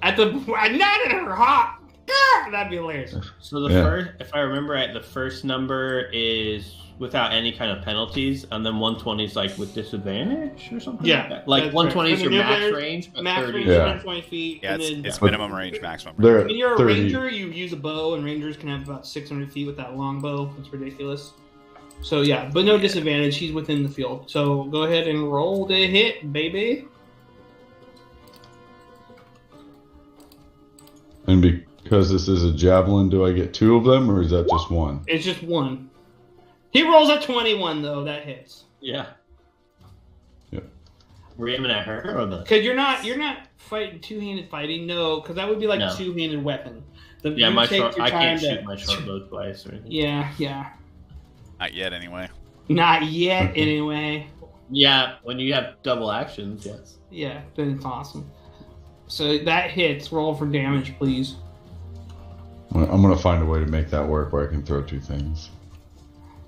Speaker 1: at her hot. That'd be hilarious.
Speaker 2: So the first, if I remember right, the first number is without any kind of penalties, and then 120 is like with disadvantage or something.
Speaker 1: Yeah,
Speaker 2: like that. Like
Speaker 1: that's
Speaker 2: 120 is
Speaker 1: right.
Speaker 2: your max range, but
Speaker 1: Max
Speaker 2: 30.
Speaker 1: range is 120 feet.
Speaker 4: Yeah,
Speaker 1: and then,
Speaker 4: it's minimum range, maximum
Speaker 3: They're
Speaker 4: range.
Speaker 1: when you're a
Speaker 3: 30.
Speaker 1: ranger, you use a bow, and rangers can have about 600 feet with that long bow. It's ridiculous. So yeah, but no disadvantage. He's within the field. So go ahead and roll to hit, baby.
Speaker 3: And because this is a javelin, do I get 2 of them, or is that just 1?
Speaker 1: It's just 1. He rolls a 21 though. That hits.
Speaker 2: Yeah.
Speaker 3: Yep.
Speaker 2: We're aiming at her or the?
Speaker 1: Because you're not fighting two-handed fighting. No, because that would be like
Speaker 2: No.
Speaker 1: a two-handed weapon.
Speaker 2: Yeah,
Speaker 1: you
Speaker 2: my
Speaker 1: take
Speaker 2: short.
Speaker 1: your
Speaker 2: I can't
Speaker 1: time
Speaker 2: shoot my short bow twice or anything.
Speaker 1: Yeah.
Speaker 4: Not yet, anyway.
Speaker 1: Not yet, anyway.
Speaker 2: Yeah, when you have double actions, yes.
Speaker 1: Yeah, then it's awesome. So that hits. Roll for damage, please.
Speaker 3: I'm gonna find a way to make that work where I can throw 2 things.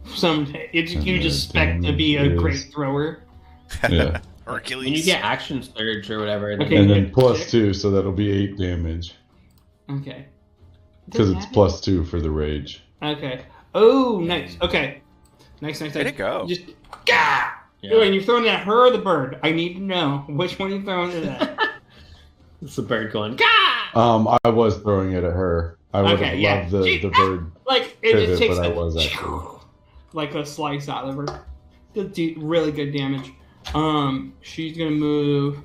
Speaker 1: Someday. You
Speaker 3: And
Speaker 1: just expect to be a
Speaker 3: damage
Speaker 1: great
Speaker 3: is-
Speaker 1: thrower.
Speaker 3: Yeah.
Speaker 4: Hercules.
Speaker 2: When you get action surge or whatever, then
Speaker 1: Okay.
Speaker 3: And then +2, so that'll be 8 damage.
Speaker 1: Okay.
Speaker 3: Because it's +2 for the rage.
Speaker 1: Okay. Oh, nice. Okay. Nice.
Speaker 4: Way to go.
Speaker 1: Just, gah!
Speaker 2: Yeah.
Speaker 1: Oh, and you're throwing it at her or the bird? I need to know which one you're throwing it at.
Speaker 2: it's the bird going. Gah!
Speaker 3: I was throwing it at her. I would
Speaker 1: Okay,
Speaker 3: have
Speaker 1: yeah.
Speaker 3: loved the bird.
Speaker 1: Like, it
Speaker 3: Pivot,
Speaker 1: just takes
Speaker 3: but I was actually.
Speaker 1: like a slice out of her. Does do really good damage. She's gonna move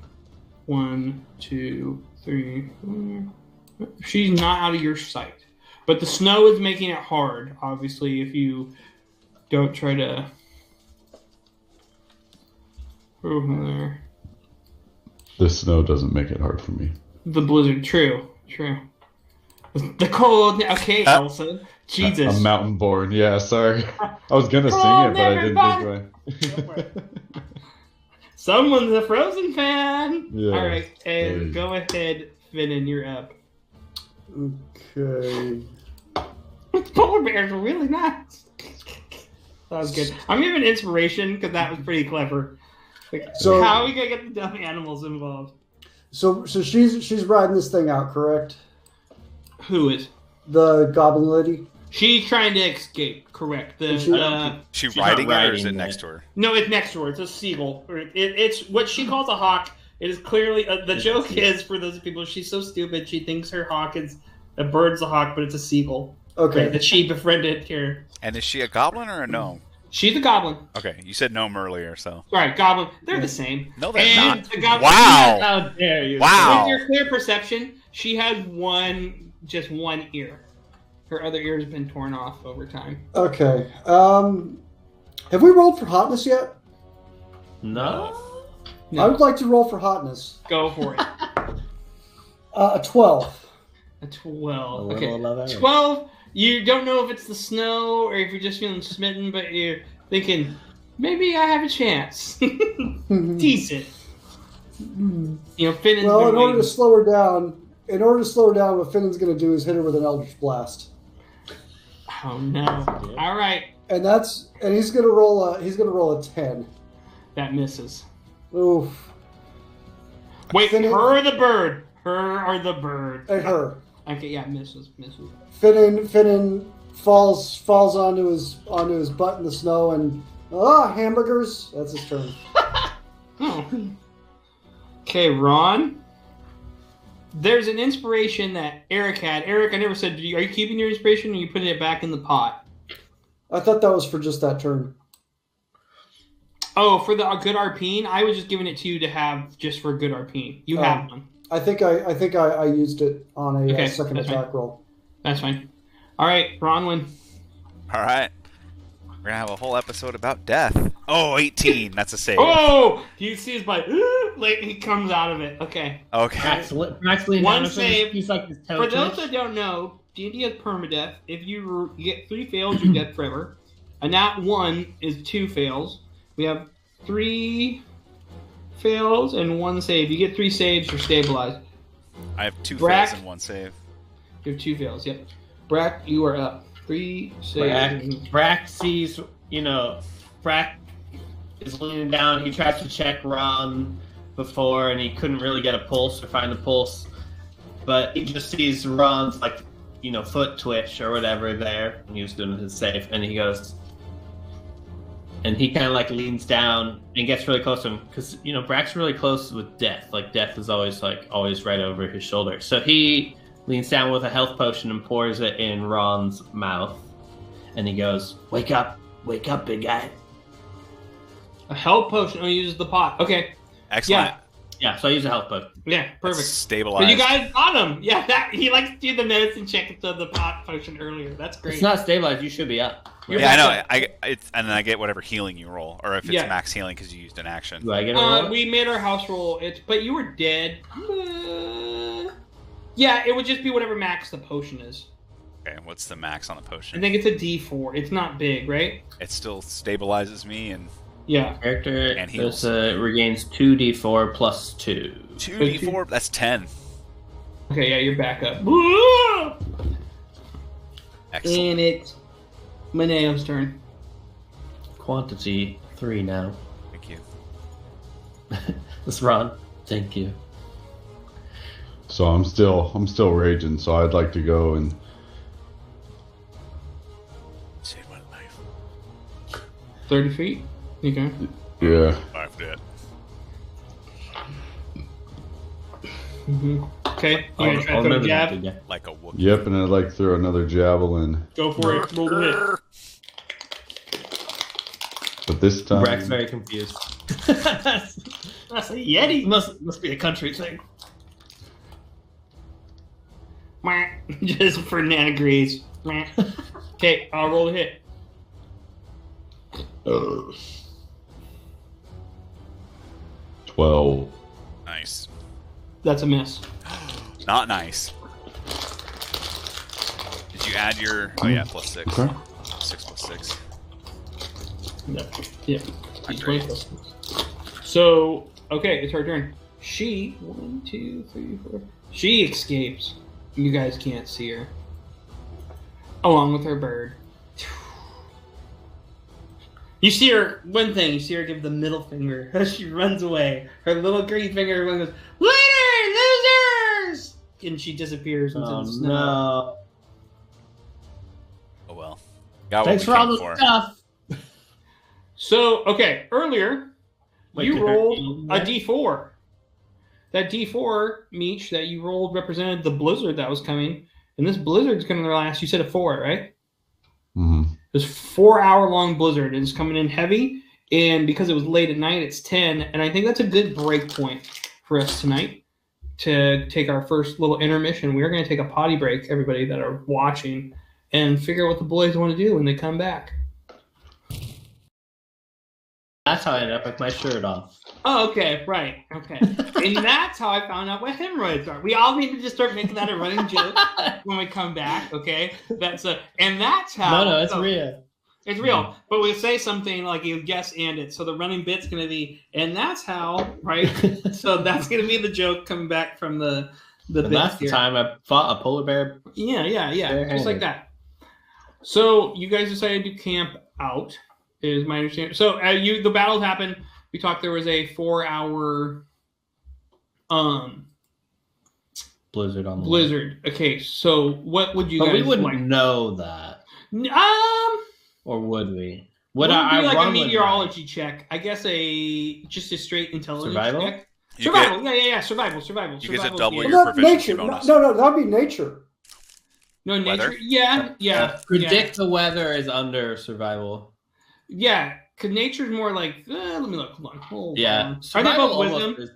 Speaker 1: 1, 2, 3, 4. She's not out of your sight, but the snow is making it hard. Obviously, if you don't try to over there.
Speaker 3: The snow doesn't make it hard for me.
Speaker 1: The blizzard, true. The cold. Okay, Elsa. Jesus.
Speaker 3: I'm mountain born. Yeah, sorry. I was gonna sing
Speaker 1: Oh,
Speaker 3: it, but I didn't think.
Speaker 1: Someone's a Frozen fan.
Speaker 3: Yeah,
Speaker 1: All right, and
Speaker 3: please.
Speaker 1: go ahead, Finnan, you're up.
Speaker 5: Okay.
Speaker 1: Polar bears are really nice. That was good. I'm giving inspiration because that was pretty clever. Like,
Speaker 5: So-
Speaker 1: how are we gonna get the dumb animals involved?
Speaker 5: So she's riding this thing out, correct?
Speaker 1: Who is?
Speaker 5: The Goblin Lady.
Speaker 1: She's trying to escape. Correct. The
Speaker 5: She-
Speaker 4: She's
Speaker 2: not
Speaker 4: riding it, or is
Speaker 2: riding
Speaker 4: it
Speaker 2: it.
Speaker 4: next to her?
Speaker 1: no, it's next to her. It's a seagull. It's what she calls a hawk. It is clearly the joke is for those people. She's so stupid. She thinks her hawk is a bird's a hawk, but it's a seagull.
Speaker 5: Okay.
Speaker 1: That she befriended here.
Speaker 4: And is she a goblin or a gnome?
Speaker 1: She's a goblin.
Speaker 4: Okay, you said gnome earlier, so.
Speaker 1: All right, goblin. They're the same.
Speaker 4: No, they're
Speaker 1: And
Speaker 4: not.
Speaker 1: the goblin-
Speaker 4: Wow!
Speaker 2: How dare you?
Speaker 4: Wow!
Speaker 1: With your clear perception, she has just one ear. Her other ear has been torn off over time.
Speaker 5: Okay. Have we rolled for hotness yet?
Speaker 2: No.
Speaker 5: I would like to roll for hotness.
Speaker 1: Go for it.
Speaker 5: A 12.
Speaker 1: A 12.
Speaker 2: A little
Speaker 1: Okay.
Speaker 2: above average.
Speaker 1: 12. You don't know if it's the snow or if you're just feeling smitten, but you're thinking, maybe I have a chance. Decent. You know, Finnan's
Speaker 5: Well,
Speaker 1: been
Speaker 5: in order
Speaker 1: waiting.
Speaker 5: to slow her down, what Finnan's going to do is hit her with an Eldritch Blast,
Speaker 1: Oh no! All right,
Speaker 5: and he's going to roll a 10.
Speaker 1: that misses.
Speaker 5: Oof.
Speaker 1: Wait,
Speaker 5: Finnan-
Speaker 1: her or the bird? Her or the bird?
Speaker 5: At her.
Speaker 1: Okay, yeah, misses.
Speaker 5: Finnan falls onto his butt in the snow and hamburgers. That's his turn.
Speaker 1: Oh. Okay, Ron. There's an inspiration that Eric had. Eric, I never said. Are you keeping your inspiration, or are you putting it back in the pot?
Speaker 5: I thought that was for just that turn.
Speaker 1: Oh, for the good RPing, I was just giving it to you to have just for good RPing. You have one.
Speaker 5: I think I used it on a
Speaker 1: Okay,
Speaker 5: second
Speaker 1: that's
Speaker 5: attack
Speaker 1: fine.
Speaker 5: roll.
Speaker 1: That's fine. All right, Bronwyn.
Speaker 4: All right. We're going to have a whole episode about death. Oh, 18. That's a save.
Speaker 1: Oh, you see his bite. Like he comes out of it. Okay.
Speaker 4: Okay.
Speaker 1: One save.
Speaker 2: He's like his toe
Speaker 1: For those
Speaker 2: twitch.
Speaker 1: that don't know, D&D has permadeath. If you get 3 fails, you're dead forever. A nat 1 is 2 fails. We have 3 fails and 1 save. You get 3 saves, you're stabilized.
Speaker 4: I have 2
Speaker 1: Brack.
Speaker 4: fails and 1 save.
Speaker 1: You have 2 fails, yep. Brack, you are up. 3 saves.
Speaker 2: Brack sees, Brack is leaning down. He tries to check Ron before, and he couldn't really get a pulse or find a pulse. But he just sees Ron's foot twitch or whatever there, and he was doing his save, and he goes, and he kind of like leans down and gets really close to him because Brack's really close with death. Like death is always right over his shoulder. So he leans down with a health potion and pours it in Ron's mouth, and he goes, wake up, big guy.
Speaker 1: A health potion. Oh, he uses the pot. Okay.
Speaker 4: Excellent.
Speaker 2: Yeah. So I use a health potion.
Speaker 1: Yeah, perfect.
Speaker 4: Stabilize.
Speaker 1: But you guys got him. Yeah, he likes to do the medicine check into the pot potion earlier. That's great.
Speaker 2: It's not stabilized. You should be up.
Speaker 4: Yeah, I know. And then I get whatever healing you roll, or if it's max healing because you used an action.
Speaker 2: Do I get a roll?
Speaker 1: We made our house roll. But you were dead. Yeah, it would just be whatever max the potion is.
Speaker 4: Okay, what's the max on the potion?
Speaker 1: I think it's a D4. It's not big, right?
Speaker 4: It still stabilizes me and
Speaker 2: Character
Speaker 4: and heals.
Speaker 2: Regains 2d4 plus 2.
Speaker 4: 2d4. That's 10.
Speaker 1: Okay, yeah, you're back up.
Speaker 4: Excellent.
Speaker 1: And it's Maneo's turn.
Speaker 2: Quantity 3 now.
Speaker 4: Thank you.
Speaker 2: That's Ron. Thank you.
Speaker 3: So I'm still raging. So I'd like to go and
Speaker 4: Save my life.
Speaker 1: 30 feet. Okay.
Speaker 3: yeah.
Speaker 4: 5 dead.
Speaker 1: Mm-hmm. Okay. You gonna try to throw a jab?
Speaker 4: Like a Wookiee.
Speaker 3: Yep, and I'd like to throw another javelin,
Speaker 1: Go for it. Roll the
Speaker 3: but this time
Speaker 2: Brack's very confused.
Speaker 1: That's a Yeti.
Speaker 2: Must be a country thing.
Speaker 1: Just for Nana Grease. Okay, I'll roll a hit.
Speaker 3: 12.
Speaker 4: Nice.
Speaker 1: That's a miss.
Speaker 4: Not nice. Did you add your... Oh, yeah, plus 6.
Speaker 3: Okay.
Speaker 4: 6 plus 6.
Speaker 1: No. Yeah.
Speaker 4: Not
Speaker 1: 20
Speaker 4: great.
Speaker 1: plus. So, okay, it's her turn. She, 1, 2, 3, 4. She escapes. You guys can't see her. Along with her bird. You see her, one thing, you see her give the middle finger as she runs away. Her little green finger goes, "Later, losers!" And she disappears into the snow.
Speaker 2: No.
Speaker 4: Oh, well. Got
Speaker 2: Thanks
Speaker 4: what
Speaker 2: for all
Speaker 4: we
Speaker 2: the
Speaker 4: came for.
Speaker 2: stuff.
Speaker 1: So, okay, earlier,
Speaker 2: Wait,
Speaker 1: you
Speaker 2: did her
Speaker 1: rolled
Speaker 2: heal
Speaker 1: a
Speaker 2: that?
Speaker 1: D4. That D4, Meech, that you rolled represented the blizzard that was coming. And this blizzard's going to last, you said a 4, right?
Speaker 3: Mm-hmm.
Speaker 1: This 4-hour-long blizzard is coming in heavy. And because it was late at night, it's 10. And I think that's a good break point for us tonight to take our first little intermission. We're going to take a potty break, everybody that are watching, and figure out what the boys want to do when they come back.
Speaker 2: That's how I ended up with my shirt off.
Speaker 1: Oh, okay, right, okay. And that's how I found out what hemorrhoids are. We all need to just start making that a running joke when we come back, okay? And that's how.
Speaker 2: No, it's real.
Speaker 1: It's real, but we'll say something like you guess and it. So the running bit's going to be, and that's how, right? So that's going to be the joke coming back from the bit.
Speaker 2: And that's the
Speaker 1: here.
Speaker 2: time I fought a polar bear.
Speaker 1: Yeah,
Speaker 2: Bare-handed.
Speaker 1: just like that. So you guys decided to camp out, is my understanding. So the battle happened. We talked. There was a 4-hour
Speaker 2: Blizzard on the way.
Speaker 1: blizzard. Okay, so what would you
Speaker 2: But
Speaker 1: guys
Speaker 2: we wouldn't
Speaker 1: like?
Speaker 2: know that. Or would we?
Speaker 1: Would
Speaker 2: Would I
Speaker 1: be like a
Speaker 2: run with
Speaker 1: meteorology check? I guess just a straight intelligence
Speaker 2: Survival?
Speaker 1: check.
Speaker 4: You
Speaker 1: Survival, yeah. Survival.
Speaker 4: You get to
Speaker 1: Survival's
Speaker 4: double
Speaker 1: the-
Speaker 4: your
Speaker 5: Not
Speaker 4: proficiency
Speaker 5: nature.
Speaker 4: bonus.
Speaker 5: No, that'd be nature.
Speaker 1: No, nature.
Speaker 4: Weather?
Speaker 1: Yeah.
Speaker 2: Predict the weather is under survival.
Speaker 1: Yeah, because nature's more like. Let me look. Hold
Speaker 2: Yeah.
Speaker 1: on. Are they
Speaker 2: Survival
Speaker 1: both
Speaker 2: almost
Speaker 1: wisdom?
Speaker 2: is-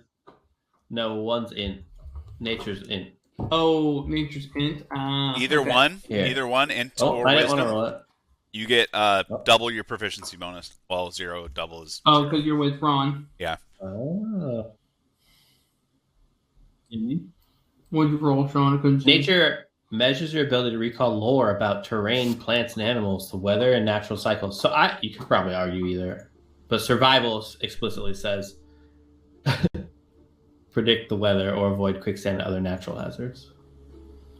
Speaker 2: No, one's in. Nature's in.
Speaker 1: Oh, nature's int.
Speaker 4: Either
Speaker 1: okay.
Speaker 4: one,
Speaker 2: Here.
Speaker 4: either one, int
Speaker 2: Oh,
Speaker 4: or
Speaker 2: I didn't want to
Speaker 4: wisdom.
Speaker 2: roll it.
Speaker 4: You get double your proficiency bonus. Well, 0 double is.
Speaker 1: Oh,
Speaker 4: 0.
Speaker 1: because you're with Ron.
Speaker 2: Oh.
Speaker 1: What'd you roll, Sean? I couldn't see.
Speaker 2: Nature measures your ability to recall lore about terrain, plants, and animals, the weather, and natural cycles. So you could probably argue either. But survival explicitly says predict the weather or avoid quicksand and other natural hazards.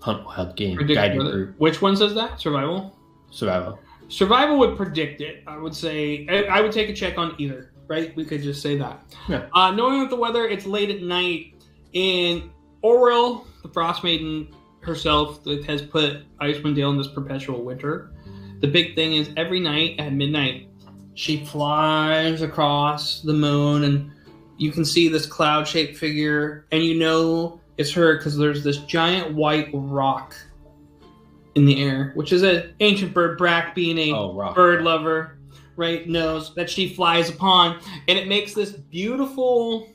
Speaker 2: Hunt wild game.
Speaker 1: Predict
Speaker 2: Guide your
Speaker 1: weather.
Speaker 2: group.
Speaker 1: Which one says that? Survival?
Speaker 2: Survival.
Speaker 1: Survival would predict it. I would say. I would take a check on either, right? We could just say that.
Speaker 2: Yeah.
Speaker 1: Knowing that the weather, it's late at night, and Oril, the Frost Maiden, herself that has put Icewind Dale in this perpetual winter. The big thing is every night at midnight, she flies across the moon, and you can see this cloud-shaped figure, and you know it's her because there's this giant white rock in the air, which is an ancient bird. Brack, being a bird lover, right, knows that she flies upon, and it makes this beautiful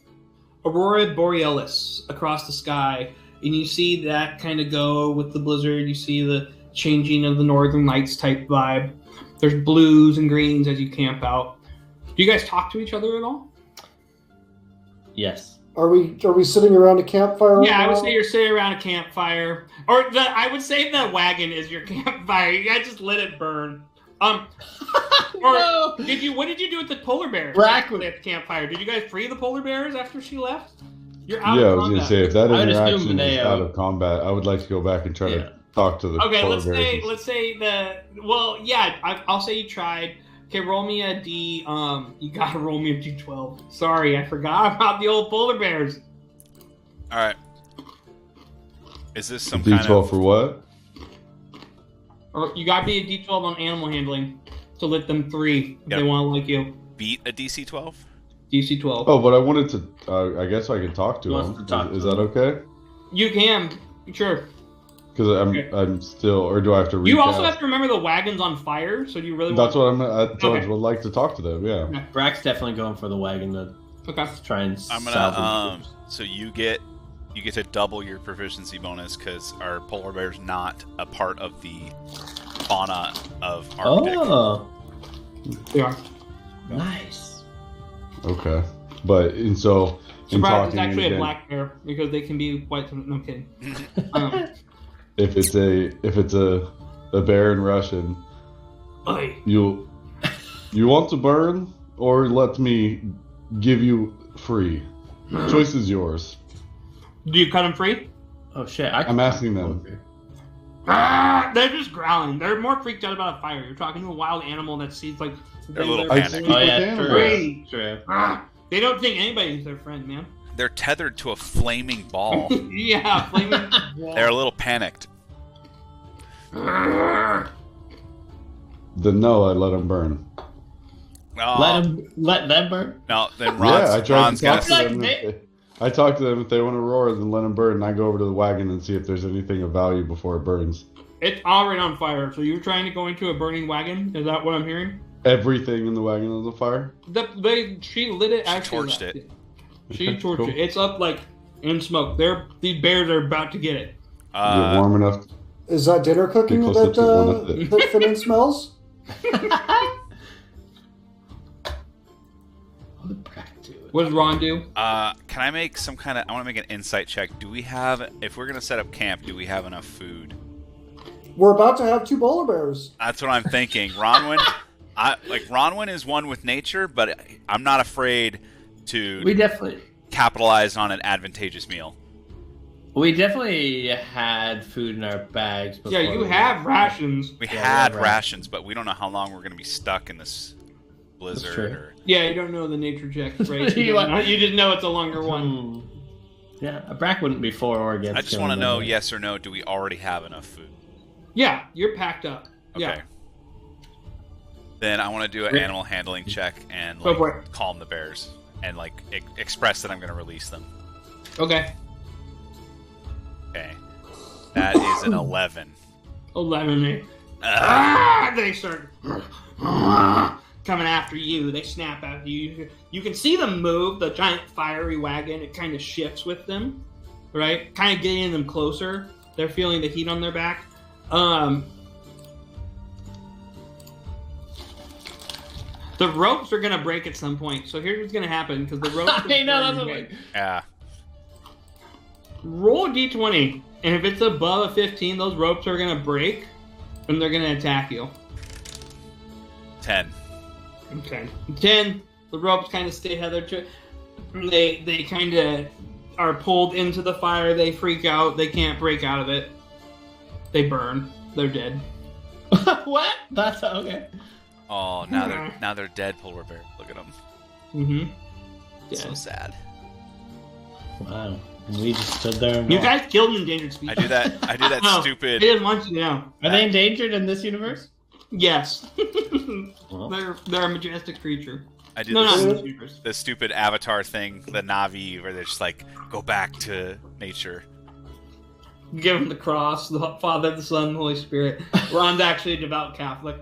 Speaker 1: aurora borealis across the sky, and you see that kind of go with the blizzard. You see the changing of the northern lights type vibe. There's blues and greens as you camp out. Do you guys talk to each other at all?
Speaker 2: Yes.
Speaker 5: Are we sitting around a campfire?
Speaker 1: Yeah, I would say you're sitting around a campfire, or I would say the wagon is your campfire. You guys just let it burn. Or
Speaker 2: No.
Speaker 1: What did you do with the polar bears?
Speaker 2: Brack
Speaker 1: at the campfire. Did you guys free the polar bears after she left? You're out
Speaker 3: Yeah, I
Speaker 1: of
Speaker 3: was gonna
Speaker 1: combat.
Speaker 3: say if that
Speaker 2: I would assume
Speaker 3: interaction is
Speaker 2: Maneo-
Speaker 3: out of combat, I would like to go back and try
Speaker 2: Yeah.
Speaker 3: to talk to the
Speaker 1: Okay,
Speaker 3: polar
Speaker 1: let's
Speaker 3: bears.
Speaker 1: say I'll say you tried. Okay, roll me a D. You gotta roll me a D12. Sorry, I forgot about the old polar bears.
Speaker 4: All right. Is this some
Speaker 3: D12
Speaker 4: kind of
Speaker 3: for what?
Speaker 1: Or you gotta be a D12 on animal handling to let them 3 if
Speaker 4: Yep.
Speaker 1: they want to like you.
Speaker 4: beat a DC 12?
Speaker 1: DC 12.
Speaker 3: Oh, but I wanted to. I guess I can talk to
Speaker 2: He wants
Speaker 3: him.
Speaker 2: to talk
Speaker 3: Is
Speaker 2: to
Speaker 3: that
Speaker 2: him.
Speaker 3: okay?
Speaker 1: You can, sure.
Speaker 3: Because
Speaker 1: Okay.
Speaker 3: I'm still, or do I have to reach
Speaker 1: You also
Speaker 3: out?
Speaker 1: have to remember the wagon's on fire, so do you really
Speaker 3: That's
Speaker 1: want...
Speaker 3: what I
Speaker 1: Okay.
Speaker 3: would like to talk to them. Yeah.
Speaker 2: Brack's definitely going for the wagon to
Speaker 1: Okay.
Speaker 2: try and
Speaker 4: I'm
Speaker 2: salvage
Speaker 4: gonna
Speaker 2: the
Speaker 4: so you get to double your proficiency bonus because our polar bear's not a part of the fauna of Arctic.
Speaker 2: Oh,
Speaker 1: They are.
Speaker 2: nice.
Speaker 3: Okay. But and so in
Speaker 1: Surprise,
Speaker 3: talking
Speaker 1: it's actually a
Speaker 3: again,
Speaker 1: black bear, because they can be white... No, I'm kidding.
Speaker 3: if it's a bear in Russian,
Speaker 1: Oi.
Speaker 3: you want to burn or let me give you free. Choice is yours.
Speaker 1: Do you cut them free?
Speaker 2: Oh shit!
Speaker 3: I'm asking them.
Speaker 1: They're just growling. They're more freaked out about a fire. You're talking to a wild animal that sees like...
Speaker 4: They're a little
Speaker 3: I
Speaker 4: panicked.
Speaker 3: speak
Speaker 2: Oh
Speaker 3: with
Speaker 2: yeah,
Speaker 3: animals.
Speaker 1: Free.
Speaker 2: true.
Speaker 1: They don't think anybody's their friend, man.
Speaker 4: They're tethered to a flaming ball.
Speaker 1: Yeah, flaming wall.
Speaker 4: They're a little panicked.
Speaker 3: Then no, I let them burn.
Speaker 4: Oh,
Speaker 2: Let them burn.
Speaker 4: no, then
Speaker 3: Yeah, I tried
Speaker 4: Ron's
Speaker 3: to talk
Speaker 4: gonna.
Speaker 3: to them.
Speaker 2: Like,
Speaker 3: I talk to them if they want to roar, then let them burn. And I go over to the wagon and see if there's anything of value before it burns.
Speaker 1: It's already on fire. So you're trying to go into a burning wagon? Is that what I'm hearing?
Speaker 3: Everything in the wagon is on fire.
Speaker 1: She lit it.
Speaker 4: She
Speaker 1: Actually,
Speaker 4: torched it.
Speaker 1: She
Speaker 3: Okay,
Speaker 1: torched
Speaker 3: cool.
Speaker 1: it. It's up like in smoke. These bears are about to get it.
Speaker 3: Is it warm enough?
Speaker 5: Is that dinner cooking
Speaker 3: Get
Speaker 5: that
Speaker 3: closer to one of it.
Speaker 5: that Finnan smells?
Speaker 2: What did Brack do?
Speaker 1: What does Ron do?
Speaker 4: Can I make some kind of? I want to make an insight check. Do we have? If we're gonna set up camp, do we have enough food?
Speaker 5: We're about to have 2 polar bears.
Speaker 4: That's what I'm thinking. Ronwin is one with nature, but I'm not afraid to
Speaker 2: We definitely
Speaker 4: capitalize on an advantageous meal.
Speaker 2: had food in our bags.
Speaker 1: Yeah,
Speaker 2: before
Speaker 1: you
Speaker 2: we-
Speaker 1: have rations.
Speaker 4: We
Speaker 2: Yeah,
Speaker 4: had
Speaker 2: yeah, right.
Speaker 4: rations, but we don't know how long we're gonna be stuck in this blizzard.
Speaker 2: true.
Speaker 4: Or...
Speaker 1: Yeah, you don't know the nature check, right?
Speaker 2: You
Speaker 1: You just know it's a longer one.
Speaker 2: Hmm. Yeah, a Brack wouldn't be for or against.
Speaker 4: I just
Speaker 2: killing
Speaker 4: want to know,
Speaker 2: them.
Speaker 4: yes or no, do we already have enough food?
Speaker 1: Yeah, you're packed up.
Speaker 4: Okay.
Speaker 1: Yeah.
Speaker 4: Then I want to do an
Speaker 2: Yeah.
Speaker 4: animal handling check and
Speaker 1: Go for
Speaker 4: like calm the bears and like express that I'm going to release them.
Speaker 1: Okay.
Speaker 4: Okay. That is an 11.
Speaker 1: 11. They start coming after you. They snap at you. You can see them move. The giant fiery wagon, it kind of shifts with them, right? Kind of getting them closer. They're feeling the heat on their back. The ropes are going to break at some point. So here's what's going to happen, because the ropes...
Speaker 2: I know, that's what
Speaker 1: okay.
Speaker 4: Yeah.
Speaker 1: Roll a d20, and if it's above a 15, those ropes are going to break, and they're going to attack you.
Speaker 4: 10.
Speaker 1: Okay. 10, the ropes kind of stay tethered to it. They kind of are pulled into the fire. They freak out. They can't break out of it. They burn. They're dead.
Speaker 2: What? That's okay.
Speaker 4: Oh, now they're dead polar bear. Look at them.
Speaker 1: Mm-hmm.
Speaker 4: So sad.
Speaker 2: Wow. We just stood there and
Speaker 1: You
Speaker 2: watched.
Speaker 1: guys killed an endangered species.
Speaker 4: I do that
Speaker 1: No, I
Speaker 4: stupid.
Speaker 1: didn't want you to know.
Speaker 2: Are they endangered in this universe?
Speaker 1: Yes.
Speaker 2: Well,
Speaker 1: they're a majestic creature.
Speaker 4: I do
Speaker 1: No,
Speaker 4: this,
Speaker 1: no, this universe.
Speaker 4: the stupid Avatar thing, the Navi, where they're just like, go back to nature.
Speaker 1: Give him the cross, the Father, the Son, the Holy Spirit. Ron's actually a devout Catholic.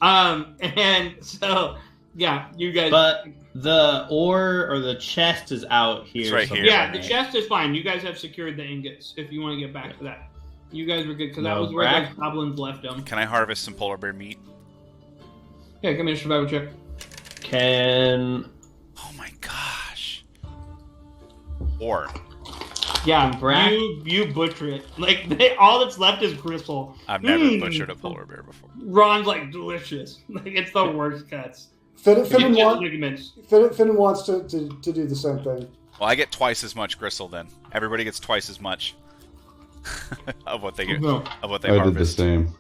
Speaker 1: And so, yeah, you guys.
Speaker 2: but the ore or the chest is out here.
Speaker 4: It's right
Speaker 2: somewhere,
Speaker 4: here.
Speaker 1: yeah, the
Speaker 2: right?
Speaker 1: chest is fine. You guys have secured the ingots. If you want to get back to that, you guys were good because that
Speaker 2: No,
Speaker 1: was where
Speaker 2: Brack?
Speaker 1: those goblins left them.
Speaker 4: Can I harvest some polar bear meat?
Speaker 1: Yeah, give me a survival check.
Speaker 2: Can
Speaker 4: Oh my gosh. Or
Speaker 1: Yeah,
Speaker 2: Brack?
Speaker 1: you butcher it. Like all that's left is gristle.
Speaker 4: I've never butchered a polar bear before.
Speaker 1: Ron's like delicious. Like it's the worst cuts.
Speaker 5: Finnan
Speaker 1: Ligaments.
Speaker 5: wants to do the same thing.
Speaker 4: Well, I get twice as much gristle then. Everybody gets twice as much of what they get,
Speaker 1: No.
Speaker 4: of what they
Speaker 3: I did the
Speaker 4: harvest.
Speaker 3: same.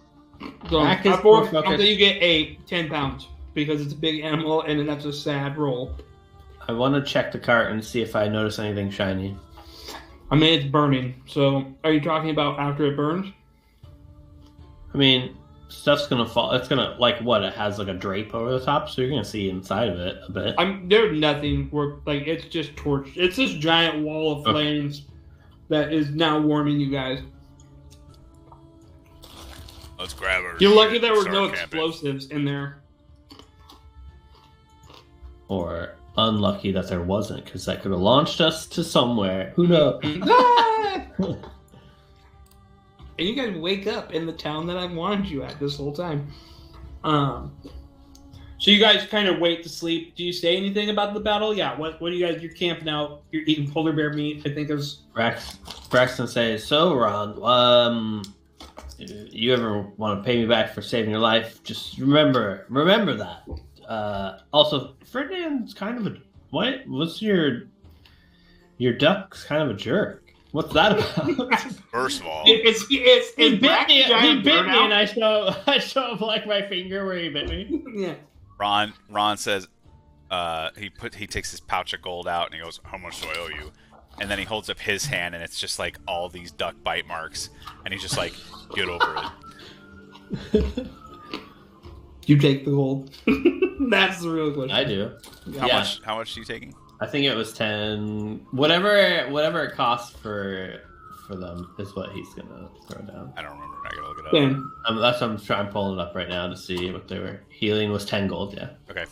Speaker 1: So
Speaker 2: Brack is
Speaker 1: before
Speaker 2: more focused.
Speaker 1: you get 10 pounds because it's a big animal and that's a sad roll.
Speaker 2: I want to check the cart and see if I notice anything shiny.
Speaker 1: I mean, it's burning. So, are you talking about after it burns?
Speaker 2: I mean, stuff's gonna fall. It's gonna like what? It has like a drape over the top, so you're gonna see inside of it a bit.
Speaker 1: There's nothing where like it's just torch. It's this giant wall of
Speaker 2: Okay.
Speaker 1: flames that is now warming you guys.
Speaker 4: Let's grab her.
Speaker 1: You're lucky there were
Speaker 4: Start
Speaker 1: no
Speaker 4: camping.
Speaker 1: explosives in there.
Speaker 2: Or unlucky that there wasn't, because that could have launched us to somewhere. Who knows?
Speaker 1: And you guys wake up in the town that I've wanted you at this whole time. So you guys kind of wait to sleep. Do you say anything about the battle? Yeah. What do you guys? You're camping out. You're eating polar bear meat. I think there's.
Speaker 2: Braxton says, "So, Ron, you ever want to pay me back for saving your life? Just remember that. Also, Ferdinand's kind of a what? What's your duck's kind of a jerk? What's that about?"
Speaker 4: First of all,
Speaker 1: It's
Speaker 2: He bit
Speaker 1: Brack's
Speaker 2: me,
Speaker 1: giant burnout.
Speaker 2: and I show him like my finger where he bit me.
Speaker 1: Yeah.
Speaker 4: Ron says he takes his pouch of gold out and he goes, "How much do I owe you?" And then he holds up his hand and it's just like all these duck bite marks, and he's just like, "Get over it."
Speaker 1: You take the gold. That's the real question.
Speaker 2: I do.
Speaker 4: How much are you taking?
Speaker 2: I think it was 10. Whatever it costs for them is what he's gonna throw down.
Speaker 4: I don't remember. I gotta look it up.
Speaker 1: Then
Speaker 2: That's what I'm trying pulling it up right now to see what they were. Healing was 10 gold. Yeah.
Speaker 4: Okay,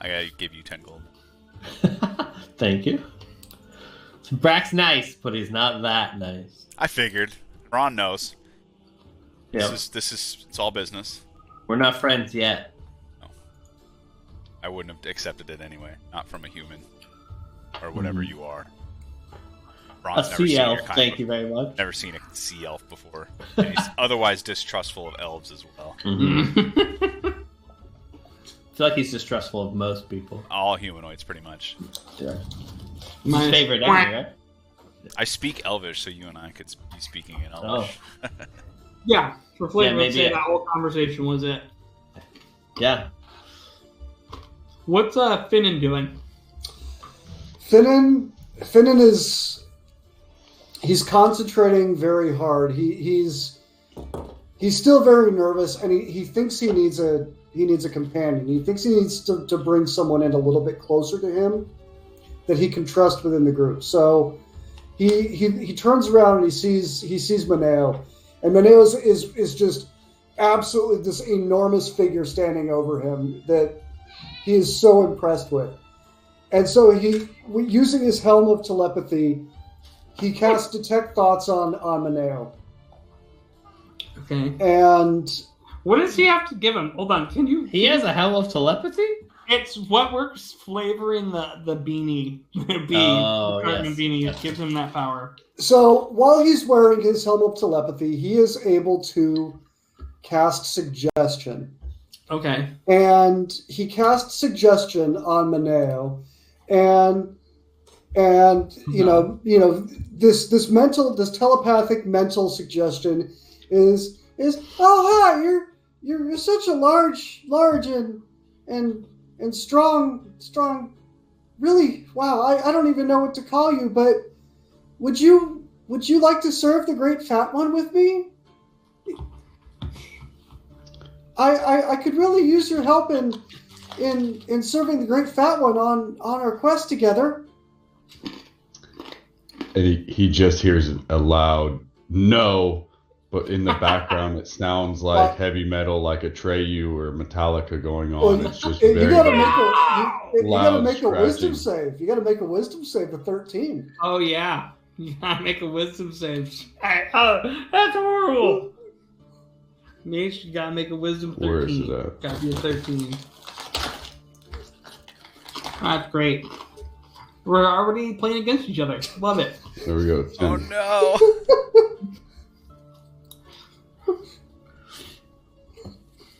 Speaker 4: I gotta give you 10 gold.
Speaker 2: Thank you. Brack's nice, but he's not that nice.
Speaker 4: I figured. Ron knows.
Speaker 2: Yeah.
Speaker 4: This is it's all business.
Speaker 2: We're not friends yet.
Speaker 4: I wouldn't have accepted it anyway. Not from a human or whatever you are.
Speaker 2: A
Speaker 4: Ron's never
Speaker 2: sea
Speaker 4: seen
Speaker 2: elf.
Speaker 4: your kind
Speaker 2: Thank you very much.
Speaker 4: Never seen a sea elf before. And he's otherwise distrustful of elves as well.
Speaker 2: I feel like he's distrustful of most people.
Speaker 4: All humanoids, pretty much.
Speaker 2: Yeah.
Speaker 1: My-
Speaker 2: His favorite enemy, right?
Speaker 4: I speak Elvish, so you and I could be speaking in Elvish.
Speaker 1: yeah, for flavor,
Speaker 2: Yeah,
Speaker 1: let's say
Speaker 2: maybe
Speaker 1: that whole conversation was it.
Speaker 2: Yeah.
Speaker 1: What's Finnan doing?
Speaker 5: Finnan he's concentrating very hard. He's still very nervous, and he thinks he needs a companion. He thinks he needs to bring someone in a little bit closer to him that he can trust within the group. So he turns around and he sees Maneo, and Maneo is just absolutely this enormous figure standing over him that he is so impressed with. And so using his helm of telepathy, he casts detect thoughts on Maneo.
Speaker 1: Okay.
Speaker 5: And
Speaker 1: What does he have to give him? Hold on. Can you?
Speaker 2: He has a helm of telepathy?
Speaker 1: It's what works flavoring the beanie. The
Speaker 2: Oh,
Speaker 1: carton
Speaker 2: yes.
Speaker 1: beanie.
Speaker 2: Yes.
Speaker 1: It gives him that power.
Speaker 5: so while he's wearing his helm of telepathy, he is able to cast suggestion.
Speaker 1: Okay.
Speaker 5: And he casts suggestion on Maneo, and you know this telepathic mental suggestion is oh hi, you're such a large and strong, really, wow, I don't even know what to call you, but would you like to serve the great fat one with me? I could really use your help in serving the great fat one on our quest together.
Speaker 3: And he just hears a loud no, but in the background it sounds like heavy metal, like a Atreyu or Metallica going on. It's just very
Speaker 5: you gotta make a wisdom
Speaker 3: scratching.
Speaker 5: save. You gotta make a wisdom save to 13.
Speaker 1: Oh yeah, you gotta make a wisdom save. Oh, that's horrible. Mitch, you gotta make a wisdom 13.
Speaker 3: Where is it at?
Speaker 1: Gotta be a 13. That's great. We're already playing against each other. Love it.
Speaker 3: There we go. 10.
Speaker 4: Oh no!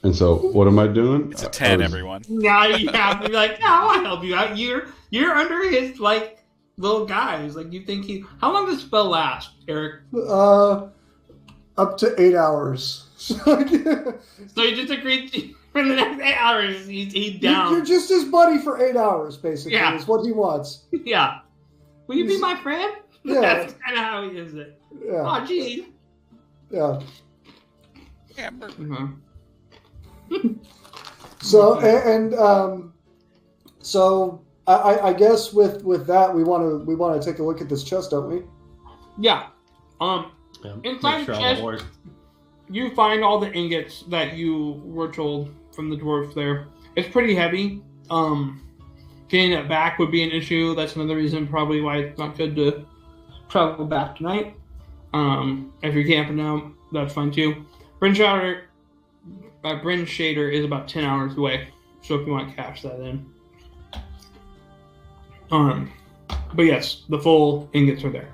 Speaker 3: And so, what am I doing?
Speaker 4: It's a 10, everyone.
Speaker 1: Now you have to be like, no, I'll help you out. You're under his like little guys. Like you think he? How long does the spell last, Eric?
Speaker 5: Up to 8 hours.
Speaker 1: So you just agreed to, for the next 8 hours. He's down.
Speaker 5: You're just his buddy for 8 hours, basically.
Speaker 1: Yeah.
Speaker 5: Is what he wants.
Speaker 1: Yeah. Will you be my friend?
Speaker 5: Yeah.
Speaker 1: That's kind of how he is it.
Speaker 5: Yeah.
Speaker 1: Oh, geez.
Speaker 5: Yeah.
Speaker 4: Yeah,
Speaker 1: Uh-huh.
Speaker 5: So so I guess with that we want to take a look at this chest, don't we?
Speaker 1: Yeah.
Speaker 2: Yeah,
Speaker 1: Inside
Speaker 2: make sure
Speaker 1: the
Speaker 2: all the
Speaker 1: chest,
Speaker 2: ores-
Speaker 1: you find all the ingots that you were told from the dwarf there. It's pretty heavy. Getting it back would be an issue. That's another reason probably why it's not good to travel back tonight. If you're camping out, that's fine too. Bryn Shader is about 10 hours away, so if you want to cash that in. But yes, the full ingots are there.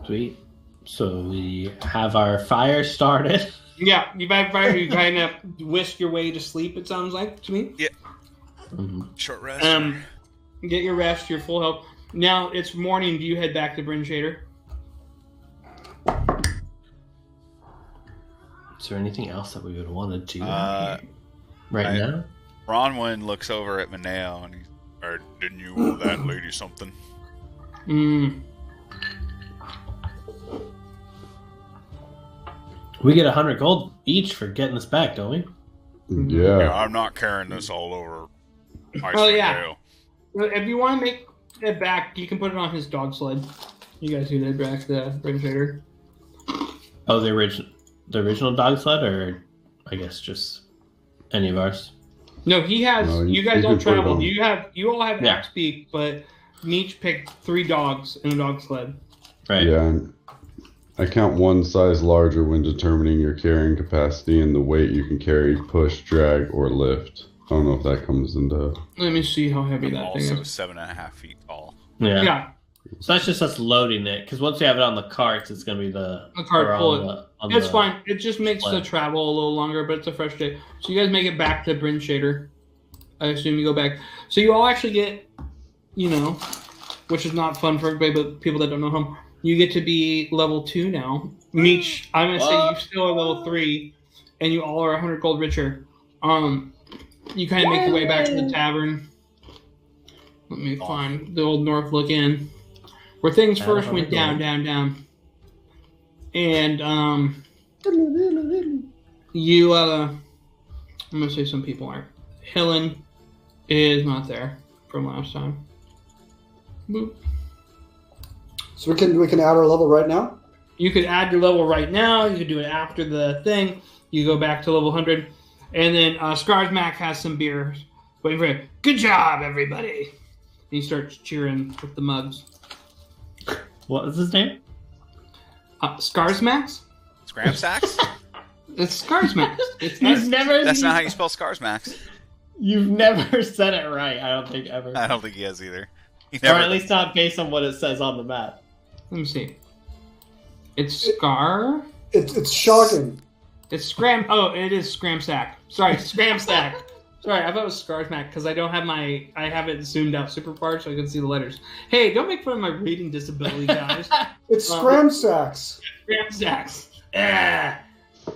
Speaker 2: Sweet. So we have our fire started.
Speaker 1: Yeah, you kind of whisk your way to sleep, it sounds like to me.
Speaker 4: Yeah.
Speaker 2: Mm-hmm.
Speaker 4: Short rest.
Speaker 1: Get your rest, your full health. Now it's morning. Do you head back to Bryn Shader?
Speaker 2: Is there anything else that we would want to do
Speaker 4: I-
Speaker 2: now?
Speaker 4: Bronwyn looks over at Mineo and or didn't you owe that lady something?
Speaker 2: We get 100 gold each for getting this back, don't we?
Speaker 3: Yeah.
Speaker 4: Yeah, I'm not carrying this all over.
Speaker 1: Oh, yeah. If you want to make it back, you can put it on his dog sled. You guys can head back to Bryn Shader.
Speaker 2: Oh, the original dog sled, or I guess just any of ours?
Speaker 1: No, he has.
Speaker 3: No,
Speaker 1: you guys
Speaker 3: you
Speaker 1: don't
Speaker 3: can put it
Speaker 1: travel.
Speaker 3: on.
Speaker 1: You all have
Speaker 2: Yeah.
Speaker 1: axe beak, but Meech picked 3 dogs in a dog sled.
Speaker 2: Right.
Speaker 3: Yeah. And I count one size larger when determining your carrying capacity and the weight you can carry, push, drag, or lift. I don't know if that comes into.
Speaker 1: Let me see how heavy
Speaker 4: I'm
Speaker 1: that thing
Speaker 4: also
Speaker 1: is.
Speaker 4: 7.5 feet tall.
Speaker 2: Yeah.
Speaker 1: Yeah,
Speaker 2: So that's just us loading it, because once we have it on the carts, it's going to be the
Speaker 1: cart
Speaker 2: or
Speaker 1: pull
Speaker 2: on
Speaker 1: it.
Speaker 2: the- on
Speaker 1: It's
Speaker 2: the-
Speaker 1: fine. It just makes the
Speaker 2: sled.
Speaker 1: travel a little longer, but it's a fresh day. So you guys make it back to Bryn Shader. I assume you go back. So you all actually get, which is not fun for everybody, but people that don't know him, you get to be level 2 now. Meech, I'm going to say you still are level 3, and you all are 100 gold richer. You kind of make your way back to the tavern. Let me find the old Northlook Inn, where things first went down. And you, I'm gonna say some people aren't. Hillen is not there from last time. Boop.
Speaker 5: So we can add our level right now.
Speaker 1: You could add your level right now. You could do it after the thing. You go back to level 100, and then Scarsmack has some beers waiting for you. Good job, everybody! And he starts cheering with the mugs.
Speaker 2: What was his name?
Speaker 1: Scarsmax?
Speaker 4: Scram sacks?
Speaker 1: It's Scarsmax. It's
Speaker 2: You've never.
Speaker 4: That's not how you spell Scars, Max.
Speaker 2: You've never said it right. I don't think ever.
Speaker 4: I don't think he has either. He
Speaker 2: Or
Speaker 4: never
Speaker 2: at least not based on what it says on the map.
Speaker 1: Let me see. It's Scar.
Speaker 5: It's shocking.
Speaker 1: It's Scram. Oh, it is Scramsack. Sorry, Scramsack. Sorry, I thought it was Scarsmack because I don't have I have it zoomed out super far so I can see the letters. Hey, don't make fun of my reading disability, guys.
Speaker 5: It's scram sacks.
Speaker 1: Scramsacks.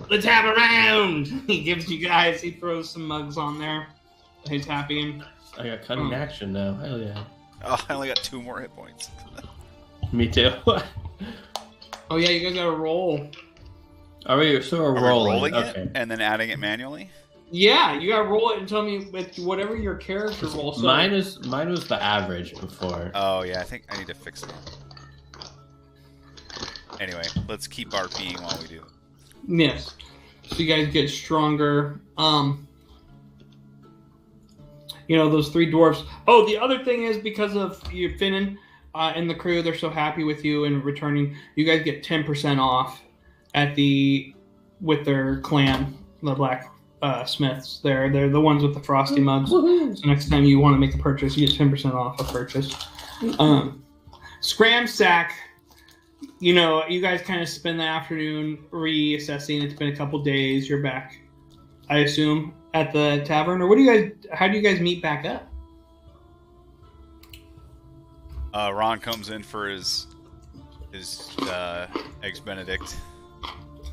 Speaker 1: Let's have a round. He gives you guys. He throws some mugs on there. He's happy.
Speaker 2: I got cutting action now. Hell yeah.
Speaker 4: Oh, I only got 2 more hit points.
Speaker 2: Me too.
Speaker 1: Oh yeah, you guys gotta roll.
Speaker 2: Are we still
Speaker 4: Are we
Speaker 2: rolling?
Speaker 4: rolling
Speaker 2: Okay.
Speaker 4: it and then adding it manually?
Speaker 1: Yeah, you gotta roll it and tell me with whatever your character rolls. So,
Speaker 2: Mine was the average before.
Speaker 4: Oh, yeah, I think I need to fix it. Anyway, let's keep RPing while we do.
Speaker 1: yes. So you guys get stronger. Those 3 dwarfs. Oh, the other thing is because of you, Finnan, and the crew, they're so happy with you and returning. You guys get 10% off with their clan, the Black Smiths. They're the ones with the frosty mugs. So next time you want to make a purchase, you get 10% off a purchase. Scram Sack. You guys kind of spend the afternoon reassessing. It's been a couple days. You're back, I assume, at the tavern, or how do you guys meet back up?
Speaker 4: Ron comes in for his Eggs Benedict.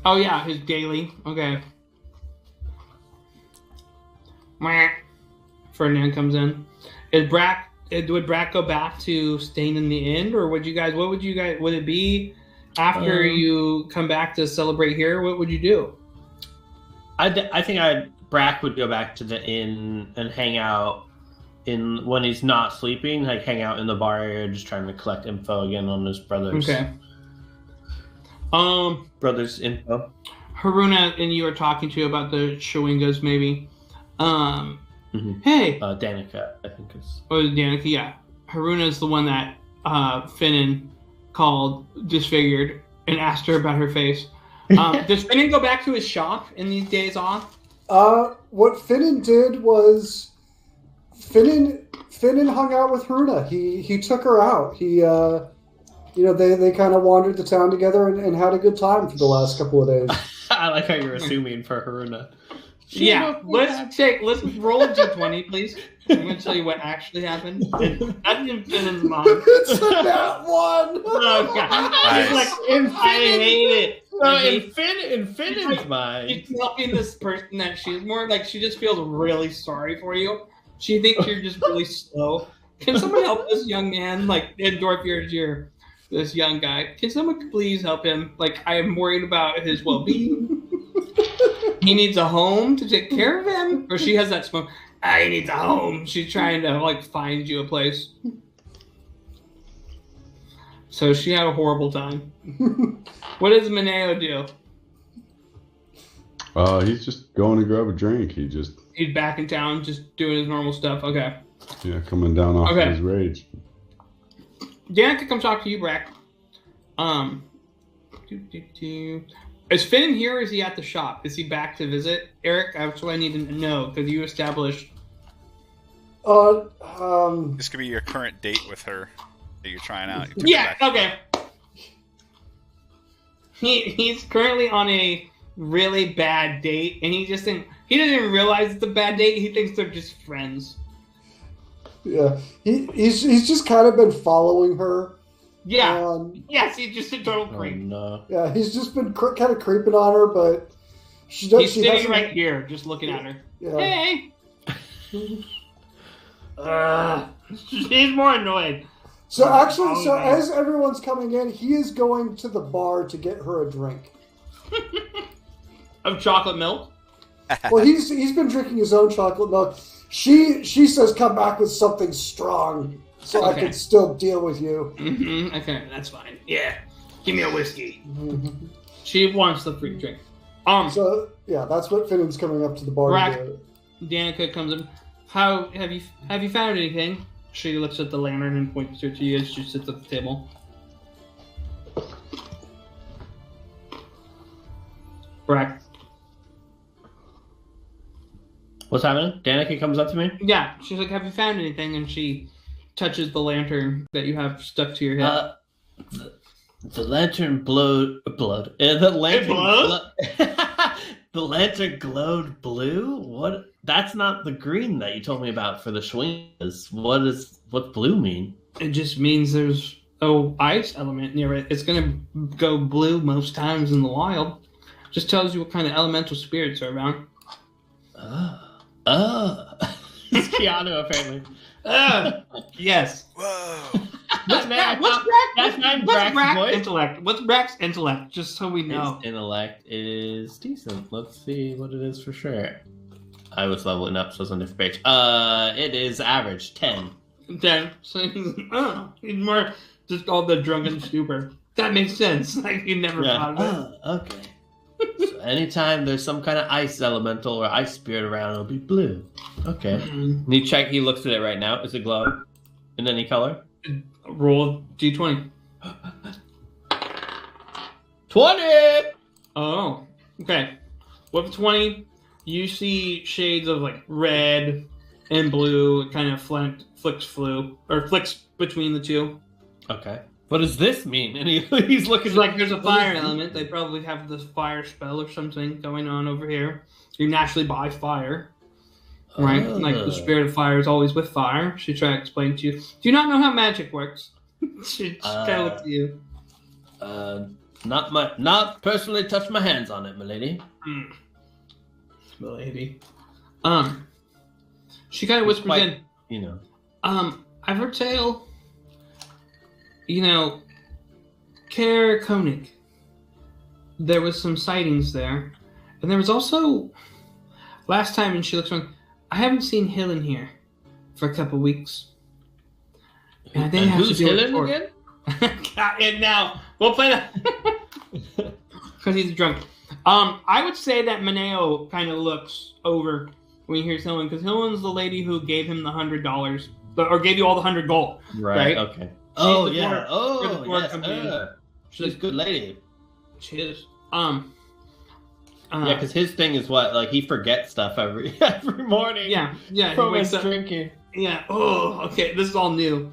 Speaker 1: Oh yeah, his daily. Okay. Ferdinand comes in. Would Brack go back to staying in the inn, or would it be after you come back to celebrate here? What would you do?
Speaker 2: I think Brack would go back to the inn and hang out when he's not sleeping, like hang out in the bar area, just trying to collect info again on his brothers.
Speaker 1: Okay.
Speaker 2: Brothers info.
Speaker 1: Haruna and you are talking to about the Chawingas, maybe. Hey.
Speaker 2: Danica, I think is.
Speaker 1: Oh, Danica, yeah. Haruna is the one that Finnan called disfigured and asked her about her face. Does Finnan go back to his shop in these days off?
Speaker 5: What Finnan did was Finnan hung out with Haruna. He took her out. They kind of wandered the town together and had a good time for the last couple of days.
Speaker 2: I like how you're assuming for Haruna.
Speaker 1: Yeah, let's roll a d20, please. I'm going to tell you what actually happened. That's in Finnan's mind.
Speaker 5: It's that one.
Speaker 1: Oh god,
Speaker 4: Nice.
Speaker 1: I hate it.
Speaker 2: No, in Finnan's mind,
Speaker 1: She's helping this person that she's more like she just feels really sorry for you. She thinks you're just really slow. Can someone help this young man? Like Dorf, you're this young guy. Can someone please help him? Like I am worried about his well-being. He needs a home to take care of him, or she has that smoke. He needs a home. She's trying to find you a place. So she had a horrible time. What does Mineo do?
Speaker 3: He's just going to grab a drink. He's
Speaker 1: back in town, just doing his normal stuff. Okay.
Speaker 3: Yeah, coming down off his rage.
Speaker 1: Danica, come talk to you, Brack. Is Finn here, or is he at the shop? Is he back to visit? Eric, that's what I need to know, because you established...
Speaker 4: This could be your current date with her that you're trying out.
Speaker 1: Yeah, okay. He's currently on a really bad date, and he doesn't even realize it's a bad date. He thinks they're just friends.
Speaker 5: Yeah, he's just kind of been following her.
Speaker 1: Yeah. Yes, he's just a total creep.
Speaker 2: No.
Speaker 5: Yeah, he's just been kind of creeping on her, but
Speaker 1: He's sitting right here, just looking at her.
Speaker 5: Yeah.
Speaker 1: Hey. He's more annoyed.
Speaker 5: So actually, as everyone's coming in, he is going to the bar to get her a drink.
Speaker 1: Of chocolate milk?
Speaker 5: Well, he's been drinking his own chocolate milk. She says, "Come back with something strong, so I can still deal with you."
Speaker 1: Mm-hmm. Okay, that's fine. Yeah, give me a whiskey. Mm-hmm. She wants the free drink.
Speaker 5: So yeah, that's what Finnan's coming up to the bar to do.
Speaker 1: Danica comes in. How have you found anything? She looks at the lantern and points to you as she sits at the table. Brack.
Speaker 2: What's happening? Danica comes up to me?
Speaker 1: Yeah, she's like, have you found anything? And she touches the lantern that you have stuck to your head.
Speaker 2: The lantern blood. The lantern the lantern glowed blue? What? That's not the green that you told me about for the Chawingas. What's blue mean?
Speaker 1: It just means there's ice element near it. It's gonna go blue most times in the wild. Just tells you what kind of elemental spirits are around.
Speaker 2: He's Keanu, apparently.
Speaker 1: Yes.
Speaker 4: Whoa.
Speaker 1: What's
Speaker 2: Brack's voice?
Speaker 1: intellect? What's Brack's intellect? Just so we know.
Speaker 2: His intellect is decent. Let's see what it is for sure. I was leveling up, so it's on a different page. It is average 10.
Speaker 1: Okay, so he's more just all the drunken stupor. That makes sense. Like you never thought of it.
Speaker 2: Okay. So anytime there's some kind of ice elemental or ice spirit around, it'll be blue. Okay.
Speaker 1: Mhm.
Speaker 2: And you check. He looks at it right now. Is it glowing in any color?
Speaker 1: Roll D20.
Speaker 2: 20.
Speaker 1: Oh, okay. With 20, you see shades of like red and blue. It kind of flicks between the two.
Speaker 2: Okay. What does this mean? And he's looking
Speaker 1: It's like there's a fire element. They probably have this fire spell or something going on over here. You're naturally by fire, right? Like the spirit of fire is always with fire. She tried to explain to you. Do you not know how magic works? She kind of looked at you.
Speaker 2: Not personally touched my hands on it, milady.
Speaker 1: Milady. She kind of whispers in.
Speaker 2: You know.
Speaker 1: I've heard tale. Caer, Konig. There was some sightings there, and there was also last time. And she looks around. I haven't seen Hillen here for a couple weeks. And I think
Speaker 2: who's Hillen again?
Speaker 1: And now we'll play that because he's drunk. I would say that Maneo kind of looks over when he hears Hillen, because Hillen's the lady who gave him the $100, or gave you all the 100 gold. Right.
Speaker 2: Okay.
Speaker 1: Oh
Speaker 2: yeah.
Speaker 1: Torg
Speaker 2: Yes. She's a good lady.
Speaker 1: She is.
Speaker 2: Yeah, because his thing is what, like, he forgets stuff every morning.
Speaker 1: Yeah. He
Speaker 2: From
Speaker 1: wakes
Speaker 2: his
Speaker 1: up.
Speaker 2: drinking.
Speaker 1: Yeah. Oh, okay. This is all new.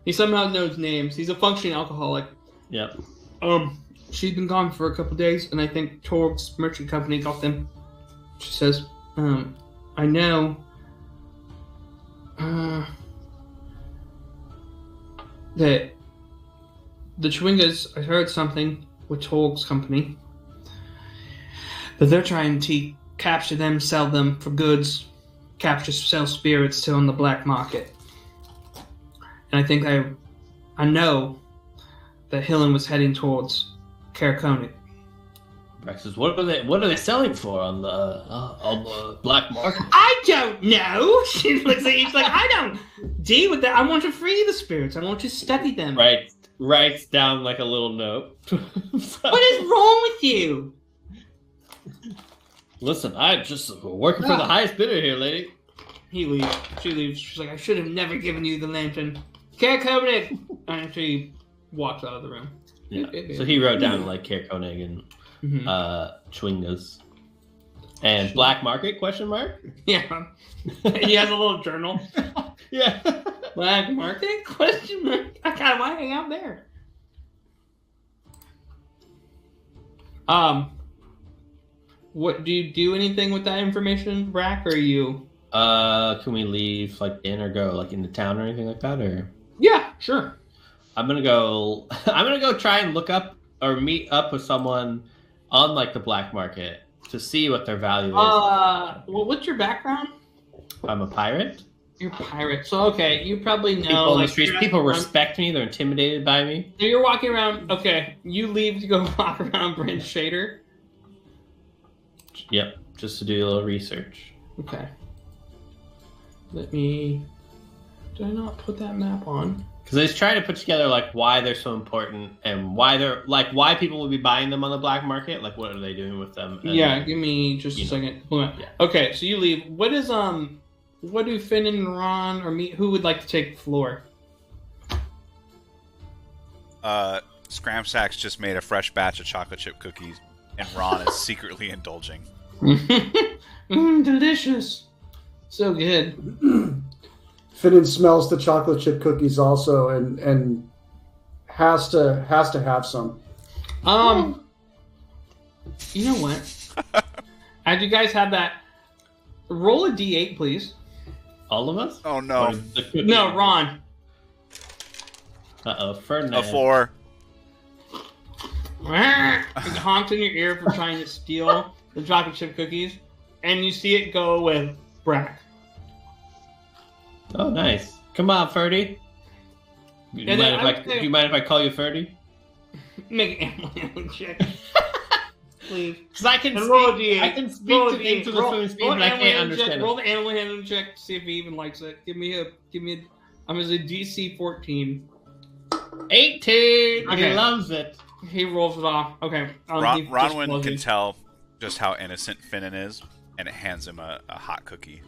Speaker 1: He somehow knows names. He's a functioning alcoholic.
Speaker 2: Yep.
Speaker 1: She's been gone for a couple days, and I think Torg's merchant company got them. She says, I know. That the Chawingas, I heard something with Torg's company. That they're trying to capture them, sell them for goods, sell spirits to on the black market. And I think I know that Hillen was heading towards Caer Konig.
Speaker 2: Rex says, what are they selling for on the black market?
Speaker 1: I don't know. She looks at you, she's like, I don't deal with that. I want to free the spirits. I want to study them.
Speaker 2: Writes down like a little note.
Speaker 1: What is wrong with you?
Speaker 2: Listen, I'm just working for the highest bidder here, lady.
Speaker 1: He leaves. She leaves. She's like, I should have never given you the lantern. Caer Konig. And she walks out of the room.
Speaker 2: Yeah. So he wrote down like Caer Konig and Chawingas. And black market, question mark?
Speaker 1: Yeah. He has a little journal.
Speaker 2: Yeah.
Speaker 1: Black market, question mark? I kind of want to hang out there. What do you do anything with that information, Brack, or are you?
Speaker 2: Can we leave like in or go like into town or anything like that, or?
Speaker 1: Yeah, sure.
Speaker 2: I'm gonna go try and look up or meet up with someone on like the black market to see what their value is.
Speaker 1: Well, what's your background?
Speaker 2: I'm a pirate.
Speaker 1: You're a pirate, so okay, you probably know.
Speaker 2: People on
Speaker 1: like,
Speaker 2: the streets, people respect me. They're intimidated by me.
Speaker 1: So you're walking around. Okay, you leave to go walk around Bryn Shader.
Speaker 2: Yep, just to do a little research.
Speaker 1: Okay. Let me. Did I not put that map on?
Speaker 2: Because I was trying to put together like why they're so important and why people would be buying them on the black market. Like, what are they doing with them? And,
Speaker 1: yeah, give me just a second. Hold on.
Speaker 2: Yeah.
Speaker 1: Okay, so you leave. What do Finn and Ron or me? Who would like to take the floor?
Speaker 4: Scramsack's just made a fresh batch of chocolate chip cookies, and Ron is secretly indulging.
Speaker 1: Delicious. So good.
Speaker 5: Finnan smells the chocolate chip cookies also, and has to have some.
Speaker 1: You know what? As you guys have that, roll a d8, please.
Speaker 2: All of us?
Speaker 4: Oh no!
Speaker 1: No, Ron.
Speaker 2: Ferdinand.
Speaker 4: A 4.
Speaker 1: It honks in your ear for trying to steal the chocolate chip cookies, and you see it go with Brack.
Speaker 2: Oh, nice. Come on, Ferdy. Do you mind if I call you Ferdy?
Speaker 1: Make an animal handling check. Please.
Speaker 2: Because I can speak to things with a fluent speed, but I can't understand
Speaker 1: Roll the animal handling check to see if he even likes it. Give me a I'm as a DC 14.
Speaker 2: 18!
Speaker 1: Okay.
Speaker 2: He loves it.
Speaker 1: He rolls it off. Okay.
Speaker 4: Ronwin can tell just how innocent Finnan is, and it hands him a hot cookie.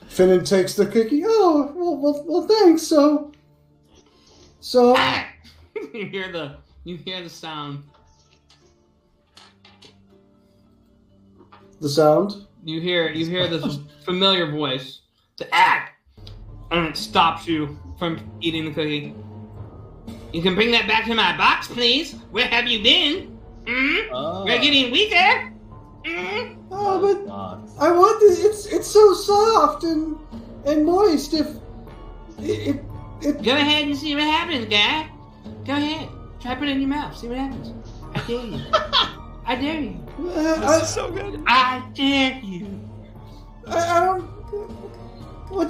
Speaker 5: Finnan takes the cookie. Oh, well, thanks. So.
Speaker 1: you hear the sound.
Speaker 5: The sound.
Speaker 1: You hear this familiar voice. The act, and it stops you from eating the cookie. You can bring that back to my box, please. Where have you been?
Speaker 2: Oh.
Speaker 1: We're getting weaker.
Speaker 5: Oh, but I want this. It's so soft and moist. If it.
Speaker 1: Go ahead and see what happens, guy. Go ahead. Try put it in your mouth. See what happens. I dare you. I dare you.
Speaker 4: This is so good.
Speaker 1: I dare you.
Speaker 5: I don't. What?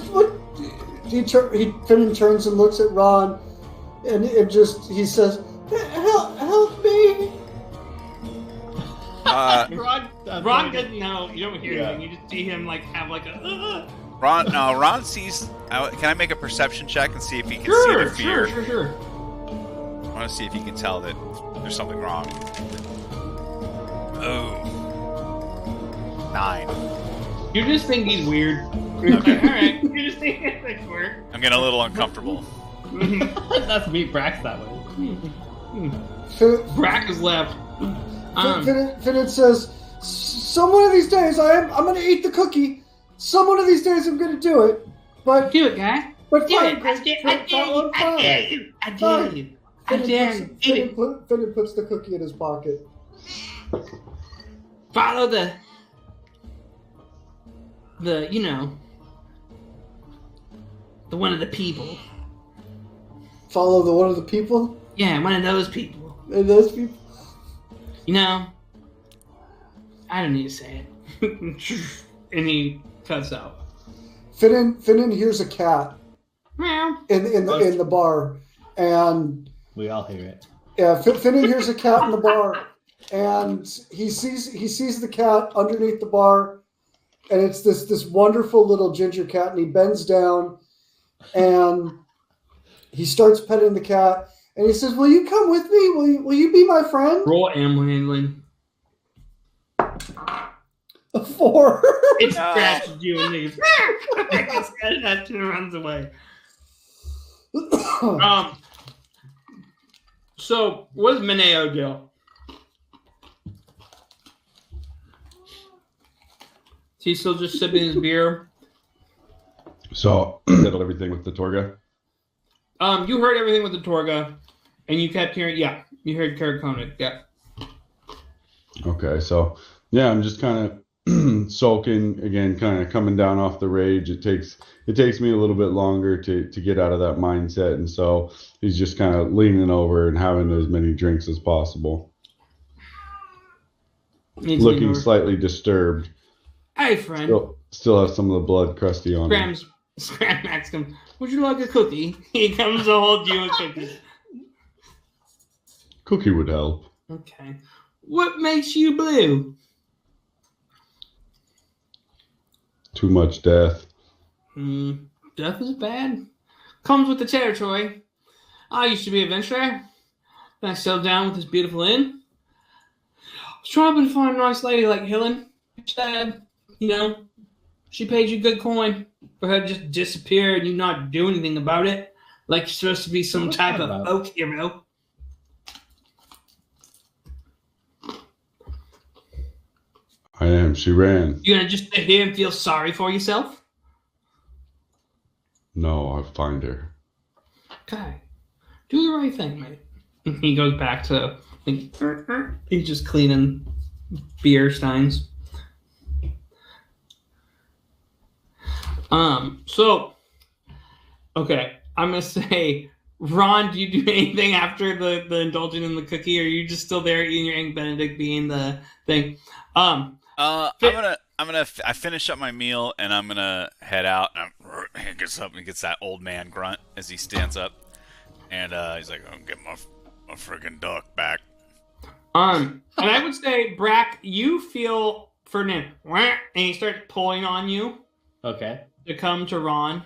Speaker 5: Finnan turns and looks at Ron, and he says, "Help me."
Speaker 1: Ron doesn't know. You don't hear anything. You just see him have a.
Speaker 4: Ron sees. Can I make a perception check and see if he can see the fear?
Speaker 1: Sure.
Speaker 4: I want to see if he can tell that there's something wrong. Oh. 9.
Speaker 1: You just think he's weird.
Speaker 4: Okay.
Speaker 1: Alright. You just think he's weird.
Speaker 4: I'm getting a little uncomfortable.
Speaker 2: That's me. Brack's that way.
Speaker 1: Brack is left.
Speaker 5: Finnan says, "Some one of these days I'm going to eat the cookie. Some one of these days I'm going to do it. But
Speaker 1: do it, guy.
Speaker 5: But
Speaker 1: do
Speaker 5: fine,
Speaker 1: it. I dare you.
Speaker 5: Finnan puts the cookie in his pocket.
Speaker 1: Follow the one of the people.
Speaker 5: Follow the one of the people?
Speaker 1: Yeah, one of those people.
Speaker 5: And those people?
Speaker 1: I don't need to say it. And he cuts out.
Speaker 5: Finnan hears a cat
Speaker 1: Meow.
Speaker 5: in the bar, and
Speaker 2: we all hear it.
Speaker 5: Yeah, Finnan hears a cat in the bar, and he sees the cat underneath the bar, and it's this wonderful little ginger cat, and he bends down, and he starts petting the cat, and he says, "Will you come with me? Will you be my friend?"
Speaker 1: Roll animal handling.
Speaker 5: A 4.
Speaker 1: It scratches you and leaves. That runs away. So what does Mineo do? Is he still just sipping his beer?
Speaker 3: So settled everything with the Torga.
Speaker 1: You heard everything with the Torga, and you kept hearing. Yeah, you heard Caer Konig. Yeah.
Speaker 3: Okay, so yeah, I'm just kind of sulking again, kind of coming down off the rage. It takes me a little bit longer to get out of that mindset, and so he's just kind of leaning over and having as many drinks as possible. Looking slightly disturbed.
Speaker 1: Hey, friend.
Speaker 3: Still has some of the blood crusty on him.
Speaker 1: Scram asks him, "Would you like a cookie?" He comes to hold you a cookie.
Speaker 3: Cookie would help.
Speaker 1: Okay. What makes you blue?
Speaker 3: Too much death.
Speaker 1: Death is bad. Comes with the territory. I used to be an adventurer. Then I settled down with this beautiful inn. I was trying to find a nice lady like Helen. Instead, she paid you good coin for her to just disappear and you not do anything about it. Like you're supposed to be some type of folk hero.
Speaker 3: I am. She ran.
Speaker 1: You gonna just sit here and feel sorry for yourself?
Speaker 3: No, I'll find her.
Speaker 1: Okay. Do the right thing, mate. He goes back to he's just cleaning beer steins. So okay, I'm gonna say, Ron, do you do anything after the indulging in the cookie, or are you just still there eating your Egg Benedict being the thing?
Speaker 4: I finish up my meal and I'm gonna head out. And He gets up and he gets that old man grunt as he stands up, and he's like, "I'll get my friggin' duck back."
Speaker 1: And I would say, Brack, you feel Ferdinand, and he starts pulling on you
Speaker 2: Okay.
Speaker 1: to come to Ron.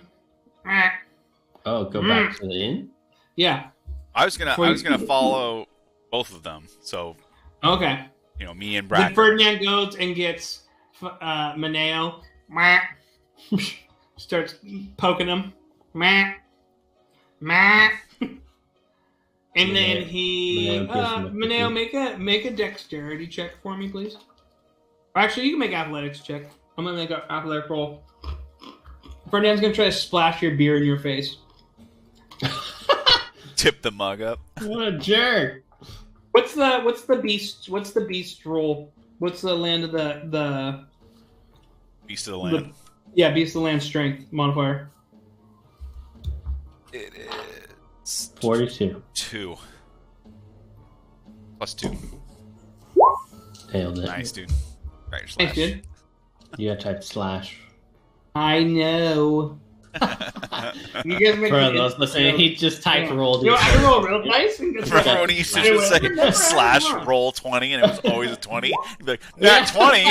Speaker 2: Oh, go back to the inn?
Speaker 1: Yeah.
Speaker 4: I was gonna follow both of them. So
Speaker 1: Okay.
Speaker 4: me and
Speaker 1: Then
Speaker 4: Brad.
Speaker 1: Ferdinand goes and gets Maneo. Starts poking him. And then he Maneo, make a dexterity check for me, please. Or actually, you can make athletics check. I'm gonna make an athletic roll. Ferdinand's gonna try to splash your beer in your face.
Speaker 4: Tip the mug up.
Speaker 2: What a jerk!
Speaker 1: What's the beast roll? What's the land of the
Speaker 4: Beast of the land.
Speaker 1: beast of the land strength modifier?
Speaker 4: It is
Speaker 2: 42.
Speaker 4: 2. Plus 2.
Speaker 2: Nailed it.
Speaker 4: Nice, dude. Right,
Speaker 1: Thanks,
Speaker 4: slash.
Speaker 1: dude.
Speaker 2: You gotta type slash.
Speaker 1: I know. You guys make
Speaker 2: For those listening, he just typed roll.
Speaker 1: I roll real dice and get
Speaker 4: Remember when he used to just say / roll 20 and it was always a 20? He'd be like, nat 20!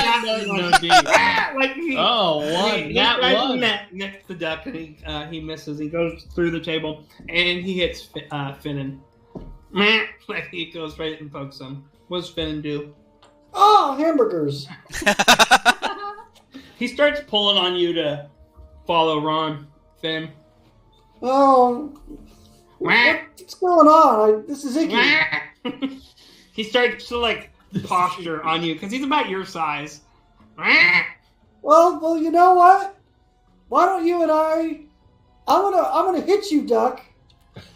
Speaker 2: One. That one.
Speaker 1: Next to duck, and he misses. He goes through the table, and he hits Finnan. Like he goes right and pokes him. What does Finnan do?
Speaker 5: Oh, hamburgers.
Speaker 1: He starts pulling on you to follow Ron. Finn.
Speaker 5: Oh, what's going on? This is icky.
Speaker 1: He starts to posture on you because he's about your size.
Speaker 5: Well, you know what? Why don't you and I'm gonna hit you, Duck.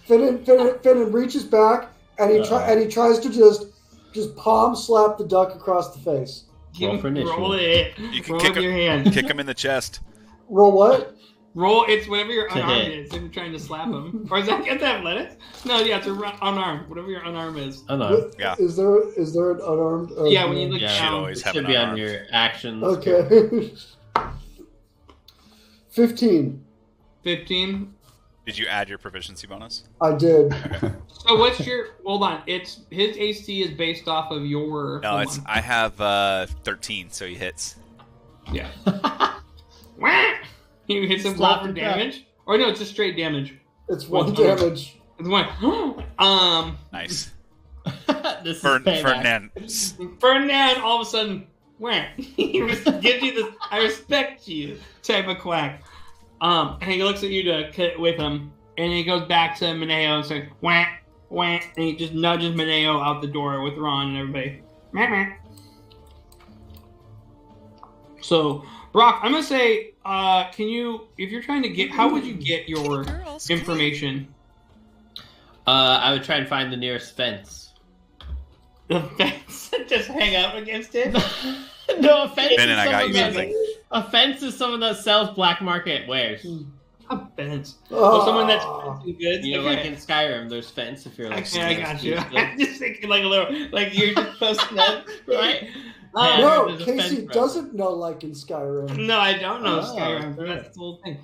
Speaker 5: Finnan reaches back and he tries to just palm slap the duck across the face.
Speaker 1: Roll it.
Speaker 4: You can
Speaker 1: roll with your hand.
Speaker 4: kick him in the chest.
Speaker 5: Roll what?
Speaker 1: Roll. It's whatever your unarmed is. If you're trying to slap him, or is that athletics? No, yeah, it's unarmed. Whatever your unarmed is.
Speaker 2: Unarmed.
Speaker 4: Yeah.
Speaker 5: Is there an unarmed?
Speaker 1: Yeah, when you look
Speaker 2: Yeah.
Speaker 4: Should
Speaker 1: down.
Speaker 4: always
Speaker 2: It
Speaker 4: have
Speaker 2: should
Speaker 4: an
Speaker 2: be
Speaker 4: unarmed.
Speaker 2: on your actions.
Speaker 5: Okay. 15.
Speaker 1: 15.
Speaker 4: Did you add your proficiency bonus?
Speaker 5: I did.
Speaker 1: So what's your? Hold on. It's his AC is based off of your.
Speaker 4: No,
Speaker 1: hold on.
Speaker 4: I have 13, so he hits.
Speaker 1: Yeah. He hits him
Speaker 2: Slap
Speaker 1: for
Speaker 2: it
Speaker 1: damage, or no, it's just straight damage.
Speaker 5: It's one
Speaker 1: Well,
Speaker 5: damage.
Speaker 1: It's one.
Speaker 4: Nice.
Speaker 2: This is
Speaker 4: Ferdinand.
Speaker 1: Ferdinand all of a sudden he gives you this "I respect you" type of quack. And he looks at you to cut with him, and he goes back to Maneo and says "whack, whack," and he just nudges Maneo out the door with Ron and everybody. So, Brock, I'm gonna say, can you, if you're trying to get, how would you get your information?
Speaker 2: I would try and find the nearest fence.
Speaker 1: The fence? Just hang out against it?
Speaker 2: No, a fence.
Speaker 4: Ben and I got you something.
Speaker 2: A fence is someone that sells black market wares.
Speaker 1: A fence.
Speaker 5: Oh,
Speaker 1: Oh, someone that's fancy goods.
Speaker 2: You know, like in Skyrim, there's fence if you're like.
Speaker 1: Okay, I got you. I'm just thinking like a little, like you're just posting that, right?
Speaker 5: No,
Speaker 2: there's a
Speaker 5: Casey
Speaker 2: fence
Speaker 5: doesn't know like in Skyrim.
Speaker 1: No, I don't know
Speaker 2: Oh,
Speaker 1: Skyrim.
Speaker 2: good.
Speaker 1: That's the whole thing.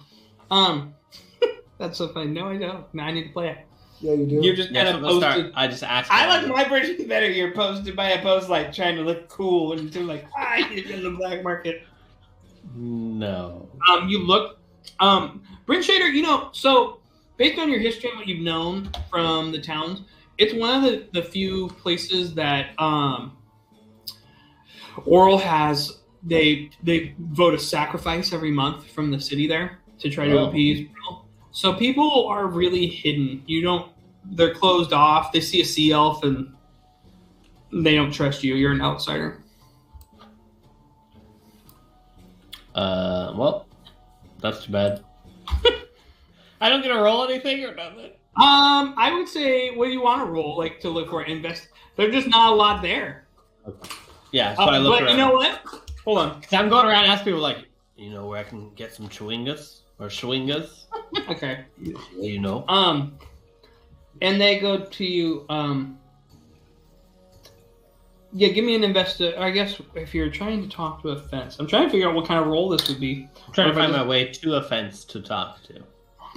Speaker 1: That's so funny. No, I don't. Now I need to play it.
Speaker 5: Yeah, you do.
Speaker 1: You're just
Speaker 2: Yeah,
Speaker 1: kind
Speaker 2: from
Speaker 1: of
Speaker 2: the start,
Speaker 1: posted.
Speaker 2: I just asked.
Speaker 1: I like my version better. You're posted by a post like trying to look cool and do like you're in the black market.
Speaker 2: No.
Speaker 1: You look, Bryn Shader. So based on your history and what you've known from the towns, it's one of the few places that Oral has. They vote a sacrifice every month from the city there to try to appease people. So people are really hidden. They're closed off. They see a sea elf and they don't trust you. You're an outsider.
Speaker 2: Well, that's too bad. I don't get to roll anything or nothing.
Speaker 1: I would say, what do you want to roll? Like to look for invest? There's just not a lot there.
Speaker 2: Yeah, so I look
Speaker 1: but
Speaker 2: around.
Speaker 1: you know what? Hold on.
Speaker 2: So I'm going around and asking people like, you know where I can get some Chawingas or Chawingas?
Speaker 1: Okay.
Speaker 2: You know.
Speaker 1: And they go to you. Yeah, give me an I guess if you're trying to talk to a fence, I'm trying to figure out what kind of role this would be.
Speaker 2: I'm trying to find my way to a fence to talk to.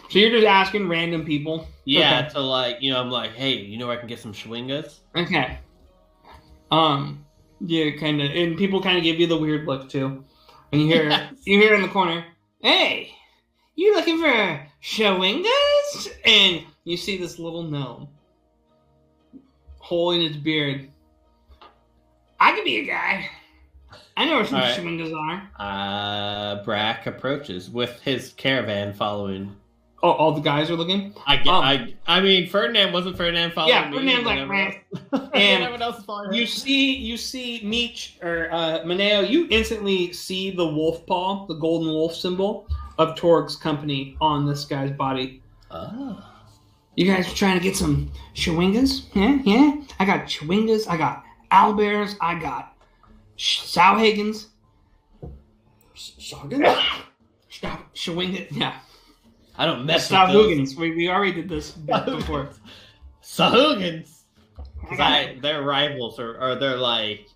Speaker 1: So you're just asking random people?
Speaker 2: Yeah,
Speaker 1: Okay.
Speaker 2: to like, I'm like, hey, you know where I can get some Chawingas?
Speaker 1: Okay. Yeah, kind of, and people kind of give you the weird look too. And you hear in the corner, "Hey, you looking for Chawingas?" And you see this little gnome holding its beard. I could be a guy. I know where some Chawingas are.
Speaker 2: Brack approaches with his caravan following.
Speaker 1: Oh, all the guys are looking.
Speaker 2: I mean, Ferdinand following me.
Speaker 1: Yeah, Ferdinand's like, man. And
Speaker 2: everyone else is following
Speaker 1: you see Meech or Maneo. You instantly see the wolf paw, the golden wolf symbol of Torg's company on this guy's body.
Speaker 2: Oh.
Speaker 1: You guys are trying to get some Chawingas? Yeah. I got Chawingas. I got owlbears. I got Sowhagens. Chawingas. Yeah.
Speaker 2: I don't mess with
Speaker 1: Sowhagens. We already did this before.
Speaker 2: Sowhagens. They're rivals, or they're like,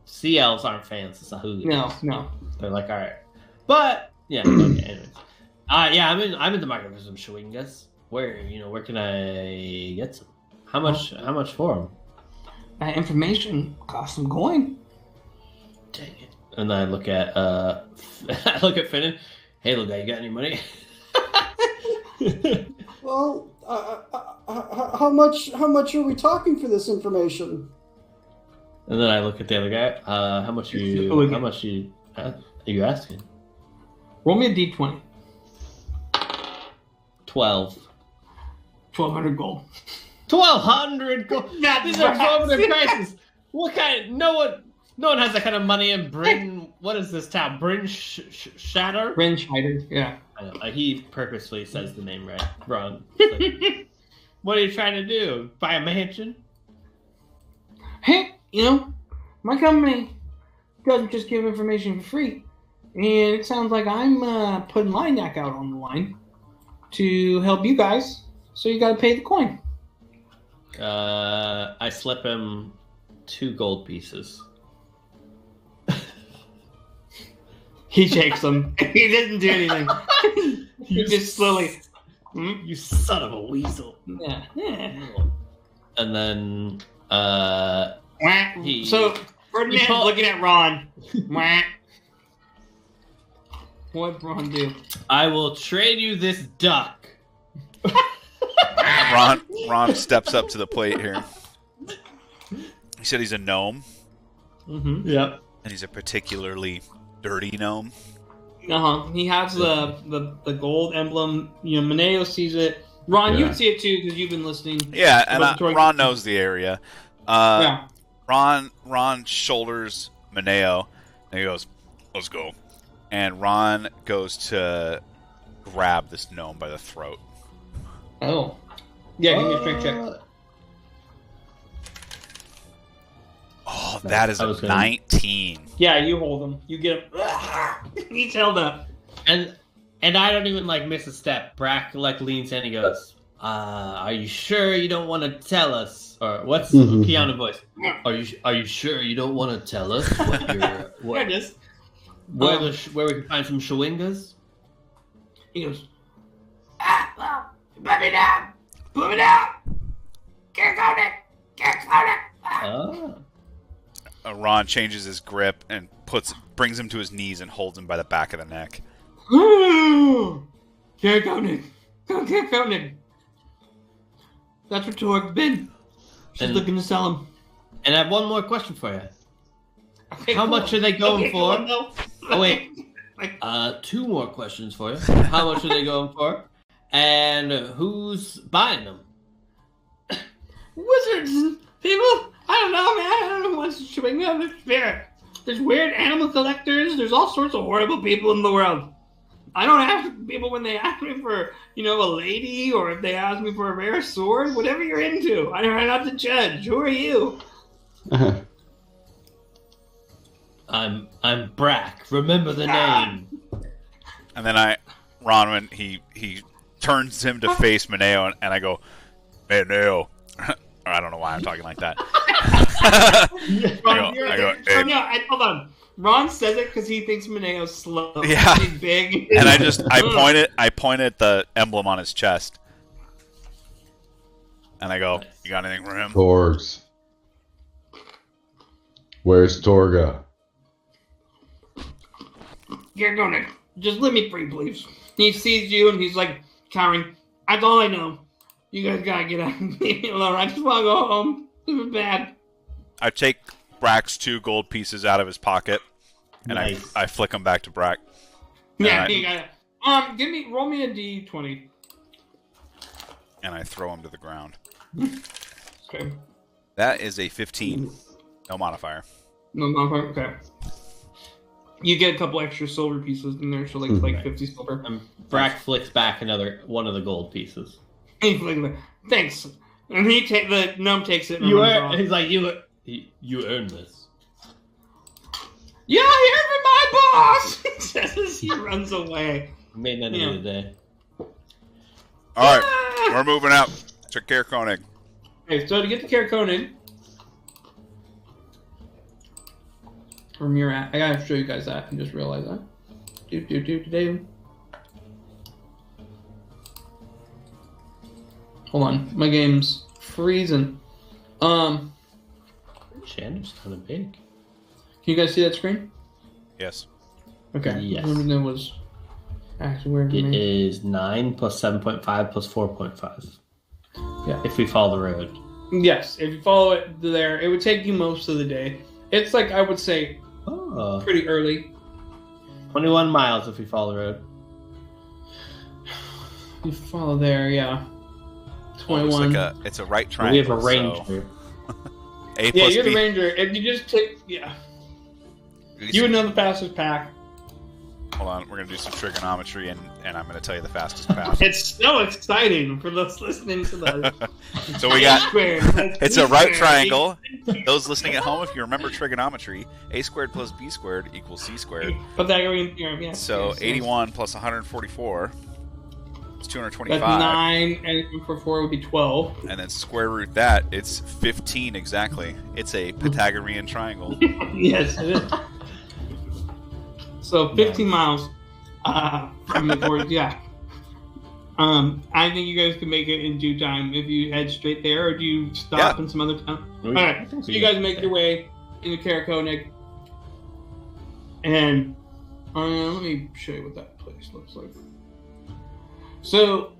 Speaker 2: sea elves aren't fans of Sowhagens.
Speaker 1: No.
Speaker 2: They're like, all right, but yeah. Okay, anyways, I'm in the market for some Chawingas. Where can I get some? How much for them?
Speaker 1: That information costs some coin.
Speaker 2: Dang it! And then I look at Finnan. Hey, little guy, you got any money?
Speaker 5: Well, how much are we talking for this information?
Speaker 2: And then I look at the other guy. How much are you asking?
Speaker 1: Roll me a d20.
Speaker 2: 12.
Speaker 1: 1,200 gold.
Speaker 2: 1,200 gold. These are exorbitant prices. What kind? No one has that kind of money in Bryn. What is this town? Bryn Shatter.
Speaker 1: Bryn Shatter. Yeah.
Speaker 2: I know. He purposely says the name wrong. Like, what are you trying to do? Buy a mansion?
Speaker 1: Hey, my company doesn't just give information for free, and it sounds like I'm putting my neck out on the line to help you guys. So you got to pay the coin.
Speaker 2: I slip him 2 gold pieces.
Speaker 1: He shakes them. He doesn't do anything. He just slowly.
Speaker 2: You son of a weasel.
Speaker 1: Yeah.
Speaker 2: And then
Speaker 1: so Ferdinand's looking at Ron. What'd Ron do?
Speaker 2: I will trade you this duck.
Speaker 4: Ron steps up to the plate here. He said he's a gnome.
Speaker 1: Mm-hmm.
Speaker 2: Yep.
Speaker 4: And he's a particularly dirty gnome.
Speaker 1: He has the gold emblem. Maneo sees it. Ron, you would see it too because you've been listening.
Speaker 4: Yeah, and Ron knows the area.
Speaker 1: Yeah.
Speaker 4: Ron shoulders Maneo, and he goes, "Let's go." And Ron goes to grab this gnome by the throat.
Speaker 1: Oh. Yeah, give me a strength check.
Speaker 4: Oh, that is a 19.
Speaker 1: Yeah, you hold him. You get him. He's held up.
Speaker 2: And I don't even miss a step. Brack leans in and he goes, are you sure you don't want to tell us? Or what's Keanu voice? Are you sure you don't want to tell us what
Speaker 1: There it is.
Speaker 2: where we can find some Chawingas?
Speaker 1: He goes, well, put it down. Put it down. Get Konig. Get Konig.
Speaker 2: Oh.
Speaker 4: Ron changes his grip and brings him to his knees and holds him by the back of the neck.
Speaker 1: Get Konig. Go get Konig. That's what Torg's been. She's looking to sell him.
Speaker 2: And I have one more question for you.
Speaker 1: Okay,
Speaker 2: How much are they going for?
Speaker 1: No.
Speaker 2: Oh, wait. 2 more questions for you. How much are they going for? And who's buying them?
Speaker 1: Wizards. People. I don't know, man. I don't know what's showing up. There's weird animal collectors. There's all sorts of horrible people in the world. I don't ask people when they ask me for, a lady, or if they ask me for a rare sword. Whatever you're into. I try not to judge. Who are you?
Speaker 2: I'm Brack. Remember the name.
Speaker 4: And then Ron, when he turns him to face Maneo, and I go, Maneo, Or I don't know why I'm talking like that.
Speaker 1: Hold on. Ron says it because he thinks Maneo's slow.
Speaker 4: Yeah.
Speaker 1: He's big.
Speaker 4: And I point at the emblem on his chest. And I go, you got anything for him?
Speaker 3: Torgs. Where's Torga?
Speaker 1: You're gonna just let me free, please. He sees you and he's like, cowering. That's all I know. You guys gotta get out and leave me alone. I just want to go home. This is bad.
Speaker 4: I take Brack's 2 gold pieces out of his pocket, and
Speaker 2: Nice.
Speaker 4: I flick them back to Brack.
Speaker 1: Yeah,
Speaker 4: And
Speaker 1: you got it. Roll me a d20.
Speaker 4: I throw him to the ground.
Speaker 1: Okay.
Speaker 4: That is a 15. No modifier.
Speaker 1: No, okay. You get a couple extra silver pieces in there, so like 50 silver.
Speaker 2: Brack flicks back one of the gold pieces.
Speaker 1: He's like, thanks. And the gnome takes it. And
Speaker 2: He's like, you earned this.
Speaker 1: Yeah, here's my boss. He says as he runs away.
Speaker 2: Made that of the day.
Speaker 4: All right, we're moving out to Caer Konig.
Speaker 1: Okay, so to get to Caer Konig, from your I gotta show you guys that. I just realized that. Do. Hold on, my game's freezing.
Speaker 2: Chandler's kind of big.
Speaker 1: Can you guys see that screen?
Speaker 4: Yes.
Speaker 1: Okay.
Speaker 2: Yes.
Speaker 1: That was actually weird for
Speaker 2: It
Speaker 1: me.
Speaker 2: is 9 plus 7.5 plus 4.5.
Speaker 1: Yeah.
Speaker 2: If we follow the road.
Speaker 1: Yes, if you follow it there, it would take you most of the day. It's like, I would say,
Speaker 2: Oh.
Speaker 1: pretty early.
Speaker 2: 21 miles if we follow the road.
Speaker 1: You follow there, yeah.
Speaker 4: Well,
Speaker 1: 21.
Speaker 4: it's a right
Speaker 2: We
Speaker 4: triangle.
Speaker 2: have a ranger.
Speaker 4: A
Speaker 1: Yeah,
Speaker 4: plus
Speaker 1: you're
Speaker 4: B.
Speaker 1: the ranger. If you just take, you would know the fastest path.
Speaker 4: Hold on, we're gonna do some trigonometry, and I'm gonna tell you the fastest path.
Speaker 1: It's so exciting for those listening to the.
Speaker 4: So we got.
Speaker 1: squared.
Speaker 4: It's a right triangle. Those listening at home, if you remember trigonometry, a squared plus b squared equals c squared.
Speaker 1: Pythagorean theorem, yeah.
Speaker 4: So
Speaker 1: Yes, yes.
Speaker 4: 81 plus 144 is 225.
Speaker 1: That's 9, and for 4 would be 12.
Speaker 4: And then square root that, it's 15 exactly. It's a Pythagorean triangle.
Speaker 1: Yes, it is. So 15 miles from the board, yeah. I think you guys can make it in due time if you head straight there, or do you stop in some other town? All right, so you guys make your way into Caer Konig, and let me show you what that place looks like. So,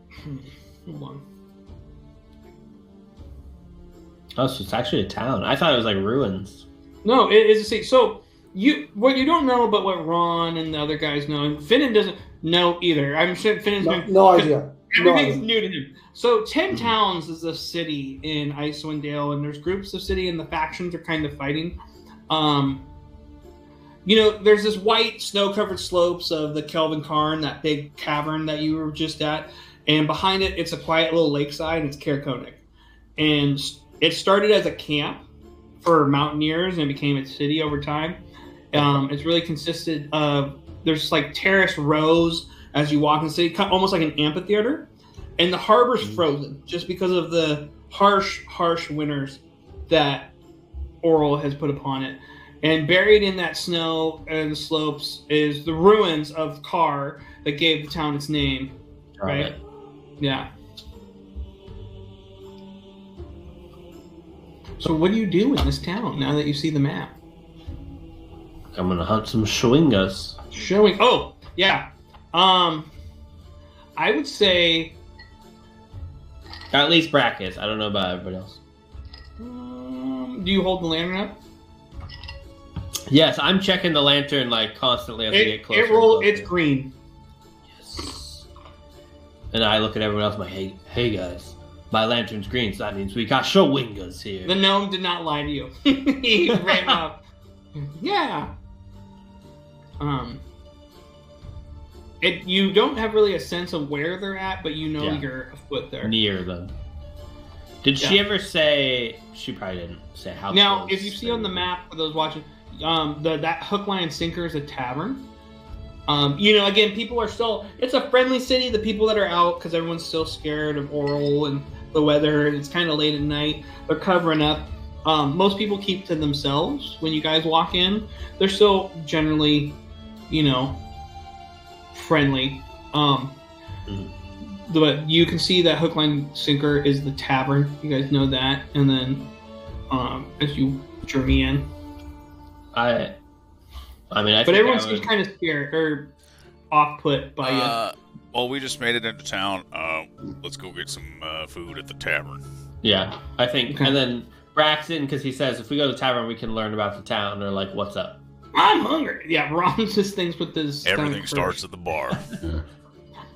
Speaker 1: hold on.
Speaker 2: Oh, so it's actually a town. I thought it was like ruins.
Speaker 1: No, it is a city. So what you don't know about what Ron and the other guys know, and Finnan doesn't know either. I'm sure Finnan's
Speaker 5: No idea.
Speaker 1: everything's new to him. So 10 Towns is a city in Icewind Dale, and there's groups of city, and the factions are kind of fighting. There's this white snow-covered slopes of the Kelvin Cairn, that big cavern that you were just at, and behind it, it's a quiet little lakeside. And it's Caer Konig, and it started as a camp for mountaineers and became a city over time. It's really consisted of, there's like terrace rows as you walk in the city, almost like an amphitheater, and the harbor's frozen just because of the harsh winters that Oral has put upon it. And buried in that snow and the slopes is the ruins of Caer that gave the town its name. Right? Yeah. So what do you do in this town now that you see the map?
Speaker 2: I'm gonna hunt some Chawingas.
Speaker 1: Oh, yeah. I would say...
Speaker 2: Or at least brackets. I don't know about everybody else.
Speaker 1: do you hold the lantern up?
Speaker 2: Yes, I'm checking the lantern like constantly as we get closer.
Speaker 1: It's green.
Speaker 2: Yes. And I look at everyone else and I'm like, hey guys, my lantern's green, so that means we got Chawingas here.
Speaker 1: The gnome did not lie to you. He ran up. Yeah. You don't have really a sense of where they're at, but you know you're afoot there.
Speaker 2: Near them. Did she ever say? She probably didn't say how.
Speaker 1: Now,
Speaker 2: close
Speaker 1: if you see on the map for those watching, that hook, line, sinker is a tavern. Again, people are still. It's a friendly city. The people that are out, because everyone's still scared of Oral and the weather, and it's kind of late at night. They're covering up. Most people keep to themselves when you guys walk in. They're still generally, friendly. But you can see that hook, line, sinker is the tavern. You guys know that. And then as you journey in.
Speaker 2: I
Speaker 1: but everyone seems kind of scared or off-put by you.
Speaker 4: Well, we just made it into town. Let's go get some food at the tavern.
Speaker 2: Yeah, I think.
Speaker 1: Okay.
Speaker 2: And then Braxton, because he says if we go to the tavern, we can learn about the town or like what's up.
Speaker 1: I'm hungry. Yeah, Ron just thinks with this.
Speaker 4: Everything starts at the bar.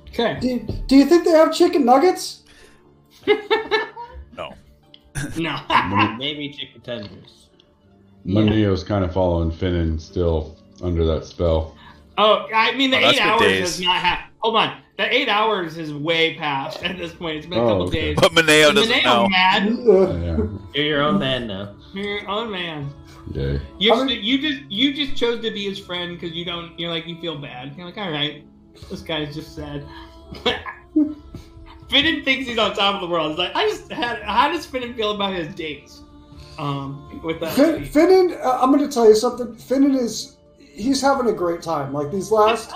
Speaker 1: Okay.
Speaker 5: Do you think they have chicken nuggets?
Speaker 4: No.
Speaker 1: No.
Speaker 2: Maybe chicken tenders.
Speaker 3: Maneo's kind of following Finnan still under that spell.
Speaker 1: Oh, I mean, the 8 hours
Speaker 4: days.
Speaker 1: does not have. Hold on. The 8 hours is way past at this point. It's been a couple days.
Speaker 4: But Maneo doesn't know.
Speaker 1: Mad.
Speaker 3: Yeah.
Speaker 2: You're your own man now.
Speaker 1: You're your own man.
Speaker 3: Yeah.
Speaker 1: You just chose to be his friend because you feel bad. You're like, all right, this guy's just sad. Finnan thinks he's on top of the world. He's like, how does Finnan feel about his dates? With that.
Speaker 5: Finnan, I'm going to tell you something. Finnan he's having a great time. Like these last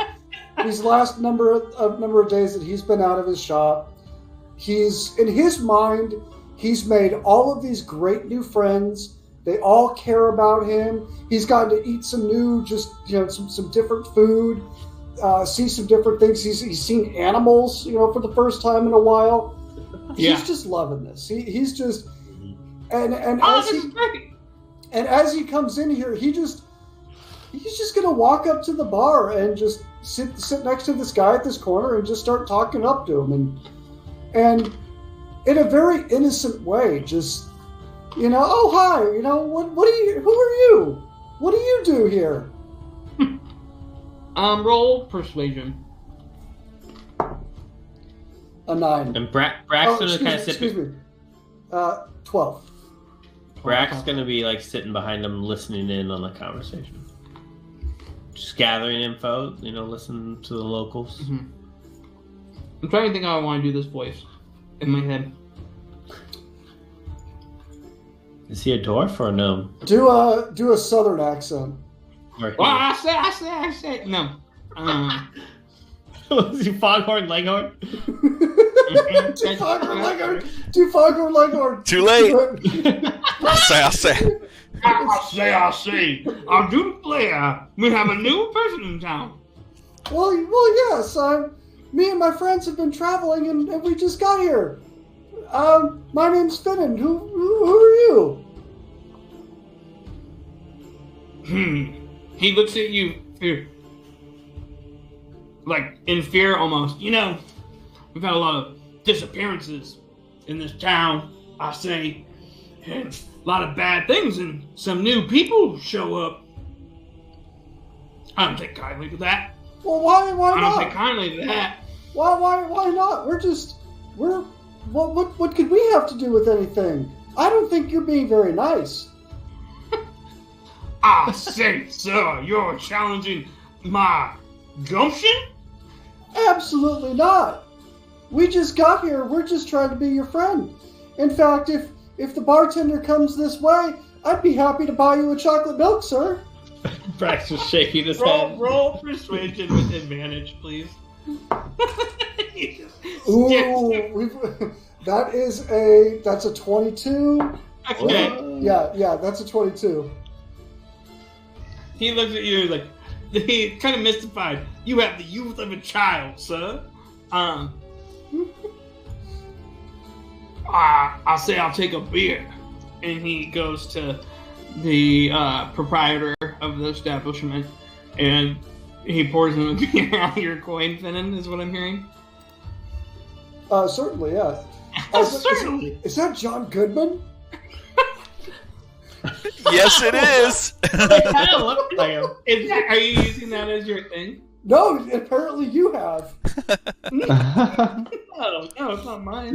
Speaker 5: number of days that he's been out of his shop, he's in his mind, he's made all of these great new friends. They all care about him. He's gotten to eat some new, some different food, see some different things. He's seen animals, for the first time in a while.
Speaker 1: Yeah.
Speaker 5: He's just loving this. He's just and as he comes in here, he's just gonna walk up to the bar and just sit next to this guy at this corner and just start talking up to him and in a very innocent way, just oh hi, what are you? Who are you? What do you do here?
Speaker 1: Roll persuasion.
Speaker 5: A 9.
Speaker 2: And Braxton is kind of
Speaker 5: excuse
Speaker 2: sitting.
Speaker 5: me. 12.
Speaker 2: Brax's gonna be like sitting behind him, listening in on the conversation, just gathering info. Listen to the locals.
Speaker 1: Mm-hmm. I'm trying to think how I want to do this voice in my head.
Speaker 2: Is he a dwarf or a gnome?
Speaker 5: Do a southern accent.
Speaker 1: Well, I say no.
Speaker 2: Is he Foghorn Leghorn?
Speaker 5: Do Foghorn Leghorn.
Speaker 4: Too late. I'll say.
Speaker 1: I say. I'll do the player. We have a new person in town.
Speaker 5: Well, yes. Me and my friends have been traveling, and we just got here. My name's Finnan. Who are you?
Speaker 1: He looks at you, like in fear almost. We've had a lot of disappearances in this town, I say, and a lot of bad things, and some new people show up. I don't take kindly to that.
Speaker 5: Well, why not?
Speaker 1: I don't take kindly to that.
Speaker 5: Why not? What could we have to do with anything? I don't think you're being very nice.
Speaker 1: I say, sir, you're challenging my gumption?
Speaker 5: Absolutely not. We just got here. We're just trying to be your friend. In fact, if the bartender comes this way, I'd be happy to buy you a chocolate milk, sir.
Speaker 2: Brax was shaking his head.
Speaker 1: Roll persuasion with advantage, please.
Speaker 5: Ooh, that's a 22.
Speaker 1: Okay.
Speaker 5: Yeah, that's a 22.
Speaker 1: He looks at you like, he kind of mystified. You have the youth of a child, sir. I say I'll take a beer. And he goes to the proprietor of the establishment, and he pours him a beer out of your coin, Finnan, is what I'm hearing.
Speaker 5: Certainly, yeah.
Speaker 1: Certainly.
Speaker 5: Is that John Goodman?
Speaker 4: Yes, it is.
Speaker 2: I look like him.
Speaker 1: Are you using that as your thing?
Speaker 5: No, apparently you have.
Speaker 1: No, it's not mine.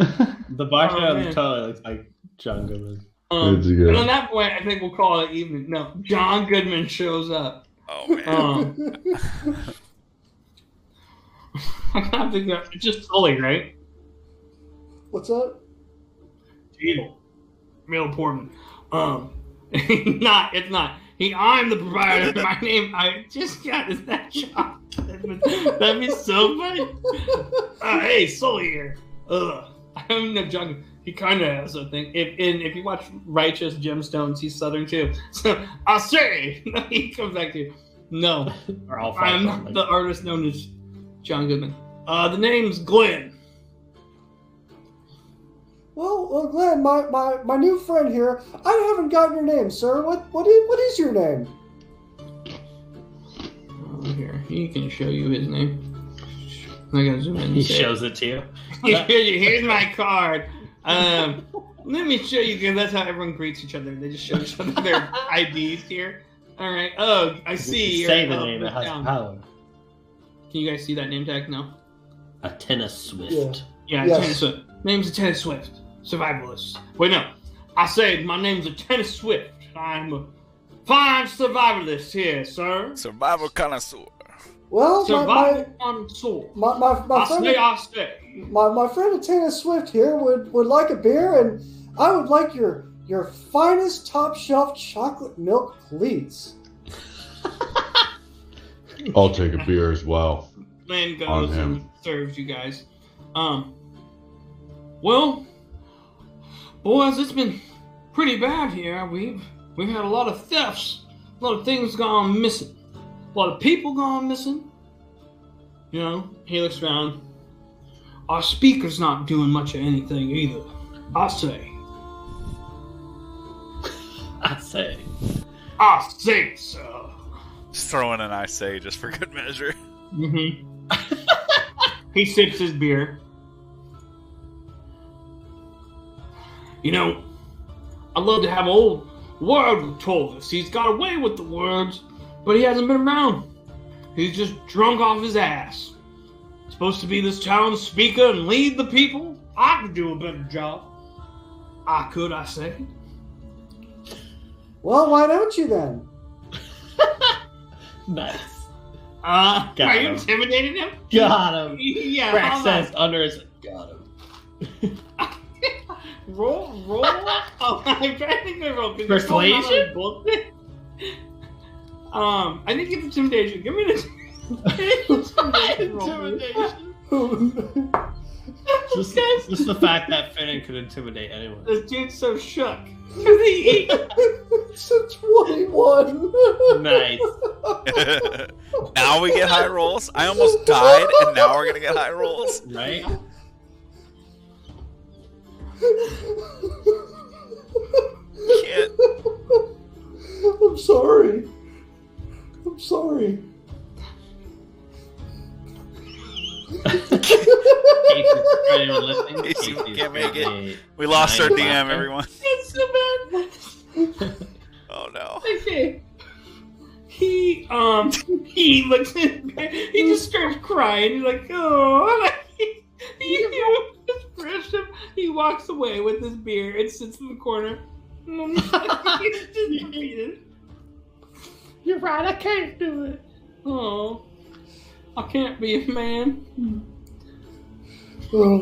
Speaker 2: The bartender on the toilet looks like John Goodman.
Speaker 3: It's good.
Speaker 1: And on that point, I think we'll call it evening. No, John Goodman shows up.
Speaker 4: Oh man.
Speaker 1: I can't think of it's just Sully, right?
Speaker 5: What's that?
Speaker 1: Real important. It's not. I'm the proprietor. My name, I just got that job. That'd be so funny. Hey, Sully here. I'm no joking. He kind of has a thing. If you watch Righteous Gemstones, he's Southern too. So I'll say, he comes back to you. No, I'm not the artist known as John Goodman. The name's Glenn.
Speaker 5: Well, Glenn, my new friend here. I haven't gotten your name, sir. What is your name?
Speaker 1: Here, he can show you his name. I gotta zoom in.
Speaker 2: He shows it to you.
Speaker 1: Here's my card. Let me show you, because that's how everyone greets each other. They just show each other their IDs here. All right. Oh, I see.
Speaker 2: Say the name. It has power.
Speaker 1: Can you guys see that name tag? No.
Speaker 2: A tennis swift.
Speaker 1: Yeah.
Speaker 5: Yes.
Speaker 1: Tennis Swift. Name's a tennis swift. Survivalist. Wait, no. I said my name's a tennis swift. I'm a fine survivalist here, sir.
Speaker 4: Survival connoisseur.
Speaker 5: Well,
Speaker 1: Survival connoisseur. I say.
Speaker 5: My friend Atena Swift here would like a beer, and I would like your finest top shelf chocolate milk, please.
Speaker 3: I'll take a beer as well.
Speaker 1: Lynn goes and serves you guys. Well, boys, it's been pretty bad here. We've had a lot of thefts, a lot of things gone missing, a lot of people gone missing. You know, he looks around. Our speaker's not doing much of anything either. I say. I say so.
Speaker 4: Just throw in an I say just for good measure.
Speaker 1: Mm-hmm. He sips his beer. You know, I'd love to have old Word told us. He's got away with the words, but he hasn't been around. He's just drunk off his ass. Supposed to be this town's speaker and lead the people. I could do a better job. I say.
Speaker 5: Well, why don't you then?
Speaker 2: Nice.
Speaker 1: Are you intimidating him?
Speaker 2: Got him.
Speaker 1: Yeah.
Speaker 2: Brax says under his. Got him.
Speaker 1: Roll. Oh, I'm trying to think of roll.
Speaker 2: Persuasion?
Speaker 1: I think it's intimidation. Give me this. Intimidation.
Speaker 2: Just the fact that Finnan could intimidate anyone.
Speaker 1: This dude's so shook.
Speaker 5: It's a 21.
Speaker 2: Nice.
Speaker 4: Now we get high rolls. I almost died, and now we're gonna get high rolls.
Speaker 2: Right?
Speaker 4: Can't.
Speaker 5: I'm sorry.
Speaker 4: Casey can't make it. We lost our DM, everyone.
Speaker 1: It's so bad.
Speaker 4: Oh no.
Speaker 1: Okay. He looks at he just starts crying. He's like, oh. He walks away with his beer and sits in the corner. He's just beaten. You're right, I can't do it. Oh, I can't be a man.
Speaker 5: Oh.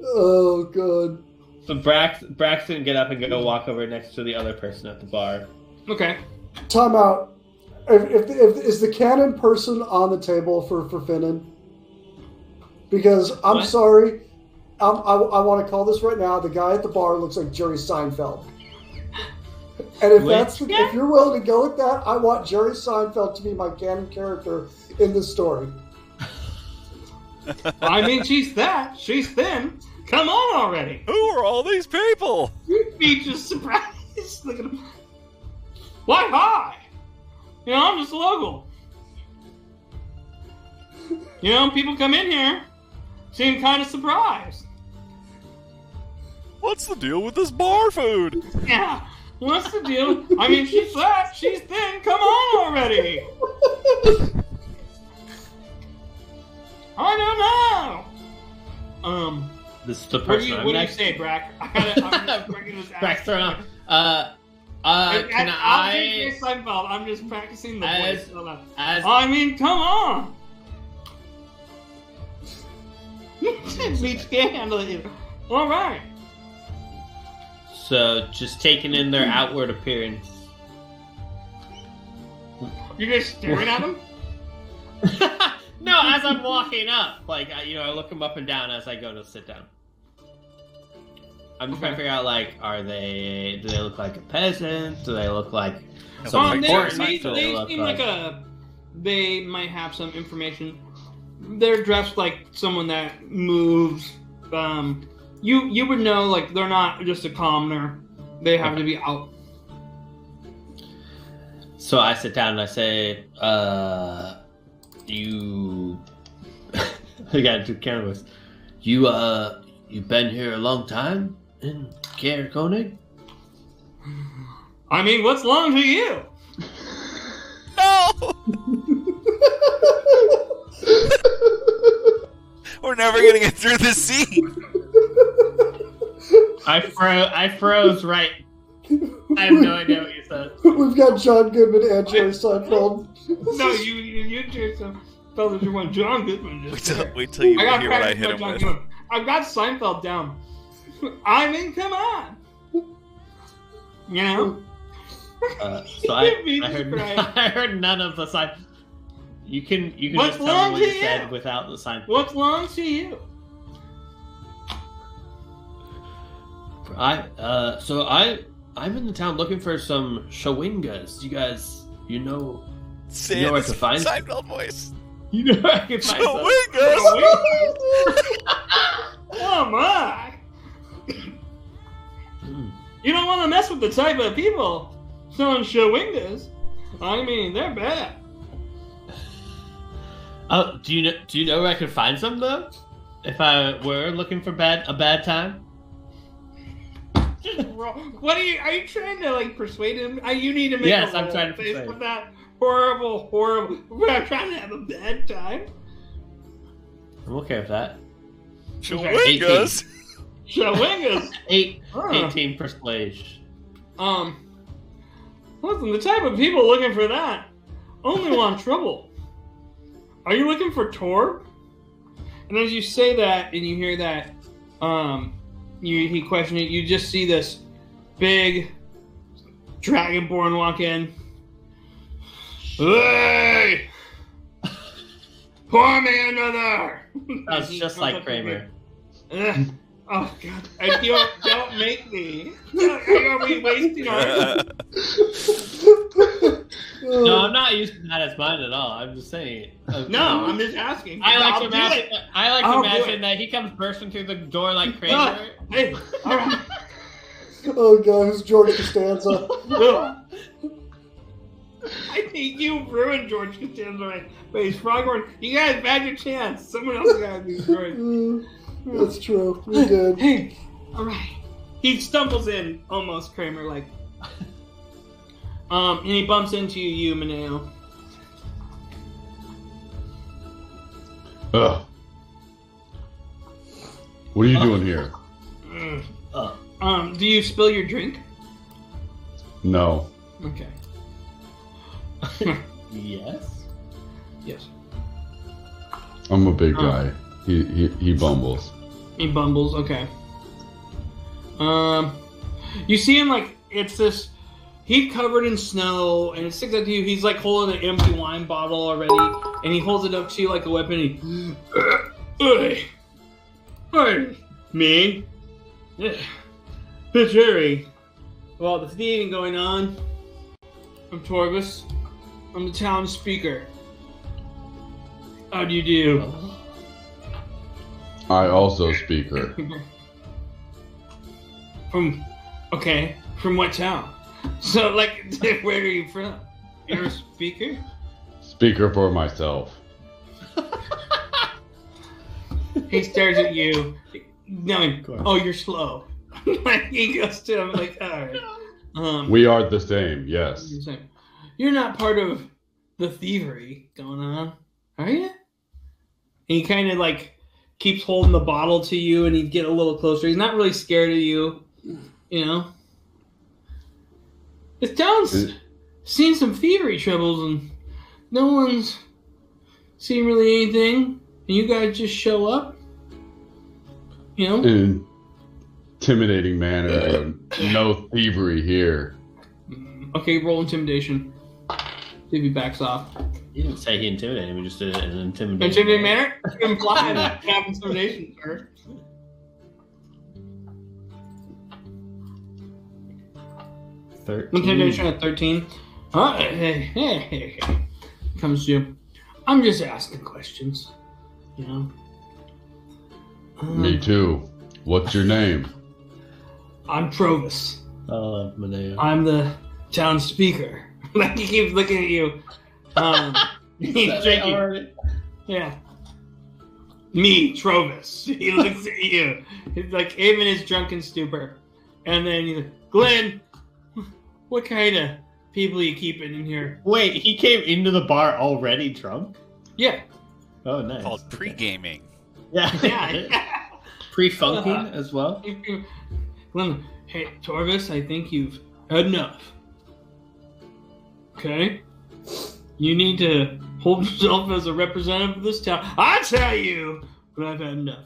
Speaker 5: Oh, God.
Speaker 2: So Braxton get up and go walk over next to the other person at the bar.
Speaker 1: Okay.
Speaker 5: Time out. If is the canon person on the table for Finnan? Because I'm sorry, I want to call this right now. The guy at the bar looks like Jerry Seinfeld. And if you're willing to go with that, I want Jerry Seinfeld to be my canon character in this story.
Speaker 1: I mean, she's fat. She's thin. Come on already.
Speaker 4: Who are all these people?
Speaker 1: You'd be just surprised. Look at him. Why, hi. You know, I'm just a local. You know, people come in here, seem kind of surprised.
Speaker 4: What's the deal with this bar food?
Speaker 1: Yeah, what's the deal? I mean, she's fat, she's thin, come on already! I don't know!
Speaker 2: This is the
Speaker 1: What
Speaker 2: person
Speaker 1: do you say, Brack? I'm bringing this out.
Speaker 2: Brack's thrown up.
Speaker 1: I'm just practicing the voice. I mean, come on! Meats can't handle it. All right.
Speaker 2: So just taking in their outward appearance.
Speaker 1: You're just staring at them?
Speaker 2: No, as I'm walking up, like I look them up and down as I go to sit down. I'm just trying to figure out, like, do they look like a peasant? Do they look like some
Speaker 1: They
Speaker 2: important?
Speaker 1: seem like they might have some information. They're dressed like someone that moves. You would know, like, they're not just a commoner. They have to be out.
Speaker 2: So I sit down and I say, you... I gotta do cannabis. You been here a long time in Caer, Konig?
Speaker 1: I mean, what's long to you?
Speaker 4: No! We're never gonna get through this scene.
Speaker 2: I froze right. I have no idea what you said.
Speaker 5: We've got John Goodman and Jerry Seinfeld.
Speaker 1: No, you Jason. Felt that you want John Goodman.
Speaker 4: Wait till you hear what I hit him with.
Speaker 1: I've got Seinfeld down. I mean, come on. You know?
Speaker 2: So I heard none of the sign. You can
Speaker 1: What's
Speaker 2: just tell me what you
Speaker 1: you?
Speaker 2: said without the sign.
Speaker 1: What's long to you?
Speaker 2: I'm in the town looking for some Chawingas. You guys, you know where I can find
Speaker 4: Seinfeld voice.
Speaker 2: You know where I can find some.
Speaker 1: Oh my! You don't want to mess with the type of people selling Chawingas. I mean, they're bad.
Speaker 2: Oh, do you know where I could find some though? If I were looking for a bad time.
Speaker 1: What are you trying to, like, persuade him? You need to make
Speaker 2: yes,
Speaker 1: a
Speaker 2: I'm trying to
Speaker 1: face
Speaker 2: persuade.
Speaker 1: with that horrible. We're trying to have a bad time.
Speaker 2: I'm okay with that.
Speaker 4: Chawingas.
Speaker 1: Chawingas.
Speaker 2: 18 persuasion.
Speaker 1: Listen, the type of people looking for that only want trouble. Are you looking for Torg? And as you say that, and you hear that, he questioned it. You just see this big dragonborn walk in. Hey! Pour me another!
Speaker 2: That's just like Kramer.
Speaker 1: Oh God! Don't make me. Are we wasting our?
Speaker 2: No, I'm not using that as mine at all. I'm just saying.
Speaker 1: No, I'm just asking.
Speaker 2: I like to imagine
Speaker 1: it.
Speaker 2: that he comes bursting through the door like Kramer.
Speaker 1: Hey, all right.
Speaker 5: Oh God, it's George Costanza.
Speaker 1: I think you ruined George Costanza by his Froghorn. You guys had your chance. Someone else got to be great.
Speaker 5: That's true. We did.
Speaker 1: Hey, all right. He stumbles in, almost Kramer like. And he bumps into you, Maneo.
Speaker 3: Ugh. What are you doing here?
Speaker 1: Do you spill your drink?
Speaker 3: No.
Speaker 1: Okay.
Speaker 2: Yes.
Speaker 1: Yes.
Speaker 3: I'm a big guy. He bumbles.
Speaker 1: He bumbles. Okay. You see him like it's this. He's covered in snow, and it sticks out to you. He's like holding an empty wine bottle already, and he holds it up to you like a weapon. Hey, me, Bitch Harry. Well, the thieving going on. I'm Torgus. I'm the town speaker. How do you do?
Speaker 3: I also speak her.
Speaker 1: From what town? So, like, where are you from? You're a speaker?
Speaker 3: Speaker for myself.
Speaker 1: He stares at you, knowing, oh, you're slow. Like, he goes to him, like, all right.
Speaker 3: We are the same, yes.
Speaker 1: You're not part of the thievery going on, are you? And he kind of, like, keeps holding the bottle to you, and he'd get a little closer. He's not really scared of you, you know? This town's seen some thievery troubles, and no one's seen really anything, and you guys just show up? You know?
Speaker 3: Intimidating manner. No thievery here.
Speaker 1: Okay, roll intimidation. See if he backs off.
Speaker 2: He didn't say he intimidated. We just did it in an intimidating
Speaker 1: Intimidating manner? Imply that you have intimidation, sir.
Speaker 2: 13.
Speaker 1: Intimidation at 13. Hey. Comes to you. I'm just asking questions. You know?
Speaker 3: Me too. What's your name?
Speaker 1: I'm Trovis.
Speaker 2: Maneo.
Speaker 1: I'm the town speaker. Like, he keeps looking at you. He's shaking. Yeah. Me, Trovis. He looks at you. He's like him in his drunken stupor. And then he's like, Glenn, what kind of people are you keeping in here?
Speaker 2: Wait, he came into the bar already drunk?
Speaker 1: Yeah.
Speaker 2: Oh, nice.
Speaker 4: Called pre-gaming.
Speaker 2: Yeah.
Speaker 1: Yeah.
Speaker 2: Pre-funking as well?
Speaker 1: Glenn, hey, Torvis, I think you've had enough. Okay? You need to hold yourself as a representative of this town. I tell you, but I've had enough.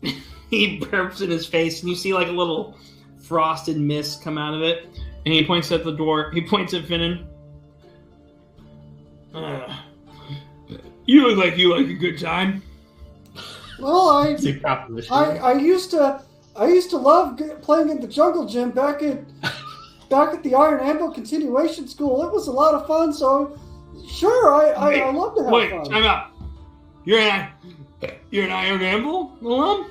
Speaker 1: He burps in his face, and you see like a little frosted mist come out of it. And he points at the door. He points at Finnan. You look like you like a good time.
Speaker 5: Well,
Speaker 2: It's a proposition.
Speaker 5: I used to love playing at the jungle gym back at the Iron Anvil Continuation School. It was a lot of fun. So, sure, I love to have
Speaker 1: Wait,
Speaker 5: fun.
Speaker 1: time out. You're an Iron Anvil alum?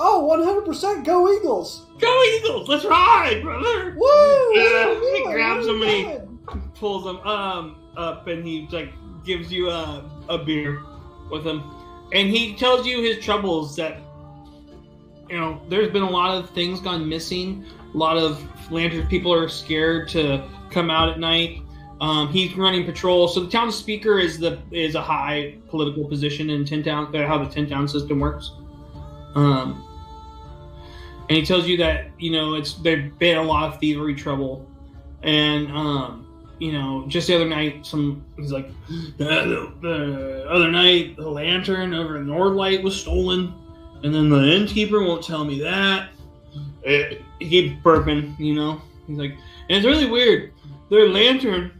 Speaker 5: Oh, 100%. Go Eagles!
Speaker 1: Go Eagles! Let's ride, brother!
Speaker 5: Woo!
Speaker 1: He grabs him and he pulls him up, and he like gives you a beer with him, and he tells you his troubles. That there's been a lot of things gone missing. A lot of lantern people are scared to come out at night. He's running patrol. So the town speaker is a high political position in Tin Town. How the Tin Town system works. And he tells you that there's been a lot of thievery trouble, and just the other night, he's like, the other night the lantern over in Nordlight was stolen, and then the innkeeper won't tell me that. He keeps burping, He's like, and it's really weird. Their lantern,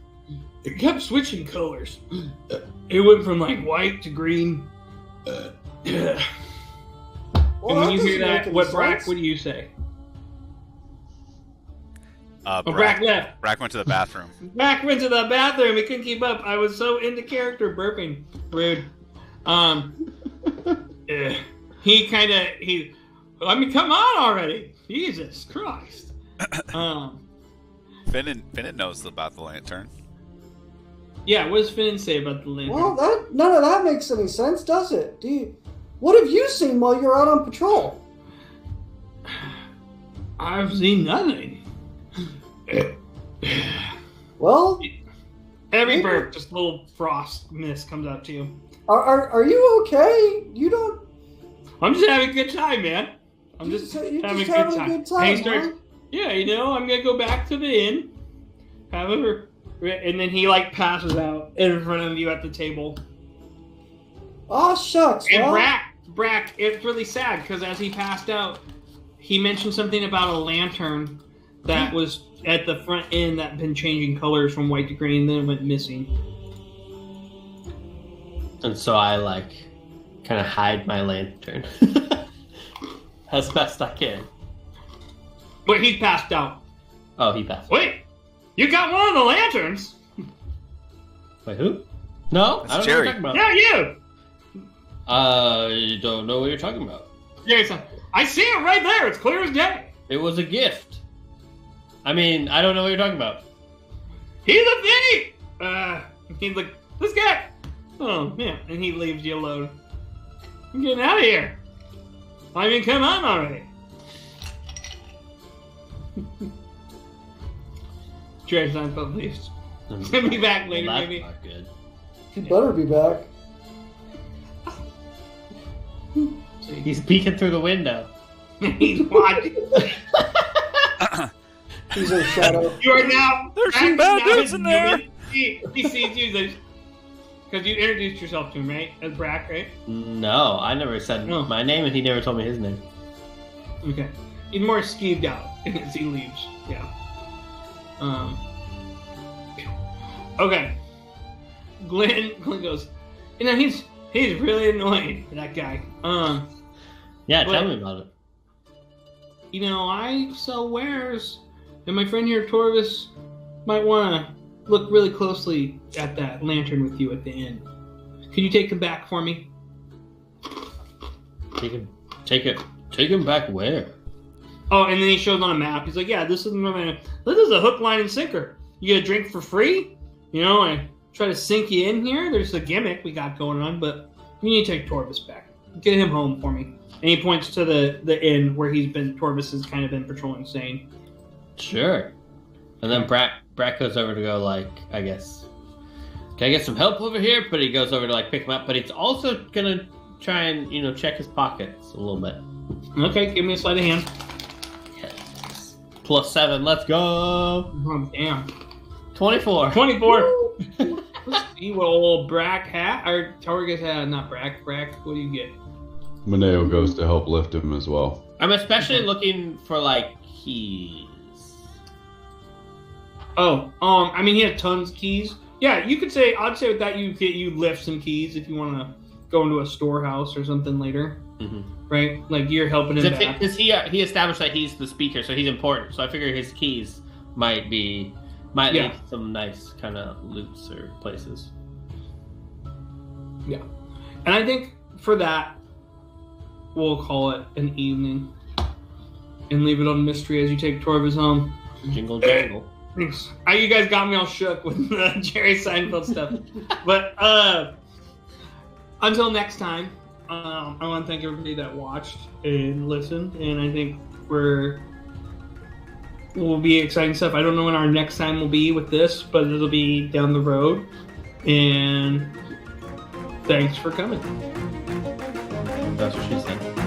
Speaker 1: it kept switching colors. It went from like white to green.
Speaker 5: Well,
Speaker 1: and when you hear
Speaker 5: doesn't make
Speaker 1: that,
Speaker 5: any
Speaker 1: Brack,
Speaker 5: sense.
Speaker 1: what do you say?
Speaker 4: Brack
Speaker 1: Brack left.
Speaker 4: Brack went to the bathroom.
Speaker 1: Brack went to the bathroom. He couldn't keep up. I was so into character burping. Rude. Come on already. Jesus Christ.
Speaker 4: Finnan knows about the lantern.
Speaker 1: Yeah, what does Finn say about the lantern?
Speaker 5: Well, none of that makes any sense, does it? What have you seen while you're out on patrol?
Speaker 1: I've seen nothing.
Speaker 5: Well,
Speaker 1: Every burp, just a little frost mist comes out to you.
Speaker 5: are you okay? You don't.
Speaker 1: I'm just having a good time, man. I'm
Speaker 5: You're
Speaker 1: just
Speaker 5: just
Speaker 1: having a
Speaker 5: having
Speaker 1: good
Speaker 5: a
Speaker 1: time.
Speaker 5: good time,
Speaker 1: And he starts,
Speaker 5: huh?
Speaker 1: yeah, I'm gonna go back to the inn. And then he like passes out in front of you at the table.
Speaker 5: Oh shucks.
Speaker 1: And
Speaker 5: well,
Speaker 1: Brack, it's really sad because as he passed out, he mentioned something about a lantern that was at the front end that had been changing colors from white to green, and then it went missing.
Speaker 2: And so I kind of hide my lantern as best I can.
Speaker 1: But he passed out.
Speaker 2: Oh, he passed.
Speaker 1: Wait, you got one of the lanterns?
Speaker 2: Wait, who? No,
Speaker 4: That's
Speaker 2: I don't
Speaker 4: Jerry.
Speaker 2: know what you're talking about.
Speaker 1: Yeah, you.
Speaker 2: I don't know what you're talking about.
Speaker 1: Yeah, I see it right there. It's clear as day.
Speaker 2: It was a gift. I mean, I don't know what you're talking about.
Speaker 1: He's a thief! He's like, this guy! Oh, yeah. And he leaves you alone. I'm getting out of here. I mean, come on already. Dredge Seinfeld leaves. He'll be back later,
Speaker 2: Well, that's
Speaker 1: maybe.
Speaker 2: not good.
Speaker 5: you better be back.
Speaker 2: He's peeking through the window.
Speaker 1: He's watching.
Speaker 5: He's a shadow.
Speaker 1: You are now.
Speaker 4: There's some bad dudes in there.
Speaker 1: He sees you. He's like, Because you introduced yourself to him, right? As Brack, right?
Speaker 2: No, I never said my name, and he never told me his name.
Speaker 1: Okay. He's more skeeved out as he leaves. Yeah. Okay. Glenn goes, he's really annoying, that guy.
Speaker 2: Yeah, tell me about it.
Speaker 1: I sell wares, and my friend here, Torvis, might want to look really closely at that lantern with you at the inn. Could you take him back for me?
Speaker 2: Take him back where?
Speaker 1: Oh, and then he shows on a map. He's like, yeah, this is a hook, line, and sinker. You get a drink for free? I try to sink you in here. There's a gimmick we got going on, but you need to take Torvis back. Get him home for me. And he points to the inn where Torvis has kind of been patrolling, saying,
Speaker 2: sure. And then Brack goes over to go, I guess, can I get some help over here? But he goes over to, pick him up. But he's also going to try and, check his pockets a little bit.
Speaker 1: Okay, give me a sleight of hand.
Speaker 2: Yes. +7, let's go.
Speaker 1: Oh, damn.
Speaker 2: 24.
Speaker 1: 24. Let's see what old Brack hat, or Targus hat, not Brack. Brack, what do you get?
Speaker 3: Maneo goes to help lift him as well.
Speaker 2: I'm especially looking for, keys.
Speaker 1: Oh, he had tons of keys. Yeah, you could say, I'd say with that you lift some keys if you want to go into a storehouse or something later. Mm-hmm. Right? You're helping him back.
Speaker 2: Because he established that he's the speaker, so he's important. So I figure his keys might lead to some nice kind of loots or places.
Speaker 1: Yeah. And I think for that, we'll call it an evening and leave it on mystery as you take Torvis home.
Speaker 2: Jingle jangle.
Speaker 1: Thanks. You guys got me all shook with the Jerry Seinfeld stuff. But until next time, I want to thank everybody that watched and listened. And I think will be exciting stuff. I don't know when our next time will be with this, but it'll be down the road. And thanks for coming.
Speaker 2: That's what she said.